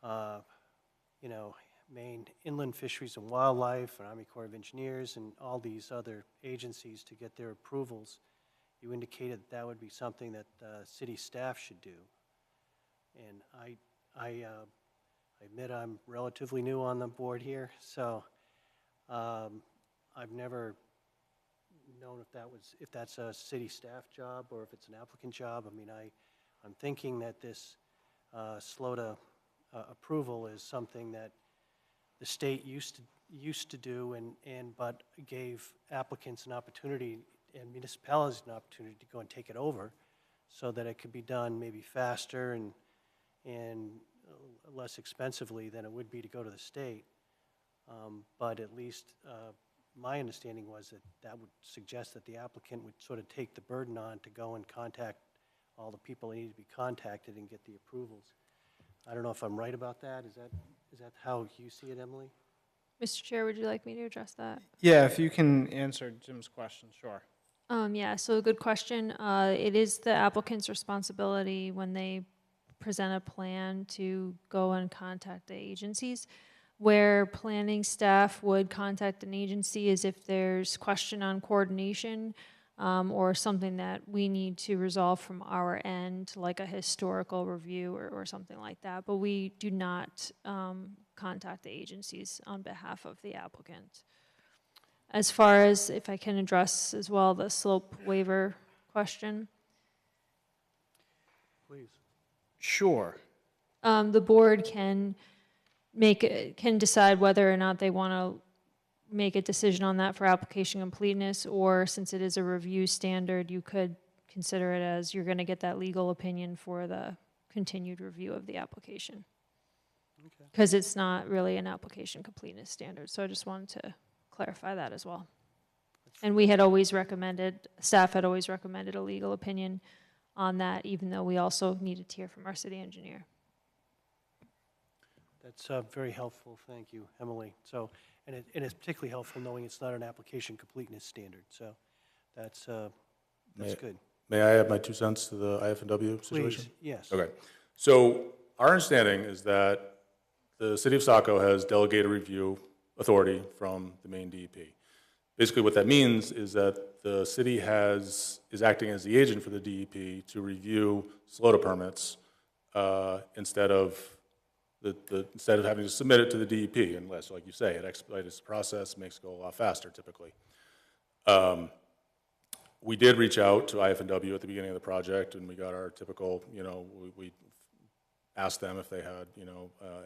you know, Maine Inland Fisheries and Wildlife and Army Corps of Engineers and all these other agencies to get their approvals, you indicated that would be something that city staff should do. And I admit I'm relatively new on the board here, so I've never known if that's a city staff job or if it's an applicant job. I mean, I'm thinking that this SLOTA approval is something that the state used to do but gave applicants an opportunity and municipalities an opportunity to go and take it over so that it could be done maybe faster and less expensively than it would be to go to the state. But at least my understanding was that would suggest that the applicant would sort of take the burden on to go and contact all the people that need to be contacted and get the approvals. I don't know if I'm right about that. Is that how you see it, Emily? Mr. Chair, would you like me to address that? Yeah, if you can answer Jim's question, sure. Yeah, so good question. It is the applicant's responsibility when they present a plan to go and contact the agencies. Where planning staff would contact an agency is if there's question on coordination or something that we need to resolve from our end, like a historical review or something like that. But we do not contact the agencies on behalf of the applicant. As far as, if I can address as well the slope waiver question. Please. Sure. The board can decide whether or not they want to make a decision on that for application completeness, or since it is a review standard, you could consider it as you're going to get that legal opinion for the continued review of the application. Because it's not really an application completeness standard. So I just wanted to clarify that as well. And we had always recommended, staff had always recommended a legal opinion on that, even though we also needed to hear from our city engineer. That's very helpful. Thank you, Emily. So, and it's particularly helpful knowing it's not an application completeness standard. So that's good. May I add my 2 cents to the IF&W situation? Please, yes. Okay. So our understanding is that the city of Saco has delegated review authority from the Maine DEP. Basically what that means is that the city is acting as the agent for the DEP to review SLOTA permits instead of having to submit it to the DEP, unless, like you say, it expedites the process, makes it go a lot faster typically. We did reach out to IF&W at the beginning of the project, and we got our typical, we asked them if they had,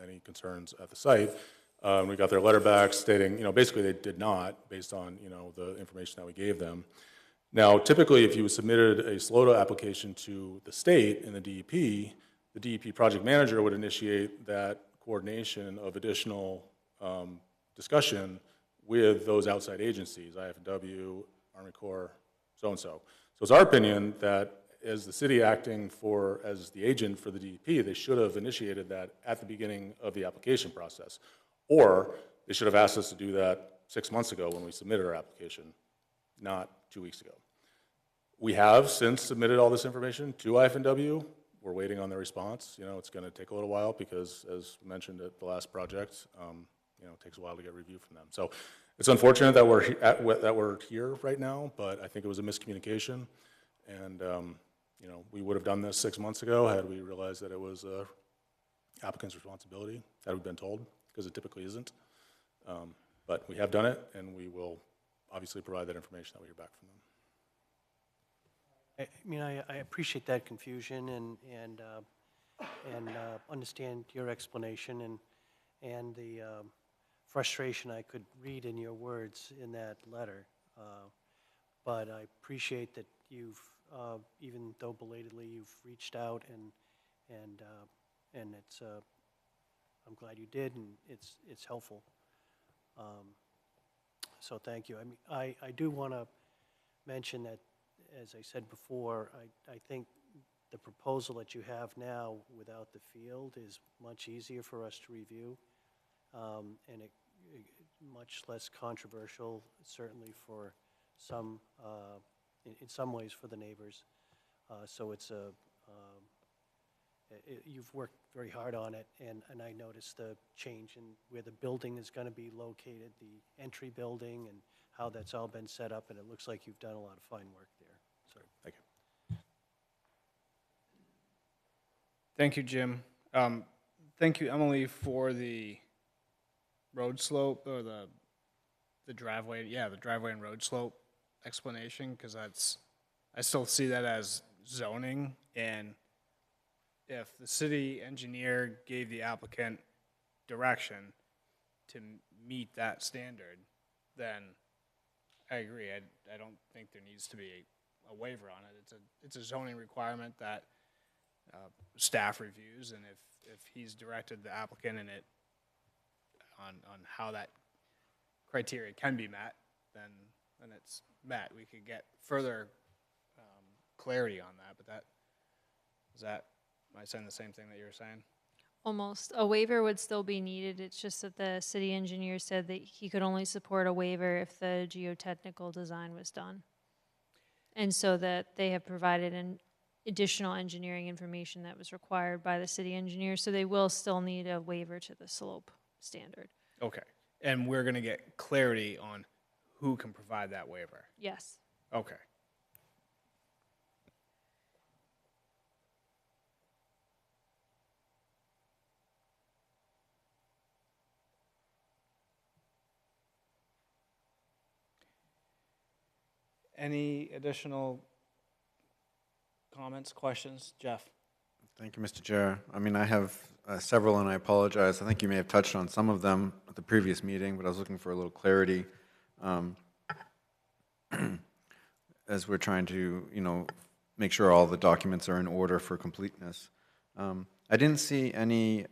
any concerns at the site. We got their letter back stating, basically they did not, based on, the information that we gave them. Now, typically, if you submitted a SLOTA application to the state and the DEP project manager would initiate that coordination of additional discussion with those outside agencies, IF&W, Army Corps, so-and-so. So it's our opinion that as the city acting as the agent for the DEP, they should have initiated that at the beginning of the application process. Or they should have asked us to do that 6 months ago when we submitted our application, not 2 weeks ago. We have since submitted all this information to IF&W. We're waiting on their response. It's going to take a little while because, as mentioned at the last project, it takes a while to get review from them. So it's unfortunate that we're here right now, but I think it was a miscommunication. And, we would have done this 6 months ago had we realized that it was an applicant's responsibility, had we been told, because it typically isn't. But we have done it, and we will obviously provide that information that we hear back from them. I appreciate that confusion and understand your explanation and the frustration I could read in your words in that letter. But I appreciate that you've, even though belatedly, you've reached out and it's. I'm glad you did, and it's helpful. So thank you. I do want to mention that, as I said before, I think the proposal that you have now without the field is much easier for us to review, and much less controversial, certainly for some, in some ways for the neighbors. So it's a, you've worked very hard on it, and I noticed the change in where the building is going to be located, the entry building, and how that's all been set up, and it looks like you've done a lot of fine work there. So, Thank you. Thank you, Jim. Thank you, Emily, for the road slope, or the driveway, yeah, the driveway and road slope explanation, because I still see that as zoning, and if the city engineer gave the applicant direction to meet that standard, then I agree. I don't think there needs to be a waiver on it. It's a zoning requirement that staff reviews, and if he's directed the applicant in it on how that criteria can be met, then it's met. We could get further clarity on that, but am I saying the same thing that you were saying? Almost. A waiver would still be needed. It's just that the city engineer said that he could only support a waiver if the geotechnical design was done. And so that they have provided an additional engineering information that was required by the city engineer, so they will still need a waiver to the slope standard. Okay. And we're going to get clarity on who can provide that waiver. Yes. Okay. Any additional comments, questions? Jeff? Thank you, Mr. Chair. I mean, I have several, and I apologize. I think you may have touched on some of them at the previous meeting, but I was looking for a little clarity as we're trying to, make sure all the documents are in order for completeness. I didn't see any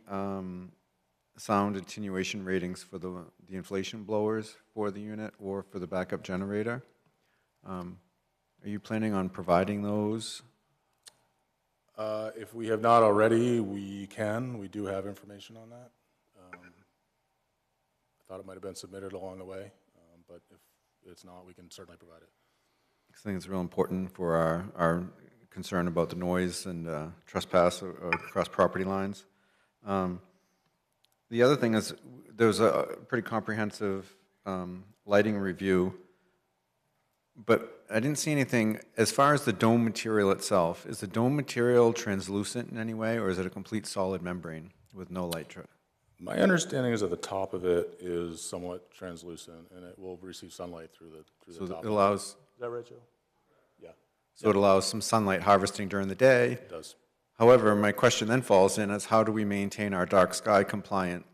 sound attenuation ratings for the inflation blowers for the unit or for the backup generator. Are you planning on providing those? If we have not already, we can. We do have information on that. I thought it might have been submitted along the way, but if it's not, we can certainly provide it. I think it's real important for our concern about the noise and trespass across property lines. The other thing is there's a pretty comprehensive lighting review, but I didn't see anything as far as the dome material itself. Is the dome material translucent in any way, or is it a complete solid membrane with no light? My understanding is that the top of it is somewhat translucent, and it will receive sunlight through the top. So it allows. Is that right, Joe? Yeah. So it allows some sunlight harvesting during the day. It does. However, my question then falls in as how do we maintain our dark sky compliant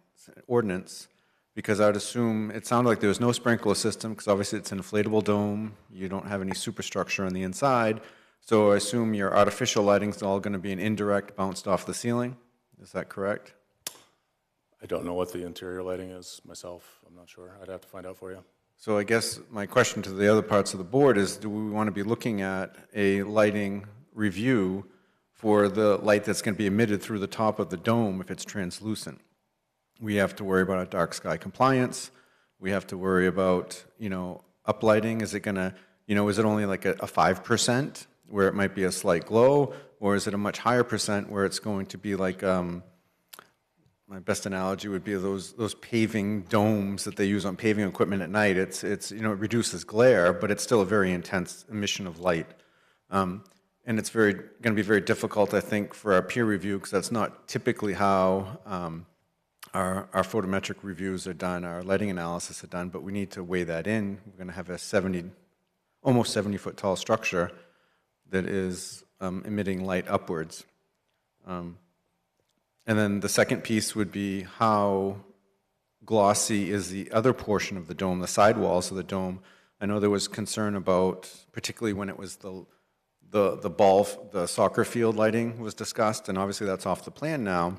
ordinance? Because I would assume, it sounded like there was no sprinkler system, because obviously it's an inflatable dome, you don't have any superstructure on the inside, so I assume your artificial lighting's all going to be an indirect bounced off the ceiling, is that correct? I don't know what the interior lighting is myself, I'm not sure, I'd have to find out for you. So I guess my question to the other parts of the board is, do we want to be looking at a lighting review for the light that's going to be emitted through the top of the dome if it's translucent? We have to worry about our dark sky compliance. We have to worry about, uplighting. Is it going to, is it only like a 5% where it might be a slight glow, or is it a much higher percent where it's going to be like, my best analogy would be those paving domes that they use on paving equipment at night. It's it reduces glare, but it's still a very intense emission of light. And it's going to be very difficult, I think, for our peer review, because that's not typically how our photometric reviews are done, our lighting analysis are done, but we need to weigh that in. We're going to have a almost 70-foot tall structure that is emitting light upwards. And then the second piece would be how glossy is the other portion of the dome, the sidewalls of the dome. I know there was concern about, particularly when it was the soccer field lighting was discussed, and obviously that's off the plan now.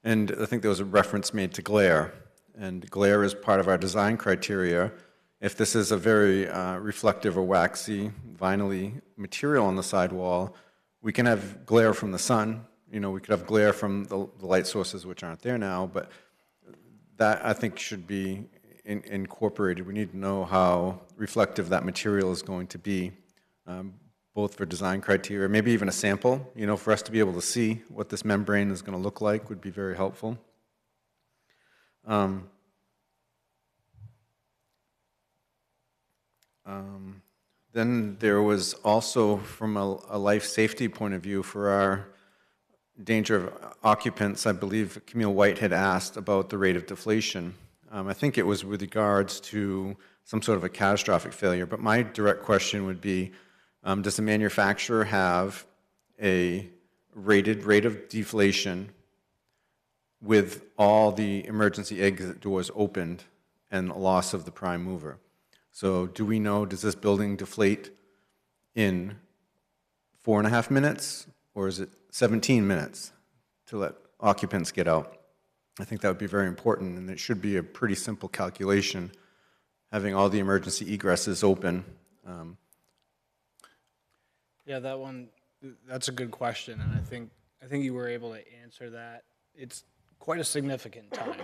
And I think there was a reference made to glare, and glare is part of our design criteria. If this is a very reflective or waxy, vinyl-y material on the sidewall, we can have glare from the sun. We could have glare from the light sources, which aren't there now, but that I think should be incorporated. We need to know how reflective that material is going to be, both for design criteria, maybe even a sample, for us to be able to see what this membrane is going to look like would be very helpful. Then there was also, from a life safety point of view, for our danger of occupants, I believe Camille White had asked about the rate of deflation. I think it was with regards to some sort of a catastrophic failure, but my direct question would be, does the manufacturer have a rated rate of deflation with all the emergency exit doors opened and loss of the prime mover? So do we know, does this building deflate in 4.5 minutes, or is it 17 minutes to let occupants get out? I think that would be very important, and it should be a pretty simple calculation, having all the emergency egresses open. Yeah, that's a good question, and I think you were able to answer that. It's quite a significant time.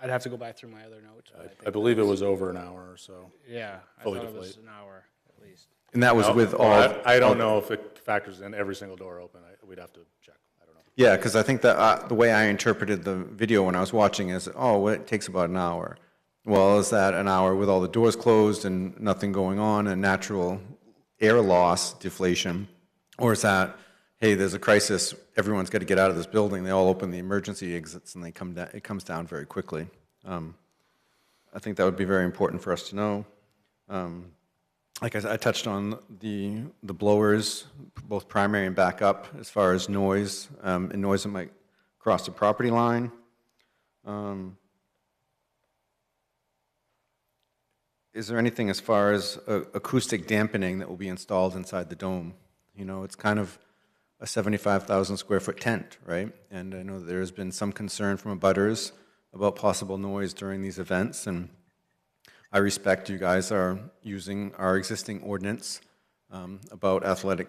I'd have to go back through my other notes. But I believe it was over an hour or so. Yeah, I fully thought it was deflate. an hour at least. And that was with all... I don't know if it factors in every single door open. We'd have to check. I don't know. Yeah, because I think that the way I interpreted the video when I was watching is, well, it takes about an hour. Well, is that an hour with all the doors closed and nothing going on and natural air loss, deflation? Or is that, hey, there's a crisis, everyone's got to get out of this building, they all open the emergency exits and it comes down very quickly. I think that would be very important for us to know. Like I touched on the blowers, both primary and backup, as far as noise, and noise that might cross the property line. Is there anything as far as acoustic dampening that will be installed inside the dome? It's kind of a 75,000 square foot tent, right? And I know that there has been some concern from abutters about possible noise during these events, and I respect you guys are using our existing ordinance about athletic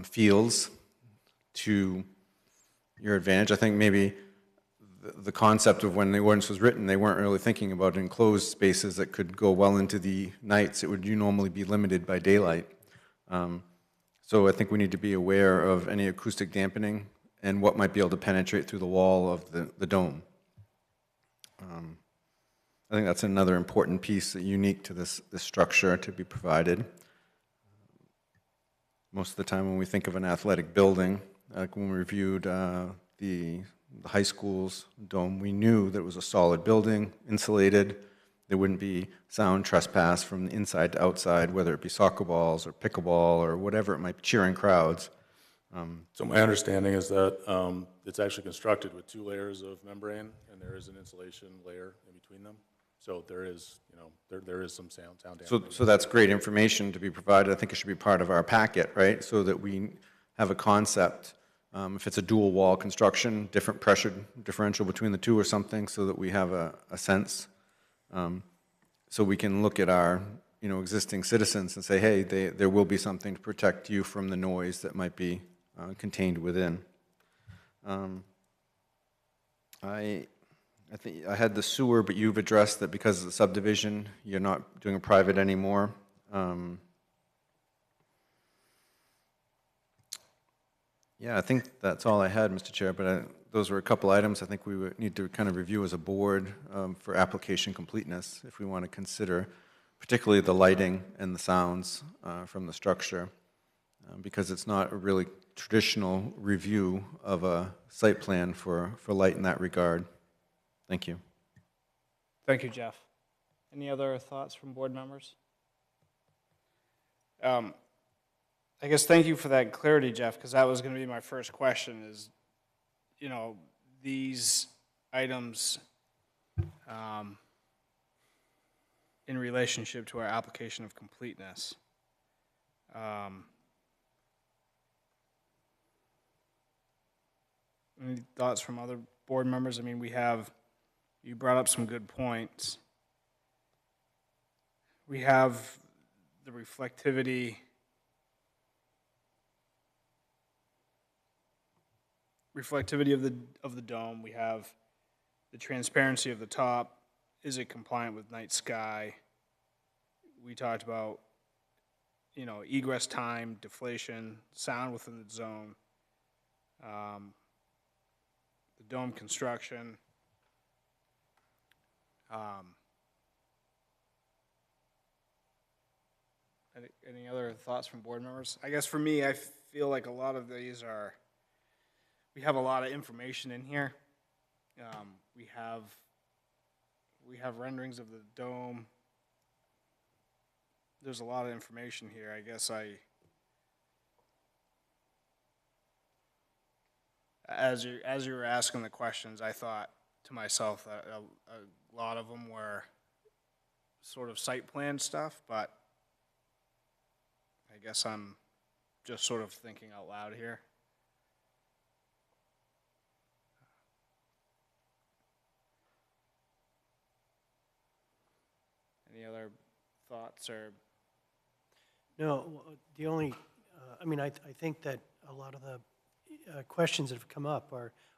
fields to your advantage. I think maybe the concept of when the ordinance was written, they weren't really thinking about enclosed spaces that could go well into the nights. It would normally be limited by daylight. So I think we need to be aware of any acoustic dampening and what might be able to penetrate through the wall of the dome. I think that's another important piece unique to this structure to be provided. Most of the time when we think of an athletic building, like when we reviewed the high school's dome, we knew that it was a solid building, insulated. There wouldn't be sound trespass from the inside to outside, whether it be soccer balls or pickleball or whatever it might be, cheering crowds. So my understanding is that it's actually constructed with 2 layers of membrane, and there is an insulation layer in between them. So there is, there is some sound dampening. So that's great information to be provided. I think it should be part of our packet, right? So that we have a concept. If it's a dual wall construction, different pressure differential between the two or something, so that we have a sense. So we can look at our existing citizens and say, hey, there will be something to protect you from the noise that might be contained within. I think I had the sewer, but you've addressed that because of the subdivision, you're not doing a private anymore. Yeah, I think that's all I had, Mr. Chair, but those were a couple items I think we would need to kind of review as a board for application completeness if we want to consider particularly the lighting and the sounds from the structure, because it's not a really traditional review of a site plan for light in that regard. Thank you. Thank you, Jeff. Any other thoughts from board members? I guess thank you for that clarity, Jeff, because that was going to be my first question is, these items in relationship to our application of completeness. Any thoughts from other board members? I mean, you brought up some good points. We have the reflectivity of the dome. We have the transparency of the top, is it compliant with night sky? We talked about, you know, egress time, deflation, sound within the zone, the dome construction. Any other thoughts from board members? I guess for me, I feel like a lot of these are, we have a lot of information in here. We have renderings of the dome. There's a lot of information here. I guess as you were asking the questions, I thought to myself that a lot of them were sort of site plan stuff, but I guess I'm just sort of thinking out loud here. Any other thoughts or? No, the only, I mean, I think that a lot of the questions that have come up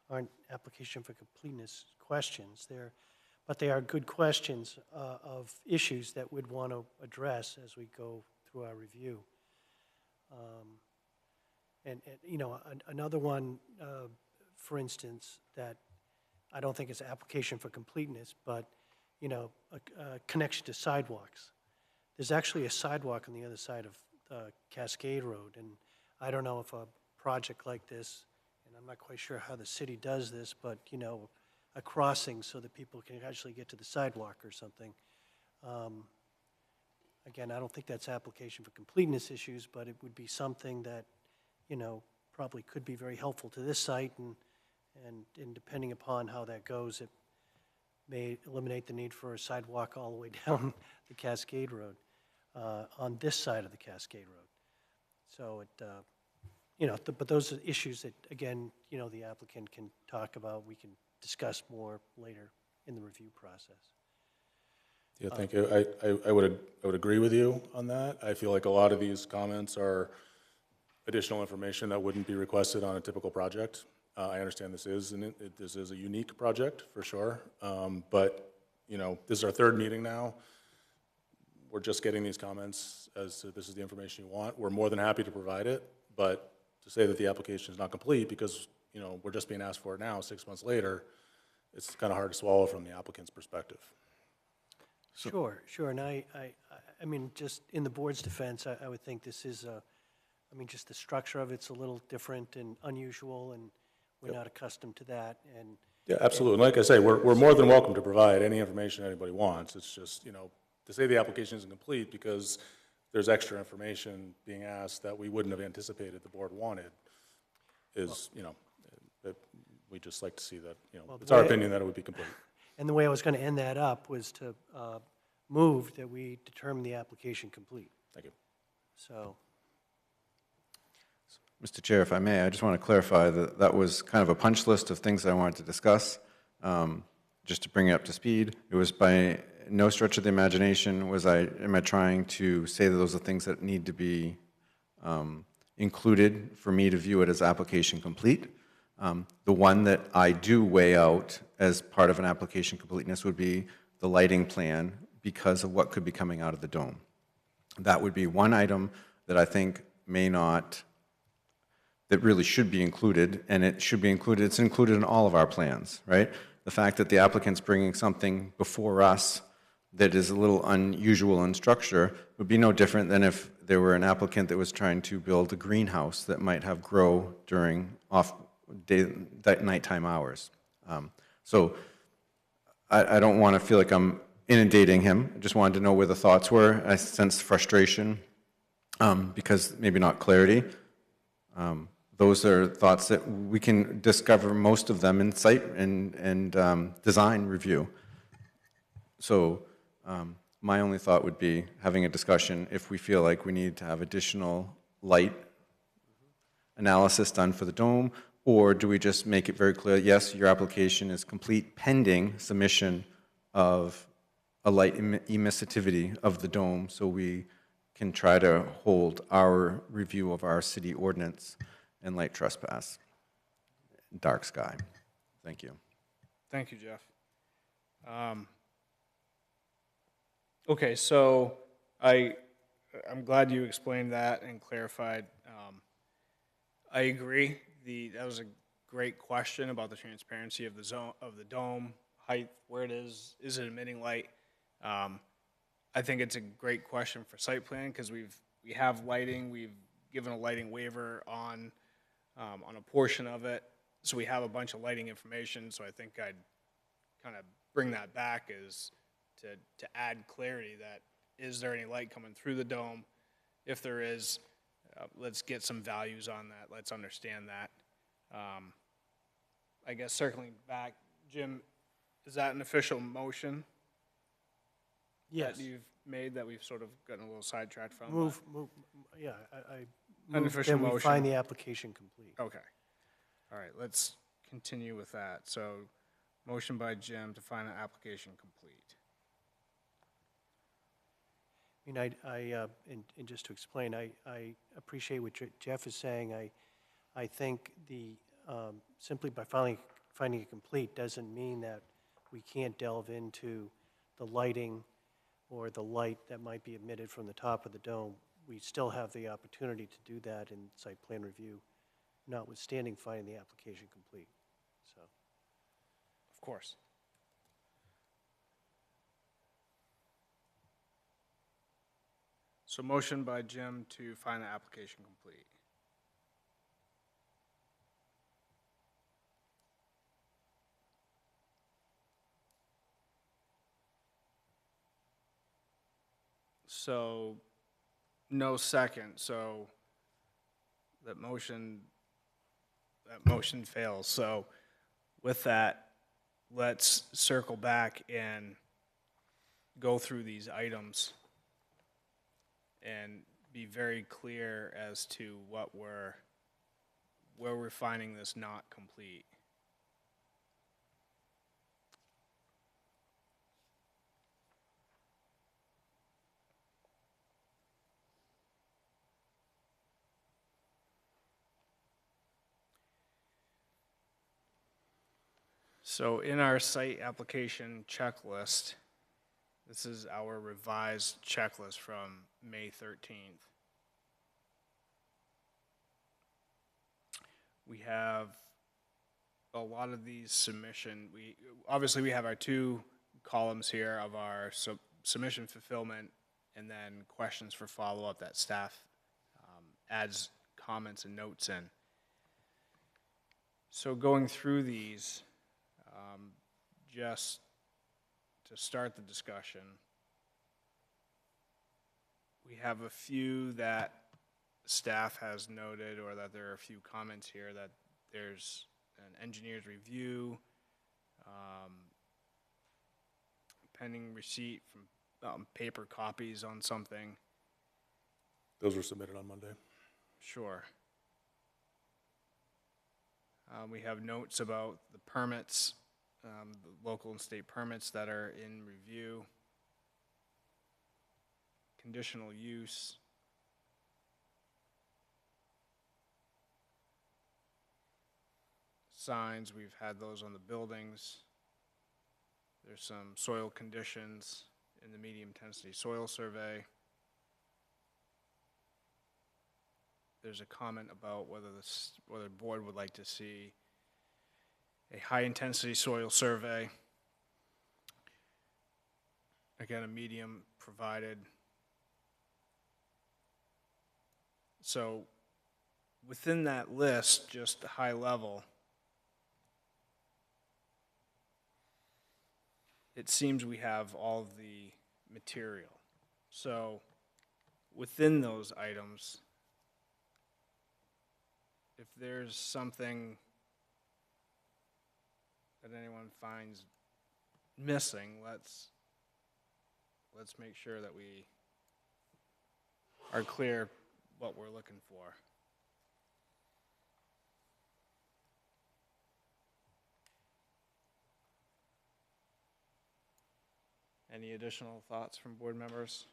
aren't application for completeness questions. But they are good questions of issues that we'd want to address as we go through our review. And you know, another one, for instance, that I don't think is application for completeness, but, you know, a connection to sidewalks. There's actually a sidewalk on the other side of Cascade Road, and I don't know if a project like this, and I'm not quite sure how the city does this, but, you know, a crossing so that people can actually get to the sidewalk or something. Again, I don't think that's application for completeness issues, but it would be something that, you know, probably could be very helpful to this site, and depending upon how that goes, it may eliminate the need for a sidewalk all the way down the Cascade Road, on this side of the Cascade Road. So it, you know, but those are issues that, again, you know, the applicant can talk about. We can discuss more later in the review process. Yeah, thank you. I would agree with you on that. I feel like a lot of these comments are additional information that wouldn't be requested on a typical project. I understand this is a unique project for sure, but you know, this is our third meeting now. We're just getting these comments as to this is the information you want. We're more than happy to provide it, but to say that the application is not complete because, you know, we're just being asked for it now 6 months later, it's kind of hard to swallow from the applicant's perspective. Sure, and I mean, just in the board's defense, I would think this is I mean, just the structure of it's a little different and unusual, and we're not accustomed to that, and. Yeah, absolutely. And like I say, we're more than welcome to provide any information anybody wants. It's just, you know, to say the application isn't complete because there's extra information being asked that we wouldn't have anticipated the board wanted is, you know, we'd just like to see that, you know, it's our opinion that it would be complete. And the way I was going to end that up was to move that we determine the application complete. Thank you. So. Mr. Chair, if I may, I just want to clarify that that was kind of a punch list of things that I wanted to discuss. Just to bring it up to speed, it was by no stretch of the imagination am I trying to say that those are things that need to be included for me to view it as application complete. The one that I do weigh out as part of an application completeness would be the lighting plan because of what could be coming out of the dome. That would be one item that I think that really should be included, and it should be included, it's included in all of our plans, right? The fact that the applicant's bringing something before us that is a little unusual in structure would be no different than if there were an applicant that was trying to build a greenhouse that might have grow during nighttime hours. So I don't want to feel like I'm inundating him. I just wanted to know where the thoughts were. I sensed frustration because maybe not clarity. Those are thoughts that we can discover most of them in site and design review. So my only thought would be having a discussion if we feel like we need to have additional light analysis done for the dome, or do we just make it very clear, yes, your application is complete pending submission of a light emissivity of the dome so we can try to hold our review of our city ordinance and light trespass, dark sky. Thank you. Thank you, Jeff. Okay, so I'm glad you explained that and clarified. I agree. That was a great question about the transparency of the zone, of the dome, height, where it is it emitting light? I think it's a great question for site plan, because we have lighting, we've given a lighting waiver on a portion of it, so we have a bunch of lighting information, so I think I'd kind of bring that back is to add clarity that, is there any light coming through the dome? If there is, let's get some values on that, let's understand that. I guess circling back, Jim, is that an official motion Yes. that you've made that we've sort of gotten a little sidetracked from? Move, yeah, I An move official that we motion. find the application complete. Okay. All right, let's continue with that. So, motion by Jim to find the application complete. I mean, and just to explain, I appreciate what Jeff is saying. I think simply by finding it complete doesn't mean that we can't delve into the lighting or the light that might be emitted from the top of the dome. We still have the opportunity to do that in site plan review, notwithstanding finding the application complete, so. Of course. So motion by Jim to find the application complete. So, no second, so that motion fails. So with that, let's circle back and go through these items and be very clear as to where we're finding this not complete. So in our site application checklist, this is our revised checklist from May 13th. We have a lot of these obviously we have our two columns here of our submission fulfillment and then questions for follow-up that staff adds comments and notes in. So going through these, just to start the discussion, we have a few that staff has noted, or that there are a few comments here that there's an engineer's review, pending receipt from paper copies on something. Those were submitted on Monday. Sure. We have notes about the permits, the local and state permits that are in review, conditional use, signs, we've had those on the buildings. There's some soil conditions in the medium intensity soil survey. There's a comment about whether the board would like to see a high-intensity soil survey. Again, a medium provided. So within that list, just high level, it seems we have all of the material. So within those items, if there's something that anyone finds missing, let's make sure that we are clear what we're looking for. Any additional thoughts from board members?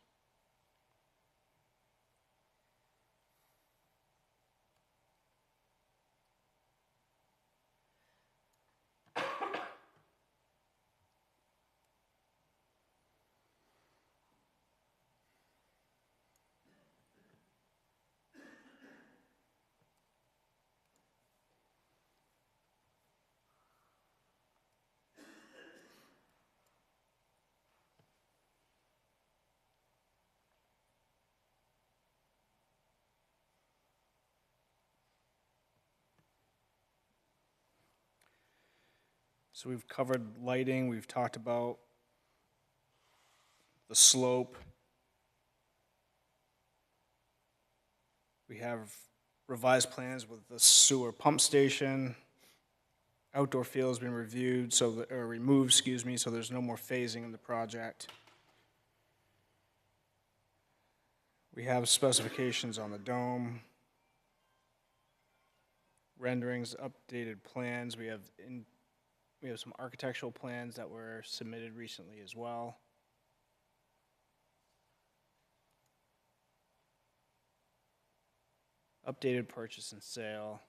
So we've covered lighting, we've talked about the slope. We have revised plans with the sewer pump station. Outdoor field has been reviewed, or removed, excuse me, so there's no more phasing in the project. We have specifications on the dome. Renderings, updated plans. We have some architectural plans that were submitted recently as well. Updated purchase and sale.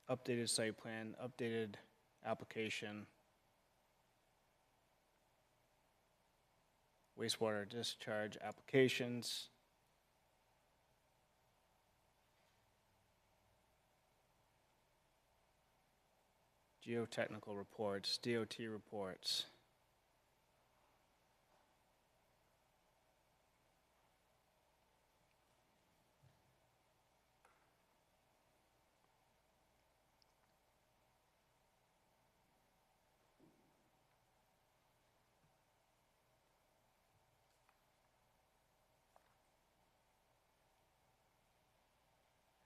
Updated site plan, updated application. Wastewater discharge applications. Geotechnical reports, DOT reports.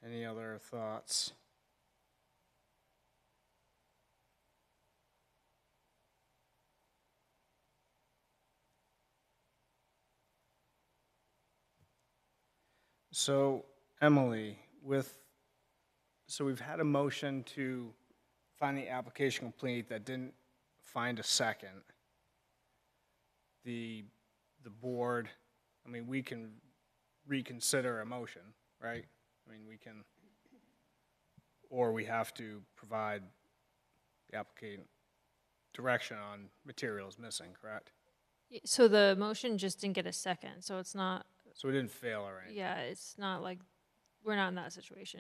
Any other thoughts? So, Emily, so we've had a motion to find the application complete that didn't find a second. The board, I mean, we can reconsider a motion, right? I mean, we can, or we have to provide the applicant direction on materials missing, correct? So the motion just didn't get a second, so it's not, So we didn't fail or anything. yeah, it's not like, we're not in that situation.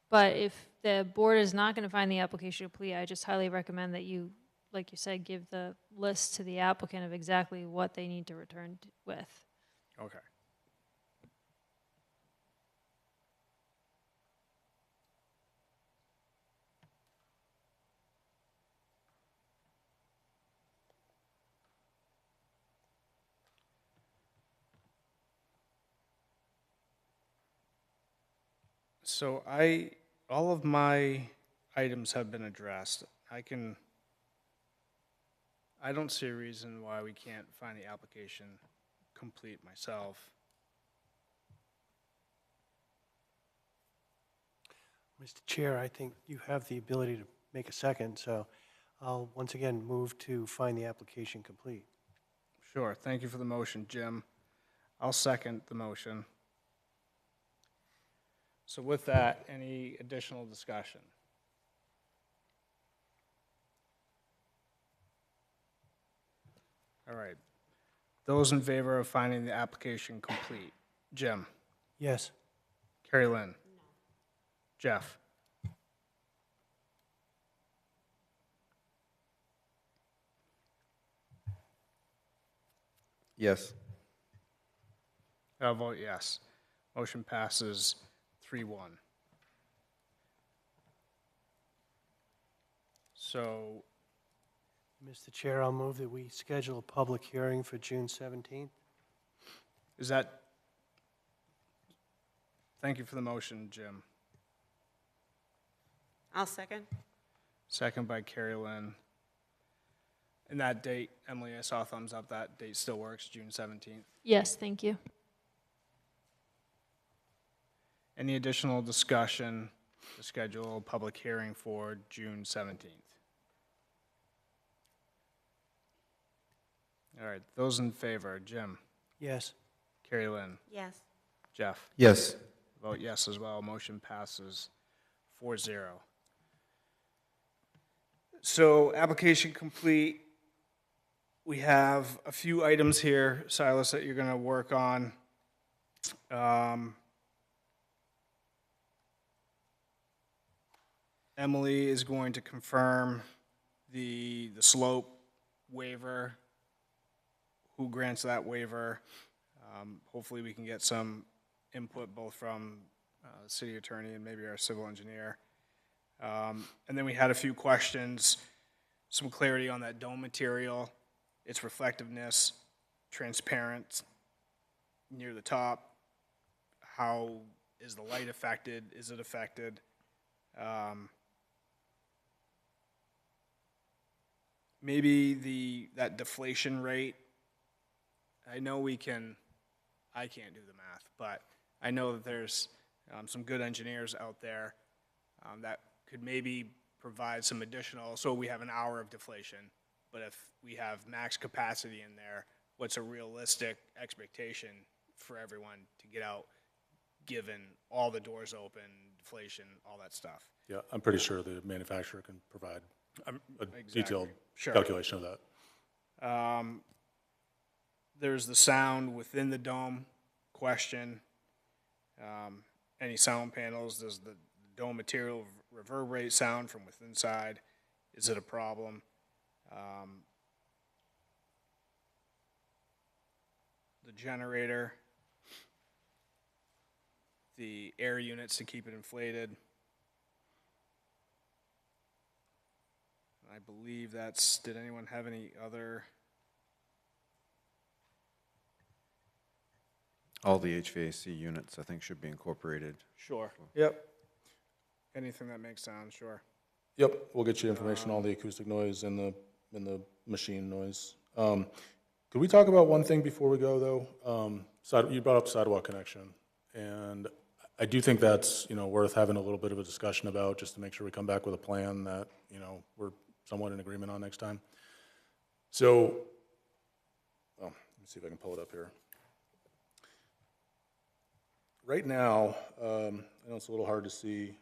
But if the board is not gonna find the application complete, I just highly recommend that you, like you said, give the list to the applicant of exactly what they need to return with. Okay. So all of my items have been addressed. I don't see a reason why we can't find the application complete myself. Mr. Chair, I think you have the ability to make a second, so I'll once again move to find the application complete. Sure, thank you for the motion, Jim. I'll second the motion. So with that, any additional discussion? All right. Those in favor of finding the application complete? Jim? Yes. Carrie Lynn? Jeff? Yes. I'll vote yes. Motion passes 3-1. So, Mr. Chair, I'll move that we schedule a public hearing for June 17th. is that, thank you for the motion, Jim. I'll second. Second by Carrie Lynn. And that date, Emily, I saw a thumbs up, that date still works, June 17th. Yes, thank you. Any additional discussion to schedule a public hearing for June 17th? All right, those in favor, Jim, Yes. Carrie Lynn, Yes. Jeff? Yes. Vote yes as well, motion passes 4-0. So, application complete. We have a few items here, Silas, that you're gonna work on. Emily is going to confirm the slope waiver, who grants that waiver. Hopefully, we can get some input both from the city attorney and maybe our civil engineer. And then we had a few questions, some clarity on that dome material, its reflectiveness, transparent near the top. How is the light affected? Is it affected? Maybe that deflation rate. I know I can't do the math, but I know that there's some good engineers out there that could maybe provide some additional, so we have an hour of deflation, but if we have max capacity in there, what's a realistic expectation for everyone to get out, given all the doors open, deflation, all that stuff? Yeah, I'm pretty sure the manufacturer can provide a detailed Sure. calculation of that. There's the sound within the dome question. Any sound panels, does the dome material reverberate sound from within inside? Is it a problem? The generator, the air units to keep it inflated. I believe did anyone have any other? All the HVAC units, I think, should be incorporated. Sure. Yep. Anything that makes sound, sure. Yep, we'll get you information, all the acoustic noise and the machine noise. Could we talk about one thing before we go, though? You brought up sidewalk connection, and I do think that's, worth having a little bit of a discussion about, just to make sure we come back with a plan that, we're somewhat in agreement on next time. So, let me see if I can pull it up here. Right now, I know it's a little hard to see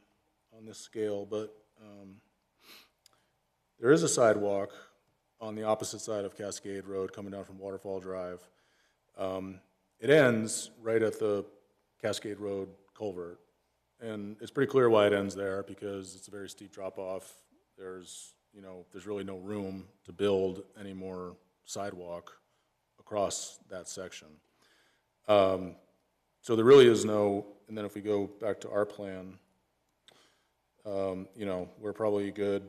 on this scale, but there is a sidewalk on the opposite side of Cascade Road coming down from Waterfall Drive. It ends right at the Cascade Road culvert, and it's pretty clear why it ends there, because it's a very steep drop-off. There's really no room to build any more sidewalk across that section. So there really is no, and then if we go back to our plan, we're probably good,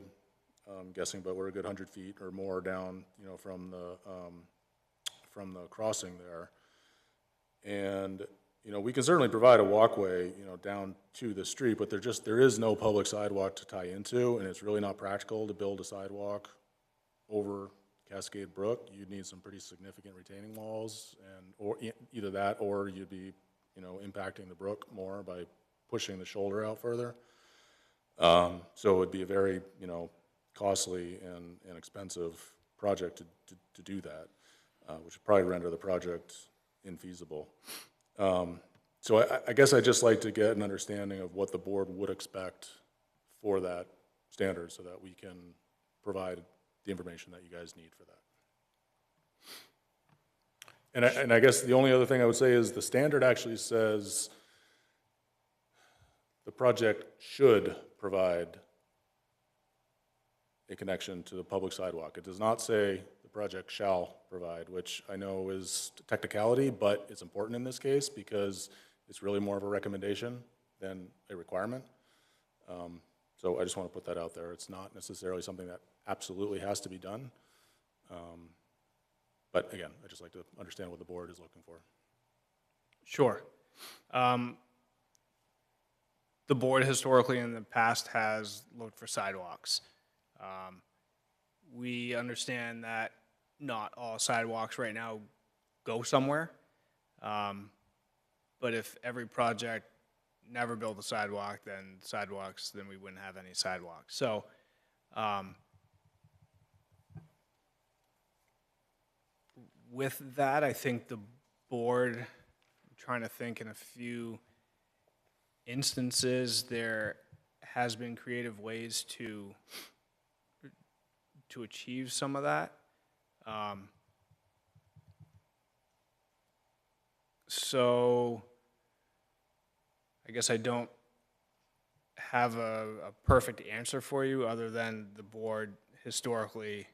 I'm guessing, but we're a good 100 feet or more down, from the crossing there. And, we can certainly provide a walkway, down to the street, but there is no public sidewalk to tie into, and it's really not practical to build a sidewalk over Cascade Brook. You'd need some pretty significant retaining walls, or either that, or you'd be, impacting the brook more by pushing the shoulder out further. So it would be a very, costly and expensive project to do that, which would probably render the project infeasible. So I guess I'd just like to get an understanding of what the board would expect for that standard, so that we can provide the information that you guys need for that. And I guess the only other thing I would say is the standard actually says the project should provide a connection to the public sidewalk. It does not say the project shall provide, which I know is a technicality, but it's important in this case because it's really more of a recommendation than a requirement. So I just want to put that out there. It's not necessarily something that absolutely has to be done. But again, I just like to understand what the board is looking for. Sure. The board historically in the past has looked for sidewalks. We understand that not all sidewalks right now go somewhere. But if every project never built a sidewalk, then we wouldn't have any sidewalks. So, with that, I think the board, I'm trying to think in a few instances, there has been creative ways to achieve some of that. So I guess I don't have a perfect answer for you, other than the board historically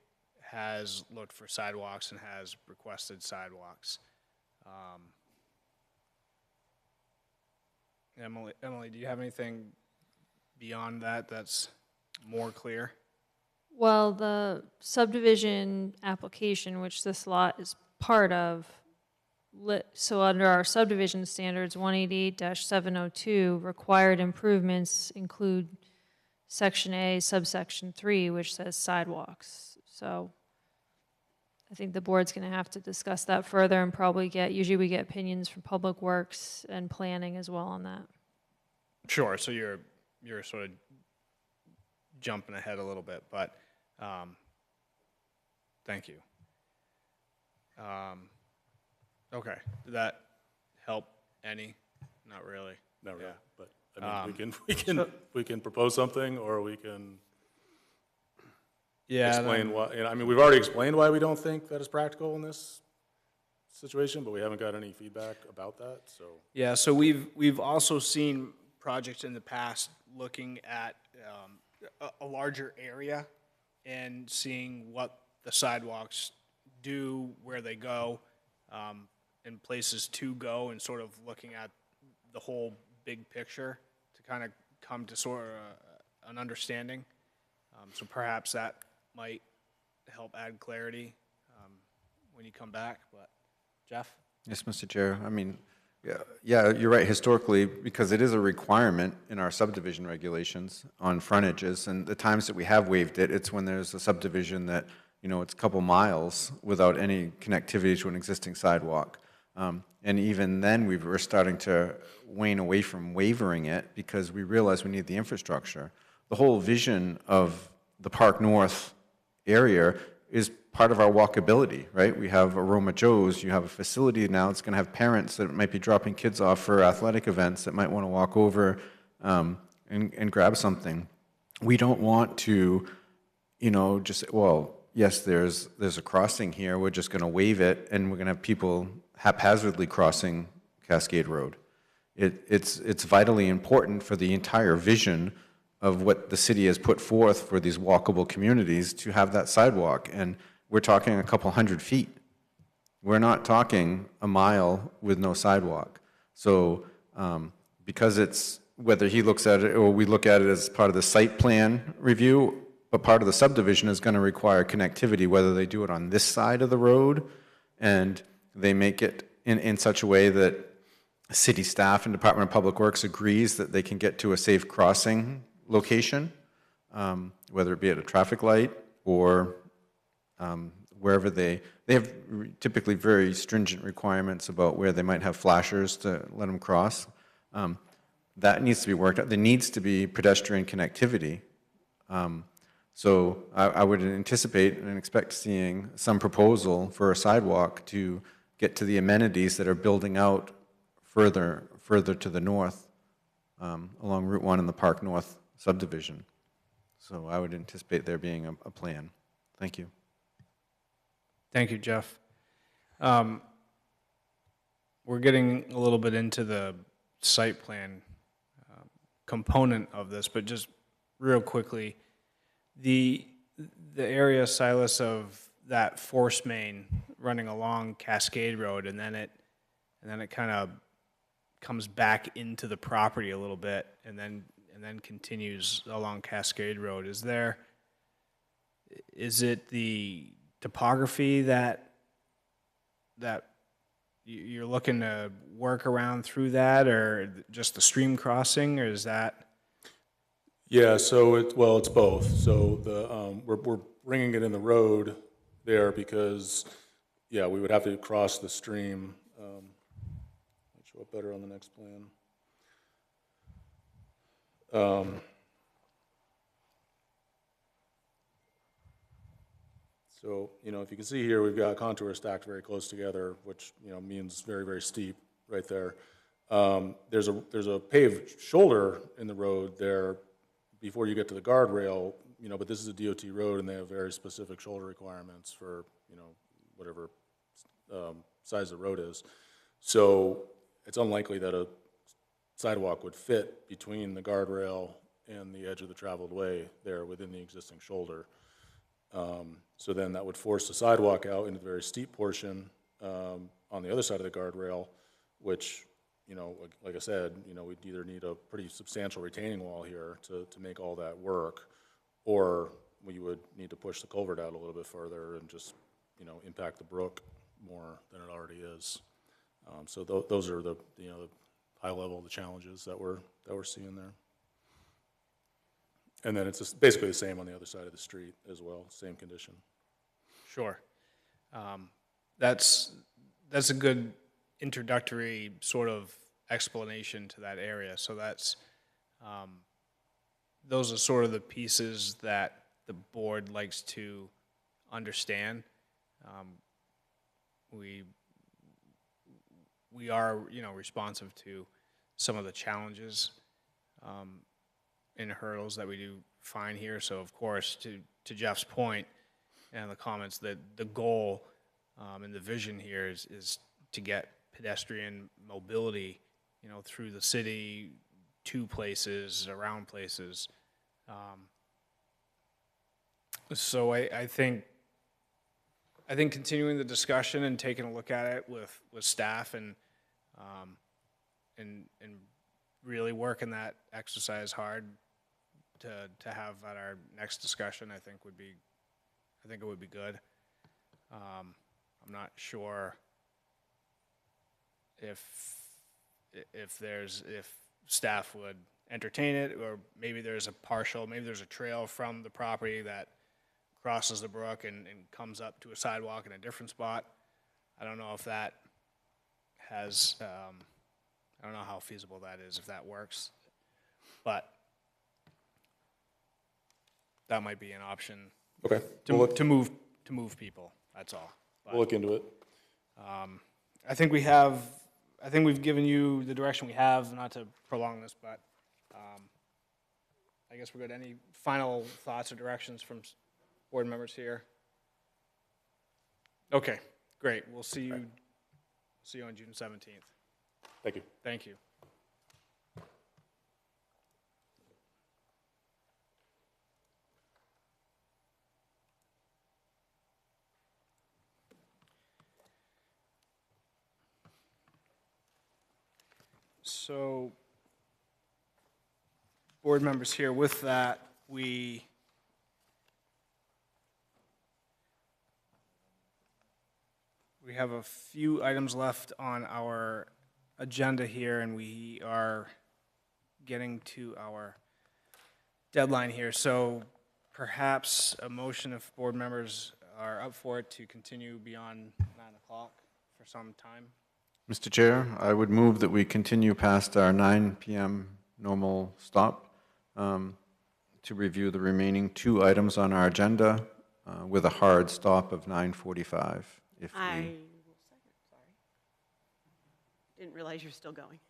has looked for sidewalks and has requested sidewalks. Emily, do you have anything beyond that that's more clear? Well, the subdivision application, which this lot is part of, so under our subdivision standards, 188-702, required improvements include Section A, subsection 3, which says sidewalks. So I think the board's going to have to discuss that further and probably usually we get opinions from Public Works and Planning as well on that. Sure, so you're sort of jumping ahead a little bit, but thank you. Okay, did that help any? Not really. Not really, Yeah. but, I mean, we can propose something, or we can Yeah. explain why, I mean, we've already explained why we don't think that is practical in this situation, but we haven't got any feedback about that, so. Yeah, so we've also seen projects in the past looking at a larger area and seeing what the sidewalks do, where they go, and places to go, and sort of looking at the whole big picture to kind of come to sort of an understanding. So perhaps that might help add clarity when you come back, but Jeff? Yes, Mr. Chair. I mean, yeah, you're right, historically, because it is a requirement in our subdivision regulations on frontages, and the times that we have waived it, it's when there's a subdivision that, you know, it's a couple miles without any connectivity to an existing sidewalk. And even then, we're starting to wane away from waivering it because we realize we need the infrastructure. The whole vision of the Park North area is part of our walkability, right? We have Aroma Joe's, you have a facility now that's going to have parents that might be dropping kids off for athletic events that might want to walk over and grab something. We don't want to, you know, just, well, yes, there's a crossing here, we're just going to waive it, and we're going to have people haphazardly crossing Cascade Road. It's vitally important for the entire vision of what the city has put forth for these walkable communities to have that sidewalk. And we're talking a couple 100 feet. We're not talking a mile with no sidewalk. So because it's, whether he looks at it or we look at it as part of the site plan review, but part of the subdivision is going to require connectivity, whether they do it on this side of the road and they make it in such a way that city staff and Department of Public Works agrees that they can get to a safe crossing location, whether it be at a traffic light or wherever they have typically very stringent requirements about where they might have flashers to let them cross. That needs to be worked out. There needs to be pedestrian connectivity. So I would anticipate and expect seeing some proposal for a sidewalk to get to the amenities that are building out further to the north along Route 1 in the Park North subdivision. So I would anticipate there being a plan. Thank you. Thank you, Jeff. We're getting a little bit into the site plan component of this, but just real quickly, the area, Silas, of that force main running along Cascade Road, and then it kind of comes back into the property a little bit, and then continues along Cascade Road. Is it the topography that you're looking to work around through that, or just the stream crossing, or is that? Yeah, so it's both. So we're bringing it in the road there because, yeah, we would have to cross the stream. Show up better on the next plan. So, you know, if you can see here, we've got contours stacked very close together, which, you know, means very, very steep right there. There's a paved shoulder in the road there before you get to the guardrail, you know, but this is a DOT road and they have very specific shoulder requirements for, you know, whatever size the road is. So it's unlikely that a sidewalk would fit between the guardrail and the edge of the traveled way there within the existing shoulder. So then that would force the sidewalk out into the very steep portion on the other side of the guardrail, which, you know, like I said, you know, we'd either need a pretty substantial retaining wall here to make all that work, or we would need to push the culvert out a little bit further and just, impact the brook more than it already is. So those are the high level of the challenges that we're seeing there. And then it's just basically the same on the other side of the street as well, same condition. Sure. That's a good introductory sort of explanation to that area. So those are sort of the pieces that the board likes to understand. We are, responsive to some of the challenges and hurdles that we do find here. So of course, to Jeff's point and the comments, that the goal and the vision here is to get pedestrian mobility, through the city, to places, around places. So I think continuing the discussion and taking a look at it with staff and really working that exercise hard to have at our next discussion, I think it would be good. I'm not sure if staff would entertain it, or maybe there's a trail from the property that crosses the brook and comes up to a sidewalk in a different spot. I don't know if that has, I don't know how feasible that is, if that works, but that might be an option. Okay. To move people, that's all. We'll look into it. I think we've given you the direction we have, not to prolong this, but I guess we're good. Any final thoughts or directions from board members here? Okay, great. We'll see you on June 17th. Thank you. Thank you. So, board members here, with that, we have a few items left on our agenda here, and we are getting to our deadline here. So perhaps a motion, if board members are up for it, to continue beyond 9 o'clock for some time. Mr. Chair, I would move that we continue past our 9 p.m. normal stop to review the remaining 2 items on our agenda with a hard stop of 9:45. I will second, sorry. Didn't realize you're still going.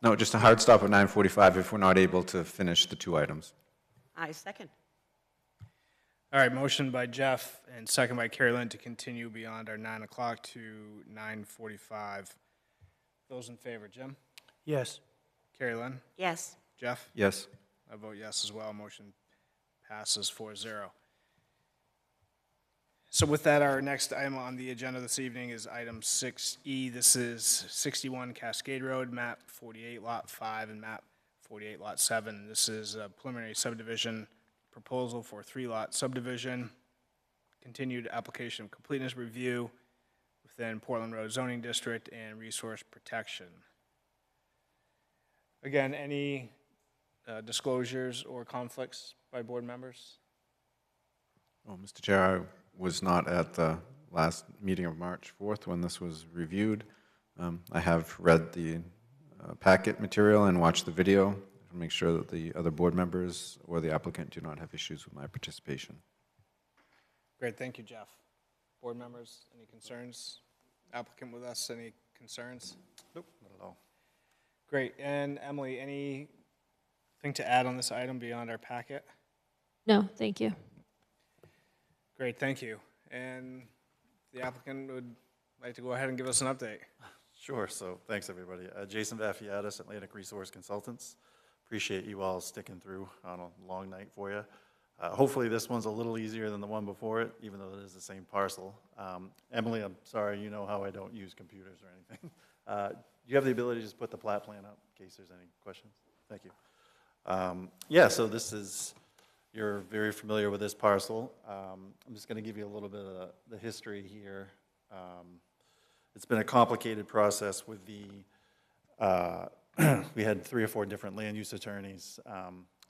No, just a hard stop of 9:45 if we're not able to finish the 2 items. I second. All right, motion by Jeff and second by Carrie Lynn to continue beyond our 9 o'clock to 9:45. Those in favor, Jim? Yes. Carrie Lynn? Yes. Jeff? Yes. I vote yes as well. Motion passes 4-0. So with that, our next item on the agenda this evening is item 6E. This is 61 Cascade Road, map 48, lot 5, and map 48, lot 7. This is a preliminary subdivision proposal for 3-lot subdivision, continued application of completeness review within Portland Road zoning district and resource protection. Again, any disclosures or conflicts by board members? Oh, Mr. Chair, I was not at the last meeting of March 4th when this was reviewed. I have read the packet material and watched the video to make sure that the other board members or the applicant do not have issues with my participation. Great, thank you, Jeff. Board members, any concerns? Applicant with us, any concerns? Nope, not at all. Great, and Emily, anything to add on this item beyond our packet? No, thank you. Great, thank you. And the applicant would like to go ahead and give us an update. Sure, so thanks, everybody. Jason Vafiatis, Atlantic Resource Consultants. Appreciate you all sticking through on a long night for you. Hopefully this one's a little easier than the one before it, even though it is the same parcel. Emily, I'm sorry, you know how I don't use computers or anything. You have the ability to just put the plat plan up in case there's any questions? Thank you. Yeah, so this is You're very familiar with this parcel. I'm just going to give you a little bit of the history here. It's been a complicated process with we had 3 or 4 different land use attorneys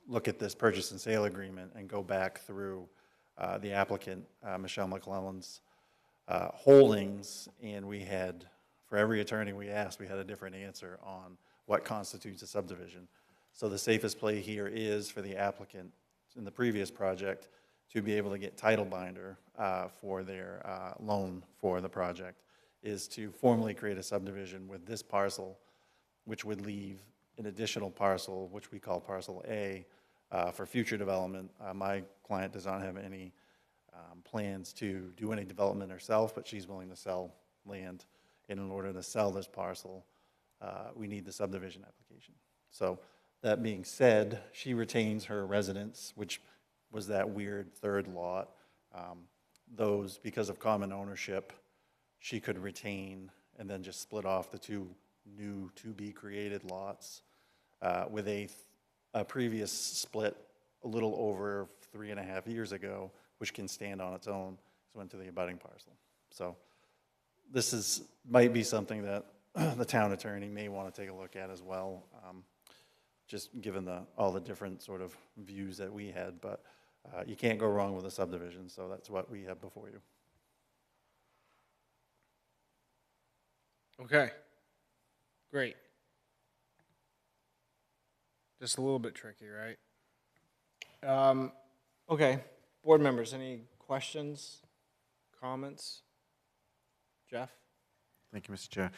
look at this purchase and sale agreement and go back through the applicant, Michelle McClellan's holdings, and we had, for every attorney we asked, we had a different answer on what constitutes a subdivision. So the safest play here is for the applicant in the previous project to be able to get title binder for their loan for the project, is to formally create a subdivision with this parcel, which would leave an additional parcel, which we call parcel A, for future development. My client does not have any plans to do any development herself, but she's willing to sell land. And in order to sell this parcel, we need the subdivision application. So that being said, she retains her residence, which was that weird third lot. Those, because of common ownership, she could retain and then just split off the 2 new to-be-created lots with a previous split a little over 3.5 years ago, which can stand on its own, so went to the abutting parcel. So this might be something that the town attorney may want to take a look at as well, just given all the different sort of views that we had. But you can't go wrong with a subdivision, so that's what we have before you. Okay. Great. Just a little bit tricky, right? Okay. Board members, any questions, comments? Jeff? Thank you, Mr. Chair.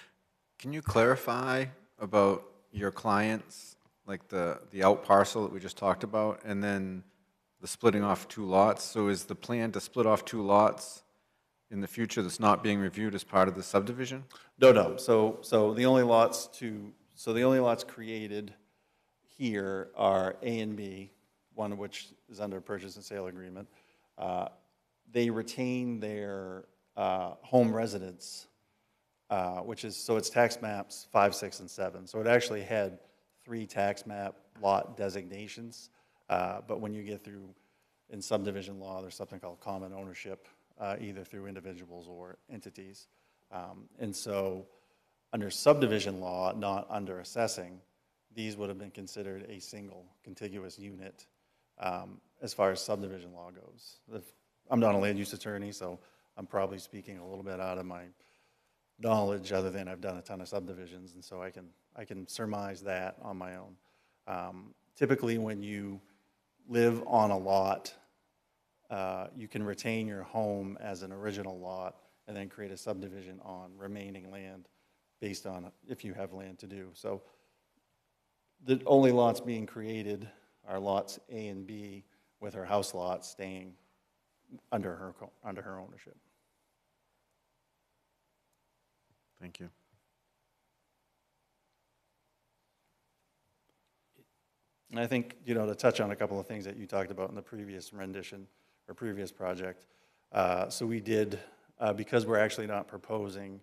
Can you clarify about your clients, like the out parcel that we just talked about, and then the splitting off 2 lots? So is the plan to split off 2 lots in the future that's not being reviewed as part of the subdivision? No. So the only lots created here are A and B, one of which is under a purchase and sale agreement. They retain their home residence, which is, so it's tax maps 5, 6, and 7. So it actually had 3 tax map lot designations. But when you get through in subdivision law, there's something called common ownership, either through individuals or entities. And so under subdivision law, not under assessing, these would have been considered a single contiguous unit as far as subdivision law goes. I'm not a land use attorney, so I'm probably speaking a little bit out of my knowledge, other than I've done a ton of subdivisions, and so I can surmise that on my own. Typically, when you live on a lot, you can retain your home as an original lot and then create a subdivision on remaining land based on if you have land to do. So the only lots being created are lots A and B, with her house lot staying under her ownership. Thank you. And I think, to touch on a couple of things that you talked about in the previous rendition or previous project. So we did, because we're actually not proposing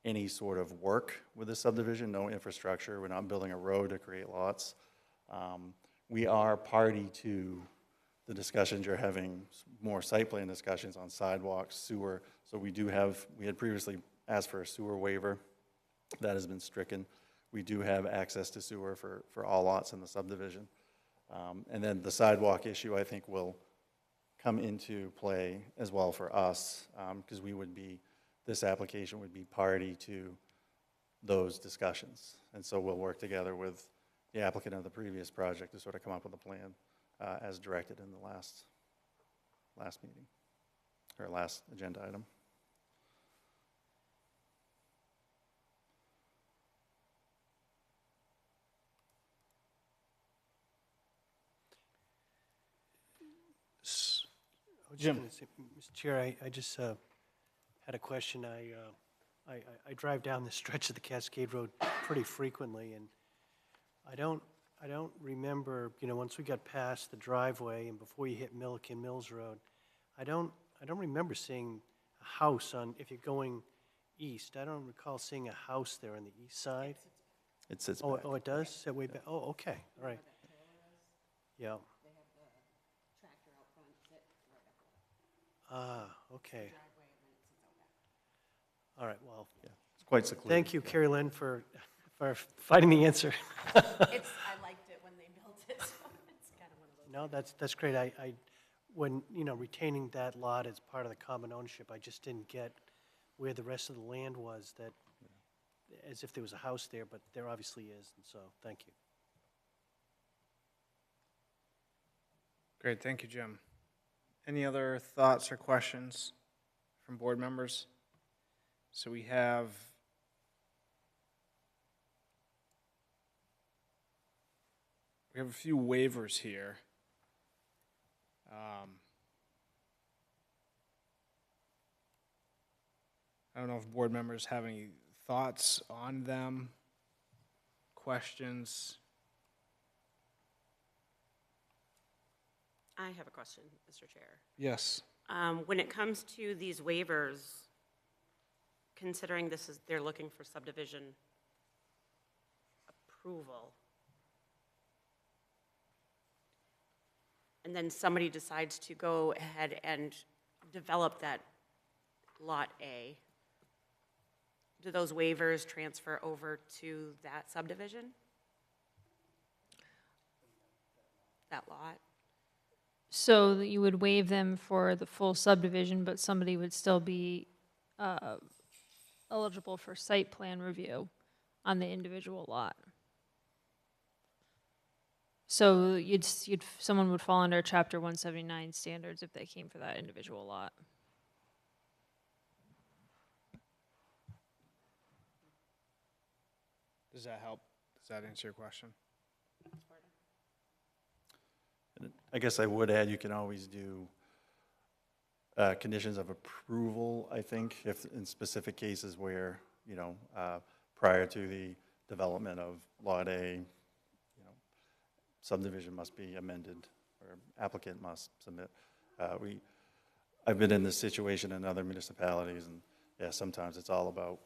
any sort of work with the subdivision, no infrastructure, we're not building a road to create lots. We are party to the discussions you're having, more site plan discussions on sidewalks, sewer. So we had previously asked for a sewer waiver. That has been stricken. We do have access to sewer for all lots in the subdivision. And then the sidewalk issue, I think, will come into play as well for us, because this application would be party to those discussions. And so we'll work together with the applicant of the previous project to sort of come up with a plan as directed in the last meeting, or last agenda item. Jim. Mr. Chair, I just had a question. I drive down this stretch of the Cascade Road pretty frequently, and I don't remember, once we got past the driveway and before you hit Milliken Mills Road, I don't remember seeing a house if you're going east. I don't recall seeing a house there on the east side. It sits Oh, it does? Sit way back? Oh, okay, all right. Yeah. Okay. All right, well, It's quite secluded. thank you, Carrie Lynn, for finding the answer. I liked it when they built it, so it's kind of one of those. No, that's great. When, retaining that lot as part of the common ownership, I just didn't get where the rest of the land was, that, as if there was a house there, but there obviously is, and so, thank you. Great, thank you, Jim. Any other thoughts or questions from board members? So we have a few waivers here. I don't know if board members have any thoughts on them, questions. I have a question, Mr. Chair. Yes. When it comes to these waivers, considering they're looking for subdivision approval, and then somebody decides to go ahead and develop that Lot A, do those waivers transfer over to that subdivision? That lot? So that you would waive them for the full subdivision, but somebody would still be eligible for site plan review on the individual lot. So someone would fall under Chapter 179 standards if they came for that individual lot. Does that help? Does that answer your question? And I guess I would add, you can always do conditions of approval, I think, if in specific cases where, prior to the development of Lot A, subdivision must be amended, or applicant must submit. I've been in this situation in other municipalities, and yeah, sometimes it's all about,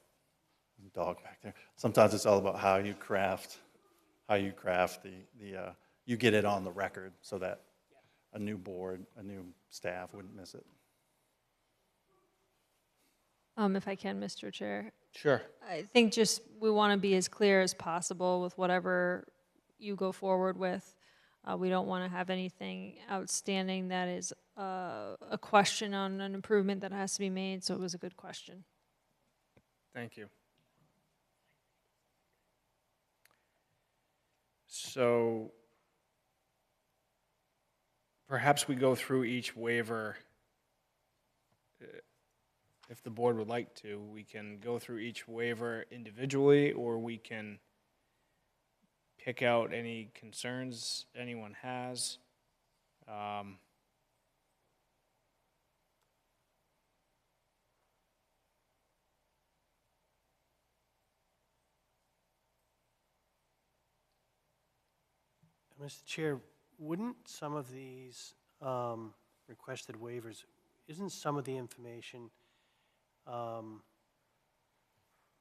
dog back there, sometimes it's all about how you craft you get it on the record so that a new board, a new staff wouldn't miss it. If I can, Mr. Chair. Sure. I think just we want to be as clear as possible with whatever you go forward with. We don't want to have anything outstanding that is a question on an improvement that has to be made, so it was a good question. Thank you. So perhaps we go through each waiver. If the board would like to, we can go through each waiver individually, or we can pick out any concerns anyone has. Mr. Chair, wouldn't some of these requested waivers, isn't some of the information,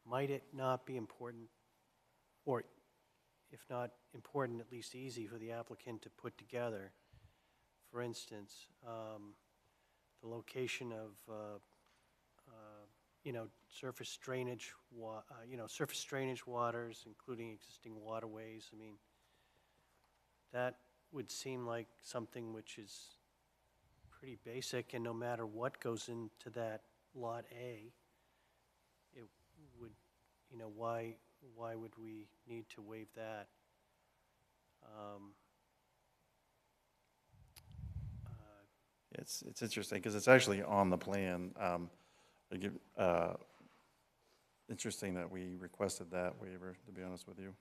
might it not be important, or if not important, at least easy for the applicant to put together? For instance, the location of, surface drainage, surface drainage waters, including existing waterways. I mean, that would seem like something which is pretty basic, and no matter what goes into that Lot A, it would, why would we need to waive that? It's interesting, because it's actually on the plan. Interesting that we requested that waiver, to be honest with you.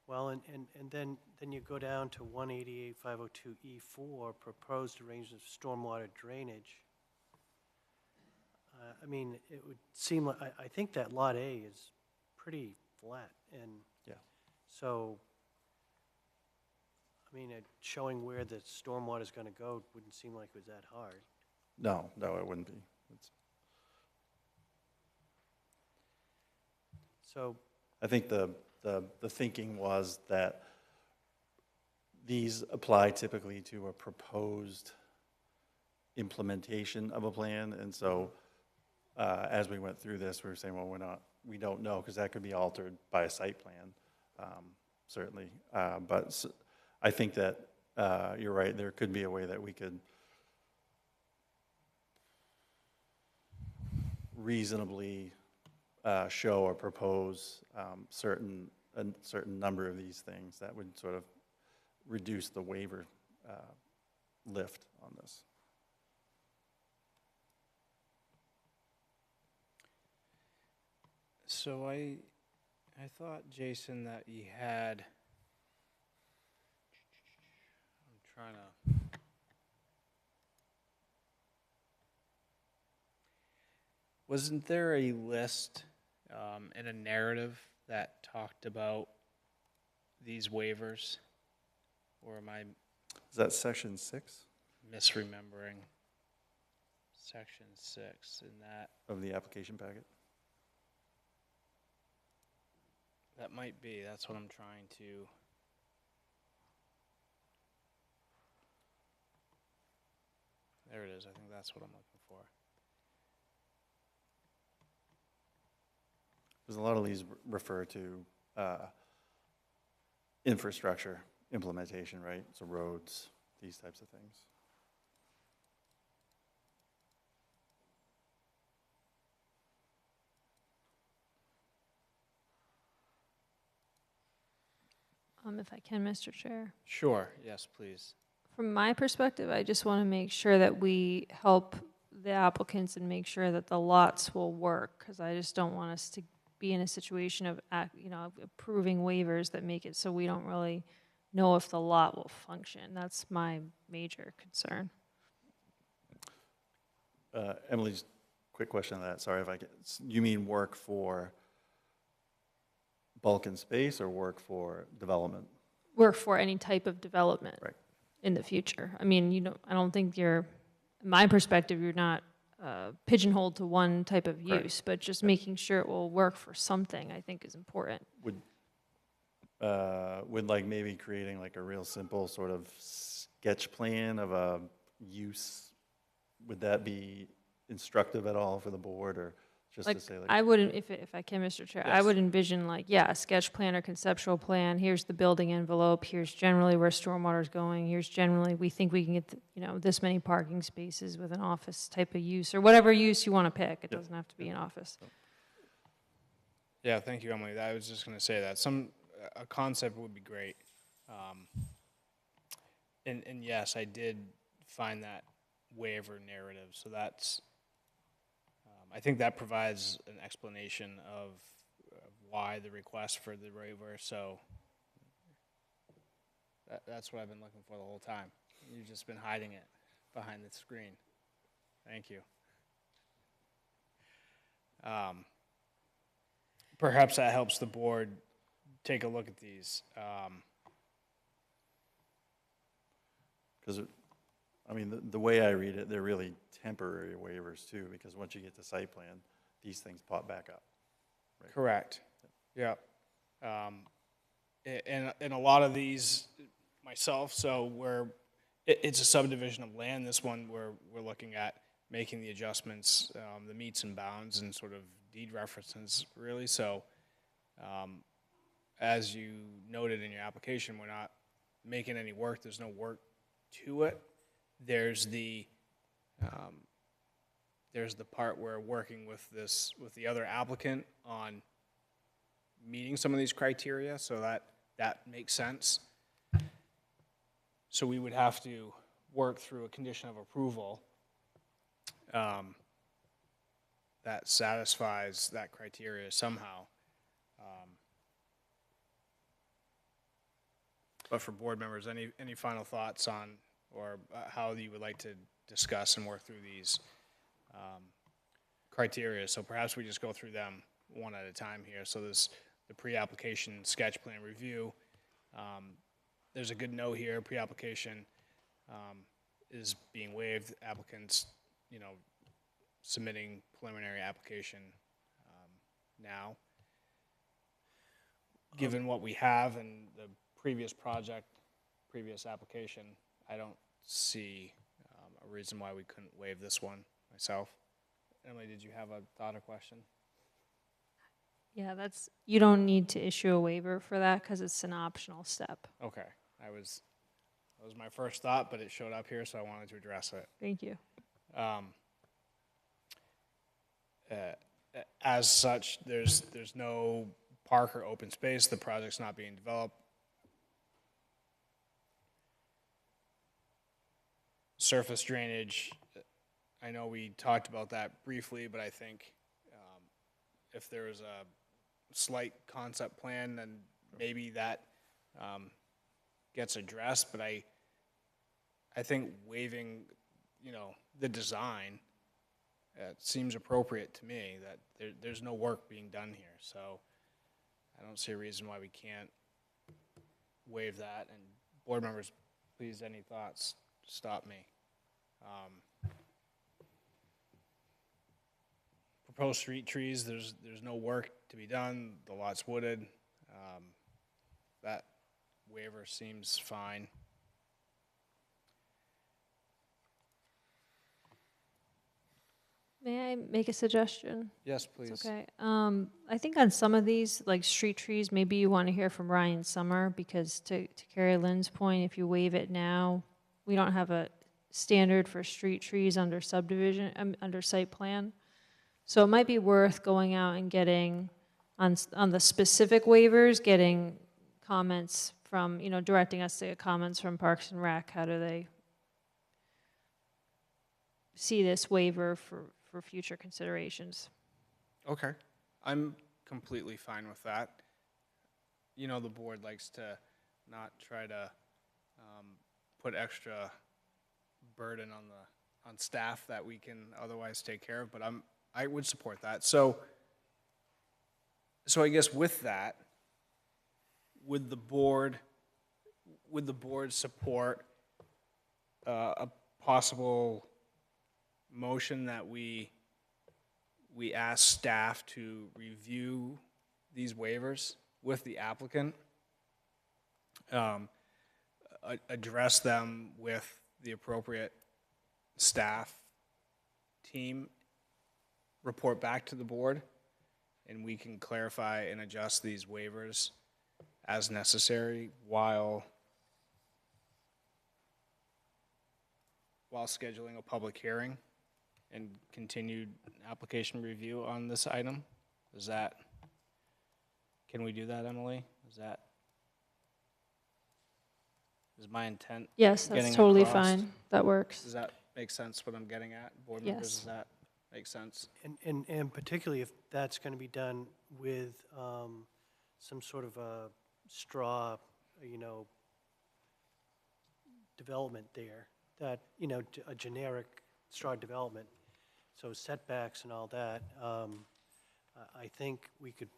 Well, and then you go down to 188-502E4, proposed arrangements of stormwater drainage. I mean, it would seem like, I think that Lot A is pretty flat, and Yeah. so, I mean, showing where the stormwater is going to go wouldn't seem like it was that hard. No, it wouldn't be. So, I think the thinking was that these apply typically to a proposed implementation of a plan, and so as we went through this, we were saying, well, we don't know, because that could be altered by a site plan, certainly. I think that you're right, there could be a way that we could reasonably show or propose a certain number of these things that would sort of reduce the waiver lift on this. So I thought, Jason, that you had, I'm trying to, wasn't there a list in a narrative that talked about these waivers? Or am I Is that section 6 misremembering section 6 in that? of the application packet? That might be, that's what I'm trying to. There it is, I think that's what I'm looking for. Because a lot of these refer to infrastructure implementation, right? So roads, these types of things. If I can, Mr. Chair. Sure, yes, please. From my perspective, I just want to make sure that we help the applicants and make sure that the lots will work, because I just don't want us to be in a situation of, approving waivers that make it so we don't really know if the lot will function. That's my major concern. Emily's quick question on that. Sorry if I get, you mean work for bulk and space or work for development? Work for any type of development Right. in the future. I mean, I don't think in my perspective, you're not pigeonholed to one type of Correct. use, but just making sure it will work for something, I think, is important. Would like maybe creating like a real simple sort of sketch plan of a use, would that be instructive at all for the board, or just to say like? I wouldn't, if I can, Mr. Chair, I Yes. would envision a sketch plan or conceptual plan. Here's the building envelope. Here's generally where stormwater is going. Here's generally, we think we can get, this many parking spaces with an office type of use, or whatever use you want to pick. It Yep. doesn't have to be an office. Yeah, thank you, Emily. I was just going to say that. A concept would be great. And yes, I did find that waiver narrative, so that's, I think that provides an explanation of why the request for the waiver, so that's what I've been looking for the whole time. You've just been hiding it behind the screen. Thank you. Perhaps that helps the board take a look at these. Because, I mean, the way I read it, they're really temporary waivers too, because once you get to site plan, these things pop back up. Right. Correct. Yeah. And a lot of these myself, so it's a subdivision of land. This one we're looking at making the adjustments, the meets and bounds and sort of deed references really. So as you noted in your application, we're not making any work. There's no work to it. There's the part where working with the other applicant on meeting some of these criteria, so that makes sense. So we would have to work through a condition of approval that satisfies that criteria somehow. But for board members, any final thoughts on, or how you would like to discuss and work through these criteria? So perhaps we just go through them one at a time here. So there's the pre-application sketch plan review. There's a good note here, pre-application is being waived. Applicants, submitting preliminary application now. Given what we have and the previous project, previous application, I don't see a a reason why we couldn't waive this one myself. Emily, did you have a thought or question? Yeah, you don't need to issue a waiver for that because it's an optional step. Okay, that was my first thought, but it showed up here, so I wanted to address it. Thank you. As such, there's no park or open space. The project's not being developed. Surface drainage, I know we talked about that briefly, but I think if there was a slight concept plan, then maybe that gets addressed. But I think waiving, the design seems appropriate to me, that there's no work being done here. So I don't see a reason why we can't waive that. And board members, please, any thoughts, stop me. Proposed street trees, there's no work to be done. The lot's wooded. That waiver seems fine. May I make a suggestion? Yes, please. It's okay. I think on some of these, like street trees, maybe you want to hear from Ryan Summer, because to Carrie Lynn's point, if you waive it now, we don't have a standard for street trees under subdivision, under site plan. So it might be worth going out and getting, on the specific waivers, getting comments from, directing us to get comments from Parks and Rec. How do they see this waiver for future considerations? Okay. I'm completely fine with that. The board likes to not try to put extra burden on staff that we can otherwise take care of, but I would support that. So I guess with that, would the board support a possible motion that we ask staff to review these waivers with the applicant, address them with the appropriate staff team, report back to the board, and we can clarify and adjust these waivers as necessary while scheduling a public hearing and continued application review on this item? Can we do that, Emily? Is my intent? Yes, that's getting totally across? fine. That works. Does that make sense, what I'm getting at? Board members, Yes. does that make sense? And particularly if that's going to be done with some sort of a straw, development there, that, a generic straw development, so setbacks and all that, I think we could,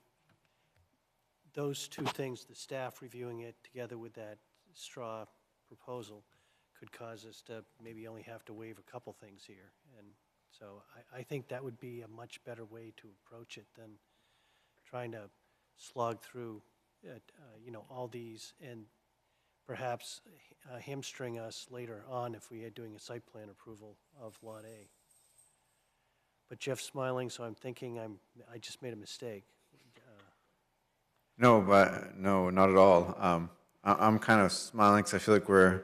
those two things, the staff reviewing it together with that straw proposal, could cause us to maybe only have to waive a couple things here. And so I think that would be a much better way to approach it than trying to slog through, all these and perhaps hamstring us later on if we are doing a site plan approval of Lot A. But Jeff's smiling, so I'm thinking I just made a mistake. No, not at all. I'm kind of smiling because I feel like we're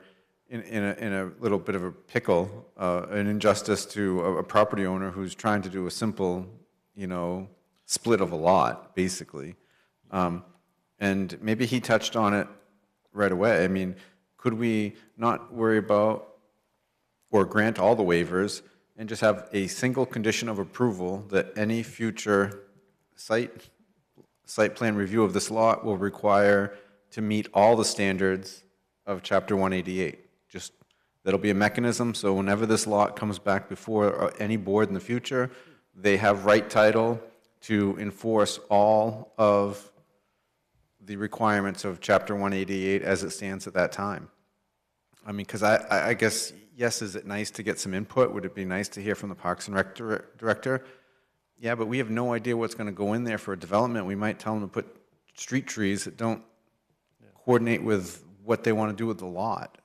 in a little bit of a pickle, an injustice to a property owner who's trying to do a simple, split of a lot, basically. And maybe he touched on it right away. I mean, could we not worry about or grant all the waivers and just have a single condition of approval that any future site plan review of this lot will require to meet all the standards of Chapter 188? Just, that'll be a mechanism, so whenever this lot comes back before any board in the future, they have right title to enforce all of the requirements of Chapter 188 as it stands at that time. I mean, because I guess, yes, is it nice to get some input? Would it be nice to hear from the Parks and Rec director? Yeah, but we have no idea what's going to go in there for a development. We might tell them to put street trees that don't coordinate with what they want to do with the lot.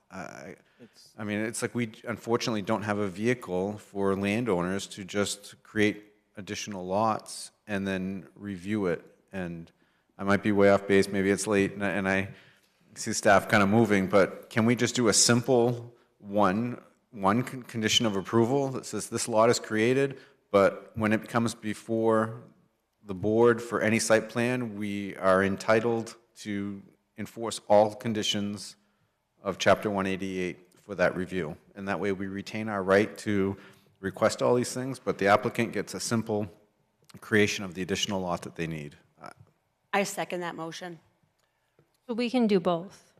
I mean, it's like we unfortunately don't have a vehicle for landowners to just create additional lots and then review it. And I might be way off base, maybe it's late, and I see staff kind of moving, but can we just do a simple condition of approval that says this lot is created, but when it comes before the board for any site plan, we are entitled to enforce all conditions of Chapter 188 for that review. And that way we retain our right to request all these things, but the applicant gets a simple creation of the additional lot that they need. I second that motion. So we can do both.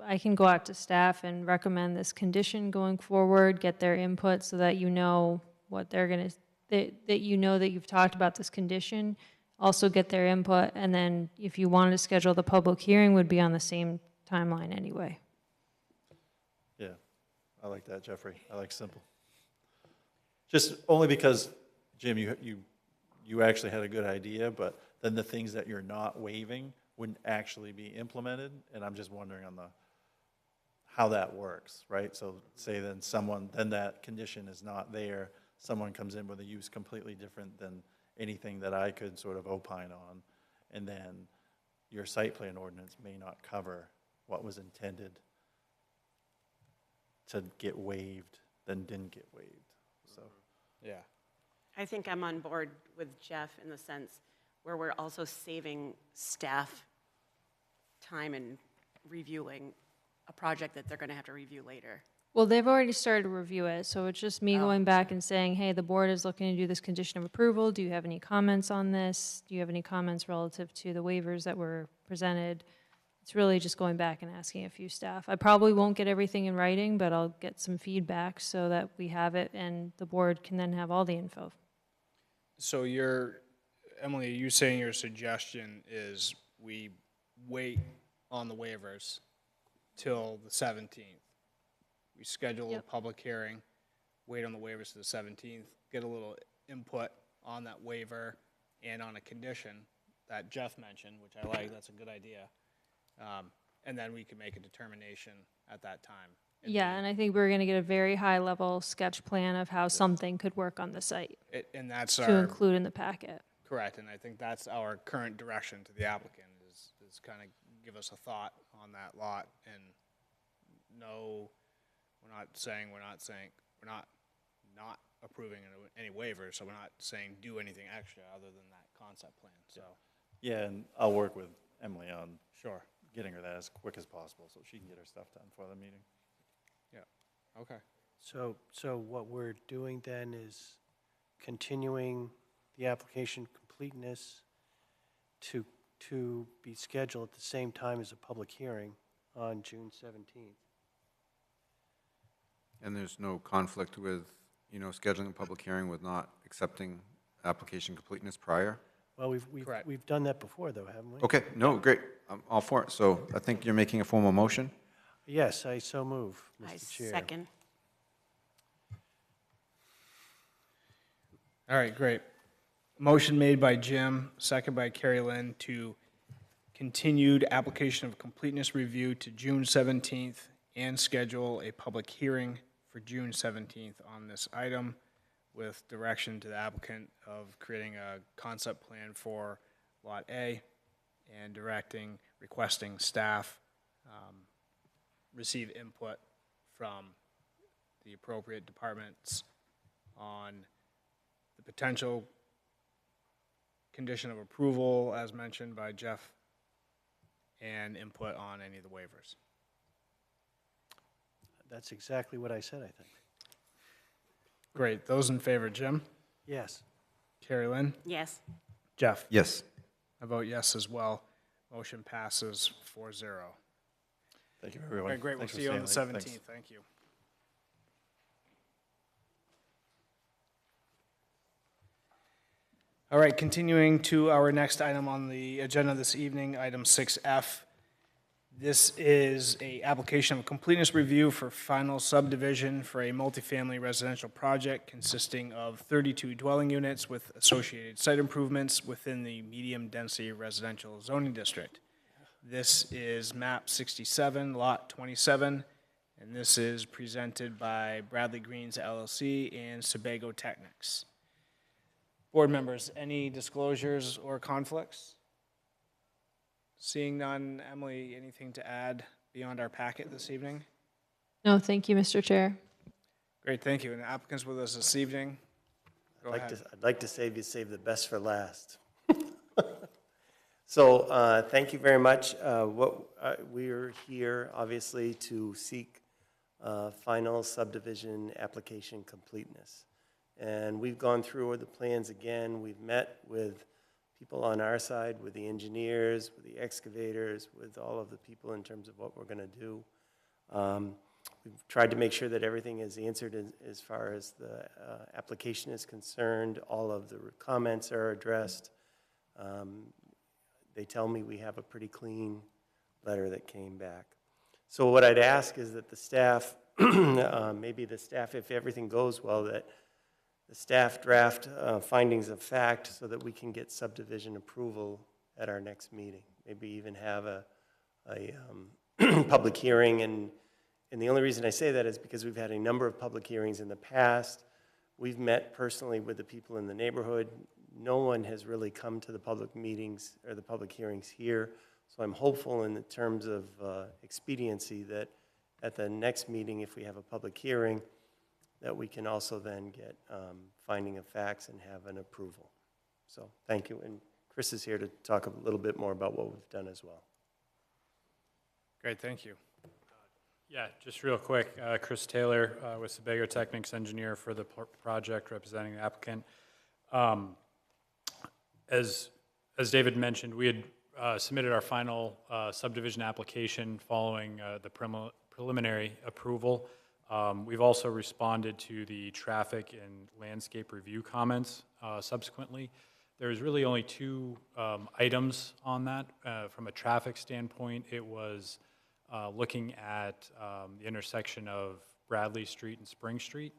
I can go out to staff and recommend this condition going forward, get their input so that you know what they're gonna, that you know that you've talked about this condition, also get their input, and then if you wanted to schedule the public hearing, would be on the same timeline anyway. Yeah, I like that, Jeffrey. I like simple. Just only because, Jim, you actually had a good idea, but then the things that you're not waiving wouldn't actually be implemented, and I'm just wondering on how that works, right? So say then that condition is not there, someone comes in with a use completely different than anything that I could sort of opine on, and then your site plan ordinance may not cover what was intended to get waived, then didn't get waived, so. Yeah. I think I'm on board with Jeff in the sense where we're also saving staff time in reviewing a project that they're going to have to review later. Well, they've already started to review it, so it's just me going back and saying, hey, the board is looking to do this condition of approval. Do you have any comments on this? Do you have any comments relative to the waivers that were presented? It's really just going back and asking a few staff. I probably won't get everything in writing, but I'll get some feedback so that we have it and the board can then have all the info. So Emily, are you saying your suggestion is we wait on the waivers till the 17th? We schedule a public hearing, wait on the waivers to the 17th, get a little input on that waiver and on a condition that Jeff mentioned, which I like, that's a good idea. And then we can make a determination at that time. Yeah, and I think we're going to get a very high-level sketch plan of how something could work on the site And that's to our, include in the packet. correct, and I think that's our current direction to the applicant is kind of give us a thought on that lot and no, we're not approving any waivers, so we're not saying do anything extra other than that concept plan, so. Yeah, and I'll work with Emily on Sure. getting her that as quick as possible so she can get her stuff done for the meeting. Yeah, okay. So what we're doing then is continuing the application completeness to be scheduled at the same time as a public hearing on June 17th. And there's no conflict with, scheduling a public hearing with not accepting application completeness prior? Well, Correct. we've done that before, though, haven't we? Okay, no, great, I'm all for it. So I think you're making a formal motion? Yes, I so move, I Mr. Chair. second. All right, great. Motion made by Jim, second by Carrie Lynn to continued application of completeness review to June 17th and schedule a public hearing for June 17th on this item with direction to the applicant of creating a concept plan for Lot A and requesting staff receive input from the appropriate departments on the potential condition of approval, as mentioned by Jeff, and input on any of the waivers. That's exactly what I said, I think. Great. Those in favor, Jim? Yes. Carrie Lynn? Yes. Jeff? Yes. I vote yes as well. Motion passes 4-0. Thank you, All everyone. right, great. We'll Thanks for see you on the staying late. 17th. Thanks. Thank you. All right, continuing to our next item on the agenda this evening, item 6F. This is a application of completeness review for final subdivision for a multifamily residential project consisting of 32 dwelling units with associated site improvements within the medium-density residential zoning district. This is map 67, lot 27, And this is presented by Bradley Greens LLC and Sebago Technics. Board members, any disclosures or conflicts? Seeing none, Emily, anything to add beyond our packet this evening? No, thank you, Mr. Chair. Great, thank you. And the applicants with us this evening? Go ahead. I'd like to save the best for last. So, thank you very much. We're here, obviously, to seek final subdivision application completeness. And we've gone through the plans again. We've met with people on our side, with the engineers, with the excavators, with all of the people in terms of what we're going to do. We've tried to make sure that everything is answered as far as the application is concerned. All of the comments are addressed. They tell me we have a pretty clean letter that came back. So what I'd ask is that the staff, maybe the staff, if everything goes well, that the staff draft findings of fact so that we can get subdivision approval at our next meeting. Maybe even have a public hearing. And the only reason I say that is because we've had a number of public hearings in the past. We've met personally with the people in the neighborhood. No one has really come to the public meetings or the public hearings here. So I'm hopeful in the terms of expediency that at the next meeting, if we have a public hearing, that we can also then get finding of facts and have an approval. So thank you. And Chris is here to talk a little bit more about what we've done as well. Great, thank you. Yeah, just real quick, Chris Taylor with Sebago Technics, engineer for the project representing the applicant. As David mentioned, we had submitted our final subdivision application following the preliminary approval. We've also responded to the traffic and landscape review comments subsequently. There's really only two items on that. From a traffic standpoint, it was looking at the intersection of Bradley Street and Spring Street.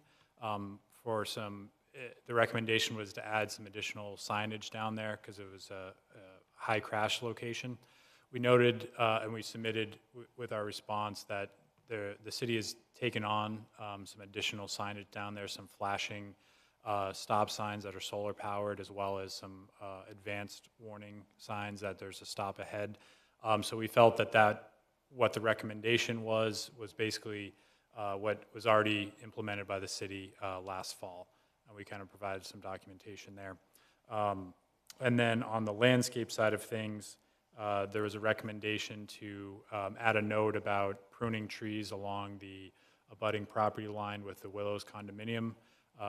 The recommendation was to add some additional signage down there because it was a high crash location. We noted and we submitted with our response that the city has taken on some additional signage down there, some flashing stop signs that are solar powered, as well as some advanced warning signs that there's a stop ahead. So we felt that what the recommendation was basically what was already implemented by the city last fall. And we kind of provided some documentation there. And then on the landscape side of things, there was a recommendation to add a note about pruning trees along the abutting property line with the Willows condominium.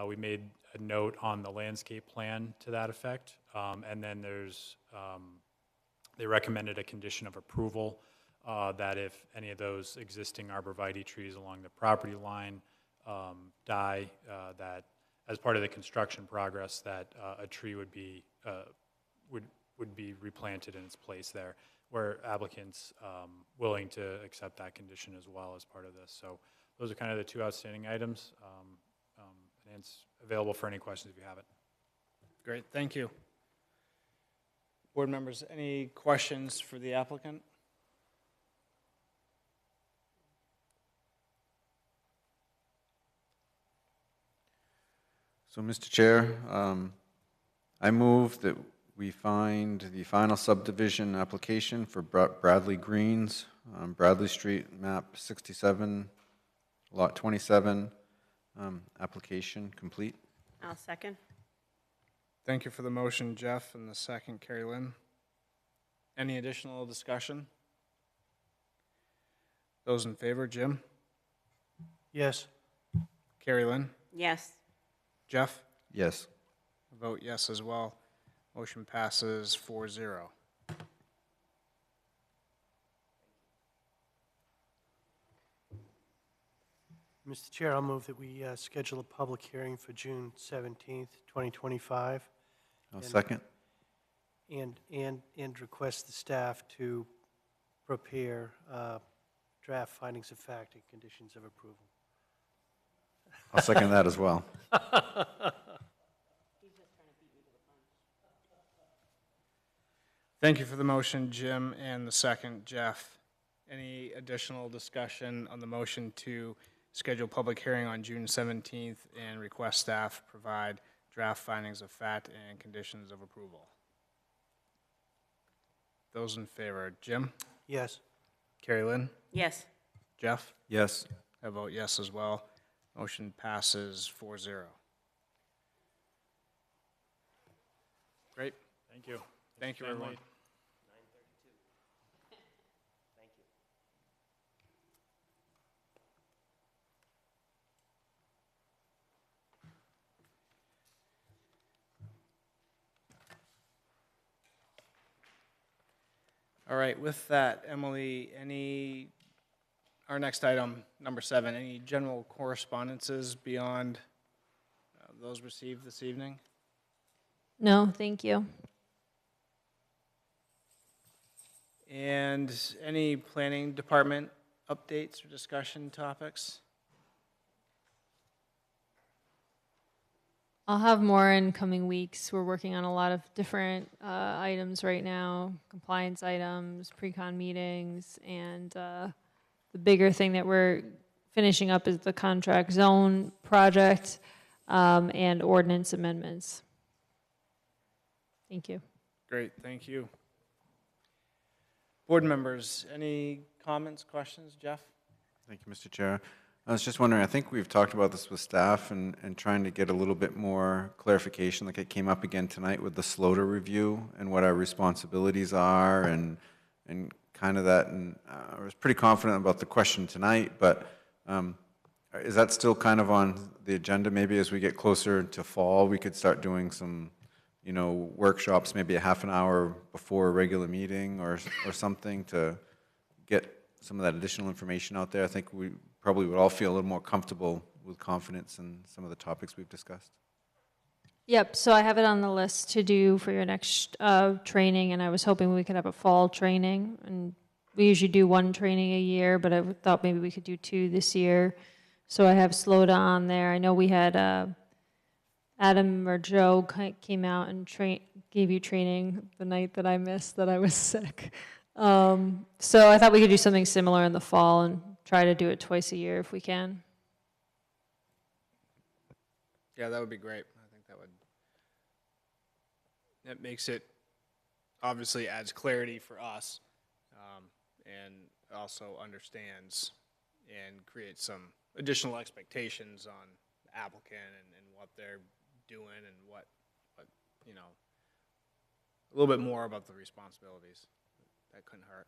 We made a note on the landscape plan to that effect. And then they recommended a condition of approval that if any of those existing arborvitae trees along the property line die, that as part of the construction progress, that a tree would be replanted in its place there, where applicants willing to accept that condition as well as part of this. So those are kind of the two outstanding items. And it's available for any questions if you have it. Great, thank you. Board members, any questions for the applicant? So, Mr. Chair, I move that we find the final subdivision application for Bradley Greens, Bradley Street, map 67, lot 27, application complete. I'll second. Thank you for the motion, Jeff, and the second, Carrie Lynn. Any additional discussion? Those in favor, Jim? Yes. Carrie Lynn? Yes. Jeff? Yes. Vote yes as well. Motion passes 4-0. Mr. Chair, I'll move that we schedule a public hearing for June 17th, 2025. I'll second. And request the staff to prepare draft findings of fact and conditions of approval. I'll second that as well. Thank you for the motion, Jim, and the second, Jeff. any additional discussion on the motion to schedule public hearing on June 17th and request staff provide draft findings of fact and conditions of approval? Those in favor, Jim? Yes. Carrie Lynn? Yes. Jeff? Yes. I vote yes as well. Motion passes 4-0. Great. Thank you. Thank you, everyone. All right, with that, Emily, our next item, number 7, any general correspondences beyond those received this evening? No, thank you. And any planning department updates or discussion topics? I'll have more in coming weeks. We're working on a lot of different items right now, compliance items, pre-con meetings, and the bigger thing that we're finishing up is the contract zone project and ordinance amendments. Thank you. Great, thank you. Board members, any comments, questions? Jeff? Thank you, Mr. Chair. I was just wondering, I think we've talked about this with staff and trying to get a little bit more clarification, like it came up again tonight with the SLOTA review and what our responsibilities are and kind of that, and I was pretty confident about the question tonight, but is that still kind of on the agenda? Maybe as we get closer to fall, we could start doing some, you know, workshops, maybe a half an hour before a regular meeting or something to get some of that additional information out there. I think we probably would all feel a little more comfortable with confidence in some of the topics we've discussed. Yep, so I have it on the list to do for your next training, and I was hoping we could have a fall training. And we usually do one training a year, but I thought maybe we could do 2 this year. So I have SLOTA on there. I know we had Adam or Joe came out and gave you training the night that I missed, that I was sick. So I thought we could do something similar in the fall and try to do it twice a year if we can. Yeah, that would be great. I think that makes it, obviously adds clarity for us, and also understands and creates some additional expectations on the applicant and what they're doing and what, you know, a little bit more about the responsibilities. That couldn't hurt.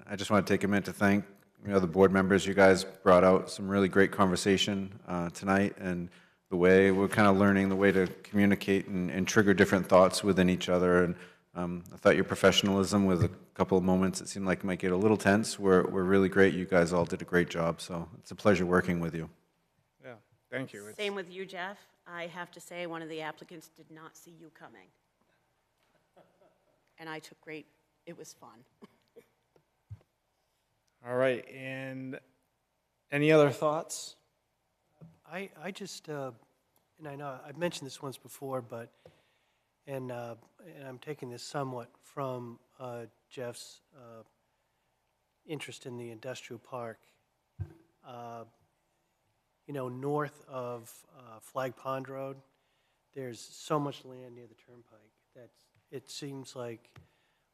I just want to take a minute to thank the board members. You guys brought out some really great conversation tonight, and the way we're kind of learning the way to communicate and trigger different thoughts within each other. And I thought your professionalism with a couple of moments it seemed like it might get a little tense were really great. You guys all did a great job, so it's a pleasure working with you. Yeah, thank you. Same with you, Jeff. I have to say, one of the applicants did not see you coming. And I took great, it was fun. All right, and any other thoughts? I just, and I know I've mentioned this once before, but, and I'm taking this somewhat from Jeff's interest in the industrial park. You know, north of Flag Pond Road, there's so much land near the turnpike that it seems like,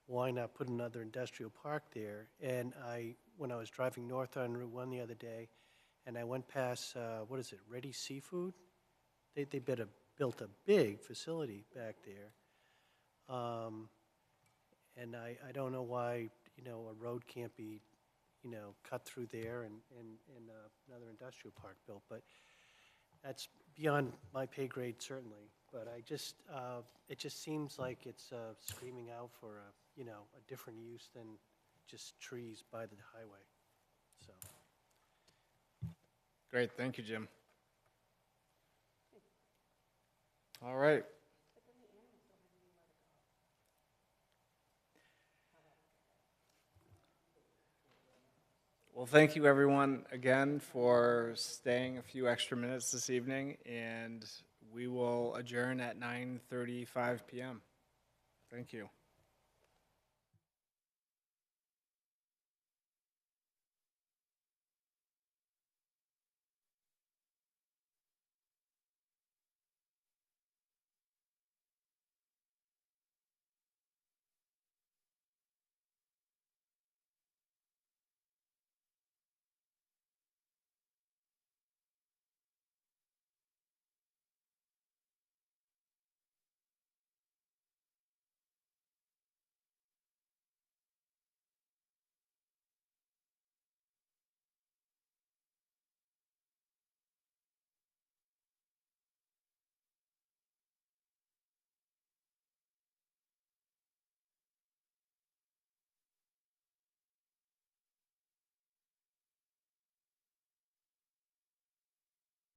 why not put another industrial park there? And when I was driving north on Route 1 the other day, and I went past, what is it, Ready Seafood? They built a big facility back there. And I don't know why, you know, a road can't be, you know, cut through there and another industrial park built. But that's beyond my pay grade, certainly. But I just, it just seems like it's screaming out for a, you know, a different use than just trees by the highway. So. Great, thank you, Jim. All right. Well, thank you everyone again for staying a few extra minutes this evening, and we will adjourn at 9:35 p.m. Thank you.